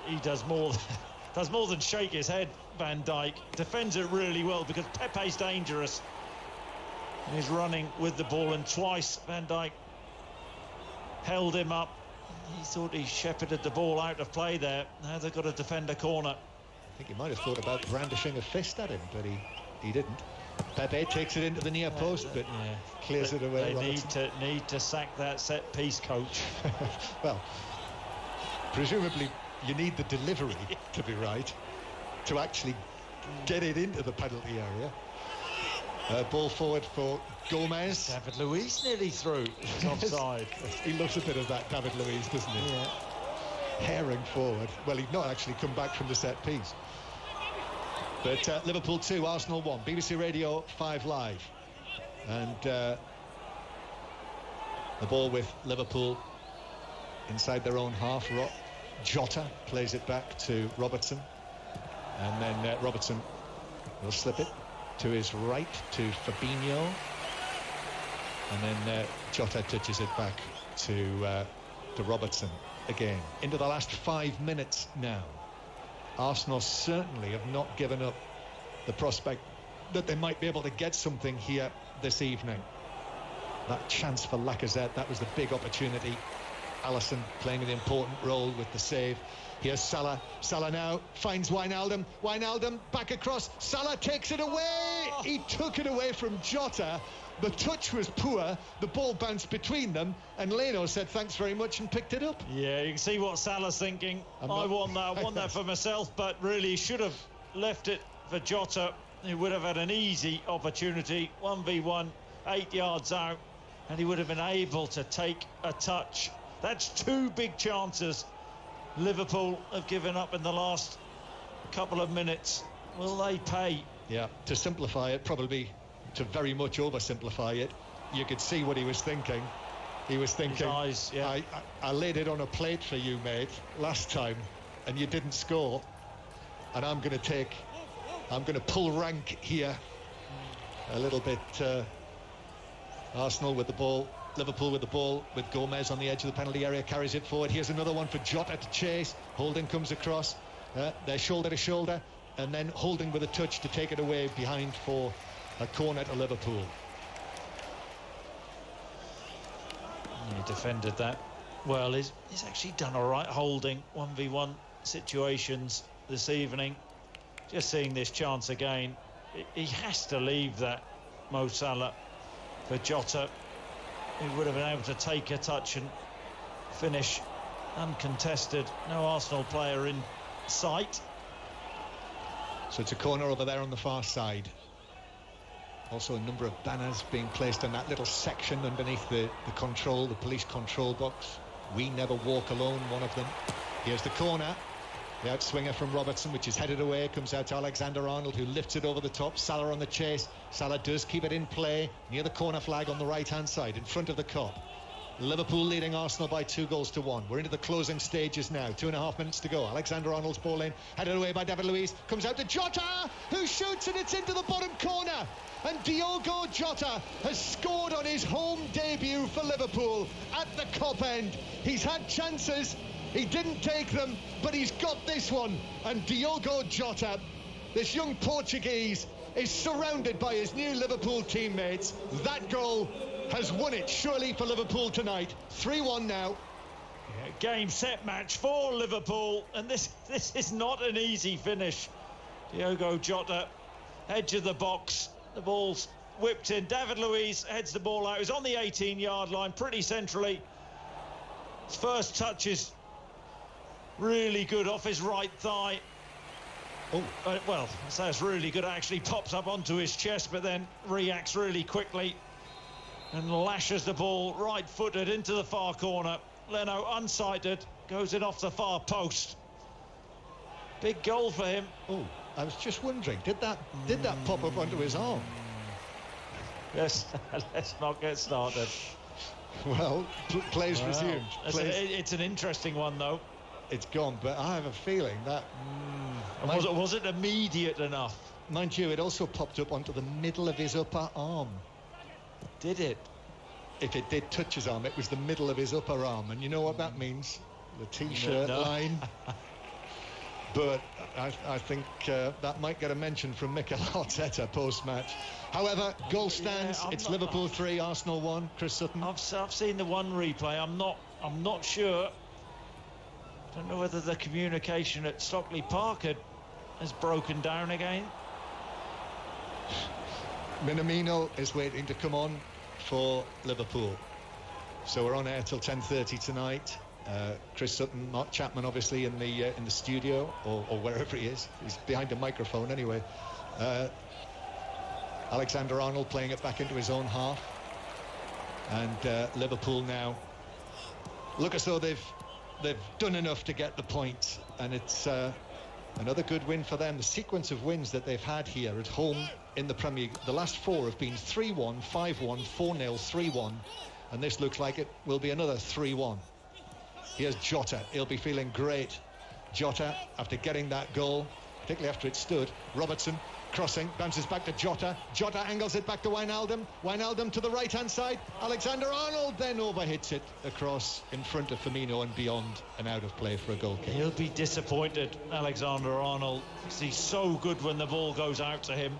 He does more than shake his head, Van Dijk. Defends it really well, because Pepe's dangerous. He's running with the ball, and twice Van Dijk held him up. He thought he shepherded the ball out of play there. Now they've got to defend a corner. I think he might have thought about brandishing a fist at him, but he didn't. Pepe takes it into the near post, but clears it away. They need to sack that set piece, coach. Well, presumably you need the delivery to be right to actually get it into the penalty area. Ball forward for Gomez. David Luiz nearly through. He's offside. He loves a bit of that, David Luiz, doesn't he? Yeah. Herring forward. Well, he'd not actually come back from the set piece. But Liverpool 2, Arsenal 1. BBC Radio 5 Live. And the ball with Liverpool inside their own half. Jota plays it back to Robertson. And then Robertson will slip it to his right to Fabinho. And then Jota touches it back to Robertson again. Into the last 5 minutes now. Arsenal certainly have not given up the prospect that they might be able to get something here this evening. That chance for Lacazette, that was the big opportunity. Alisson playing an important role with the save. Here's Salah. Salah now finds Wijnaldum. Wijnaldum back across. Salah takes it away. He took it away from Jota. The touch was poor. The ball bounced between them, and Leno said thanks very much and picked it up. Yeah, you can see what Salah's thinking. I want that for myself, but really should have left it for Jota. He would have had an easy opportunity, 1v1, 8 yards out, and he would have been able to take a touch. That's 2 big chances Liverpool have given up in the last couple of minutes. Will they pay? Yeah, to simplify it, probably to very much oversimplify it, you could see what he was thinking. He was thinking, his eyes, yeah. I laid it on a plate for you, mate, last time, and you didn't score, and I'm going to pull rank here a little bit. Arsenal with the ball, Liverpool with the ball, with Gomez on the edge of the penalty area, carries it forward. Here's another one for Jota to chase. Holding comes across, they're shoulder to shoulder, and then Holding with a touch to take it away behind for a corner to Liverpool. He defended that well. He's actually done all right holding 1v1 situations this evening. Just seeing this chance again, he has to leave that, Mo Salah, for Jota. He would have been able to take a touch and finish uncontested. No Arsenal player in sight. So it's a corner over there on the far side. Also a number of banners being placed in that little section underneath the police control box. We never walk alone, one of them. Here's the corner. The outswinger from Robertson, which is headed away, comes out to Alexander-Arnold, who lifts it over the top. Salah on the chase. Salah does keep it in play near the corner flag on the right-hand side, in front of the Kop. Liverpool leading Arsenal by 2-1. We're into the closing stages now. 2.5 minutes to go. Alexander-Arnold's ball in, headed away by David Luiz. Comes out to Jota, who shoots, and it's into the bottom corner. And Diogo Jota has scored on his home debut for Liverpool at the Kop end. He's had chances, he didn't take them, but he's got this one. And Diogo Jota, this young Portuguese, is surrounded by his new Liverpool teammates. That goal has won it surely for Liverpool tonight. 3-1 now. Yeah, game, set, match for Liverpool, and this is not an easy finish. Diogo Jota, edge of the box, the ball's whipped in. David Luiz heads the ball out. He's on the 18-yard line, pretty centrally. His first touch is really good off his right thigh. Oh, well, I say it's really good. It actually pops up onto his chest, but then reacts really quickly and lashes the ball right-footed into the far corner. Leno unsighted, goes in off the far post. Big goal for him. Oh, I was just wondering, did that pop up onto his arm? Yes, let's not get started. Well, plays resumed. It's an interesting one, though. It's gone, but I have a feeling that... Was it immediate enough? Mind you, it also popped up onto the middle of his upper arm. Did it? If it did touch his arm, it was the middle of his upper arm, and you know what that means? The T-shirt line. But I think that might get a mention from Mikel Arteta post-match. However, goal stands. It's Liverpool 3, Arsenal 1. Chris Sutton. I've seen the one replay. I'm not sure. Don't know whether the communication at Stockley Park has broken down again. Minamino is waiting to come on for Liverpool. So we're on air till 10:30 tonight. Chris Sutton, Mark Chapman, obviously in the studio or wherever he is. He's behind a microphone anyway. Alexander-Arnold playing it back into his own half, and Liverpool now look as though they've done enough to get the points, and it's Another good win for them. The sequence of wins that they've had here at home in the Premier League, the last 4 have been 3-1, 5-1, 4-0, 3-1, and this looks like it will be another 3-1. Here's Jota. He'll be feeling great. Jota, after getting that goal, particularly after it stood. Robertson crossing, bounces back to Jota. Jota angles it back to Wijnaldum. Wijnaldum to the right-hand side. Alexander-Arnold then overhits it across in front of Firmino and beyond and out of play for a goal kick. He'll be disappointed, Alexander-Arnold, because he's so good when the ball goes out to him.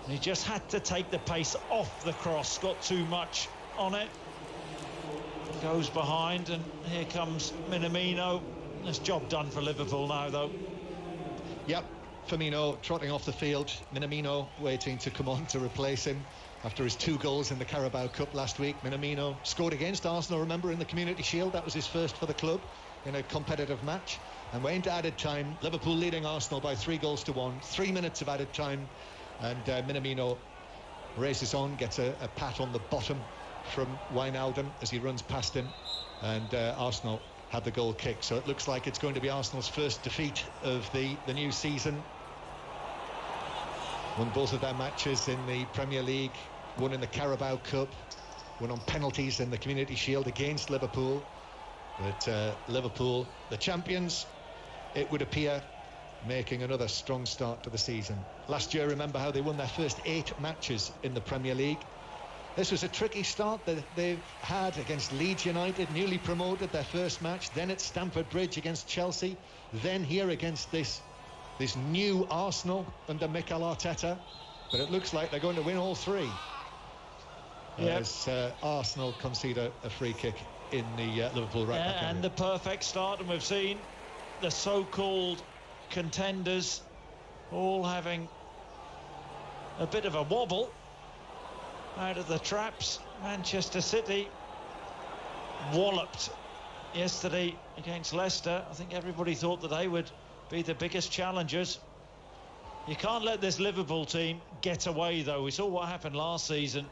He just had to take the pace off the cross, got too much on it. Goes behind, and here comes Minamino. This job done for Liverpool now, though. Yep, Firmino trotting off the field. Minamino waiting to come on to replace him after his 2 goals in the Carabao Cup last week. Minamino scored against Arsenal, remember, in the Community Shield. That was his first for the club in a competitive match. And we're into added time. Liverpool leading Arsenal by 3-1. 3 minutes of added time. And Minamino races on, gets a pat on the bottom from Wijnaldum as he runs past him. And Arsenal had the goal kick, so it looks like it's going to be Arsenal's first defeat of the new season. Won both of their matches in the Premier League, won in the Carabao Cup, won on penalties in the Community Shield against Liverpool. But Liverpool, the champions, it would appear, making another strong start to the season. Last year, remember how they won their first 8 matches in the Premier League. This was a tricky start that they've had against Leeds United, newly promoted, their first match, then at Stamford Bridge against Chelsea, then here against this new Arsenal under Mikel Arteta. But it looks like they're going to win all 3. Yep. As Arsenal concede a free kick in the Liverpool right back area. And the perfect start, and we've seen the so-called contenders all having a bit of a wobble out of the traps. Manchester City walloped yesterday against Leicester. I think everybody thought that they would be the biggest challengers. You can't let this Liverpool team get away, though. We saw what happened last season.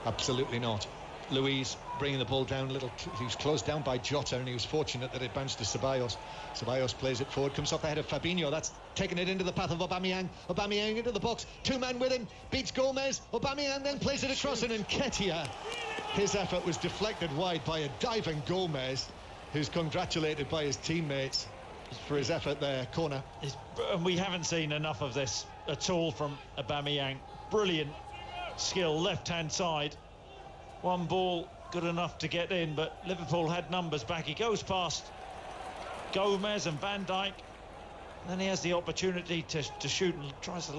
Absolutely not. Luiz bringing the ball down a little. He was closed down by Jota, and he was fortunate that it bounced to Ceballos. Ceballos plays it forward, comes off the head of Fabinho. That's taken it into the path of Aubameyang. Aubameyang into the box, 2 men with him, beats Gomez. Aubameyang then plays it across, and Nketiah, his effort was deflected wide by a diving Gomez, who's congratulated by his teammates for his effort there. Corner. And we haven't seen enough of this at all from Aubameyang. Brilliant skill, left-hand side. One ball good enough to get in, but Liverpool had numbers back. He goes past Gomez and Van Dijk, and then he has the opportunity to shoot and tries to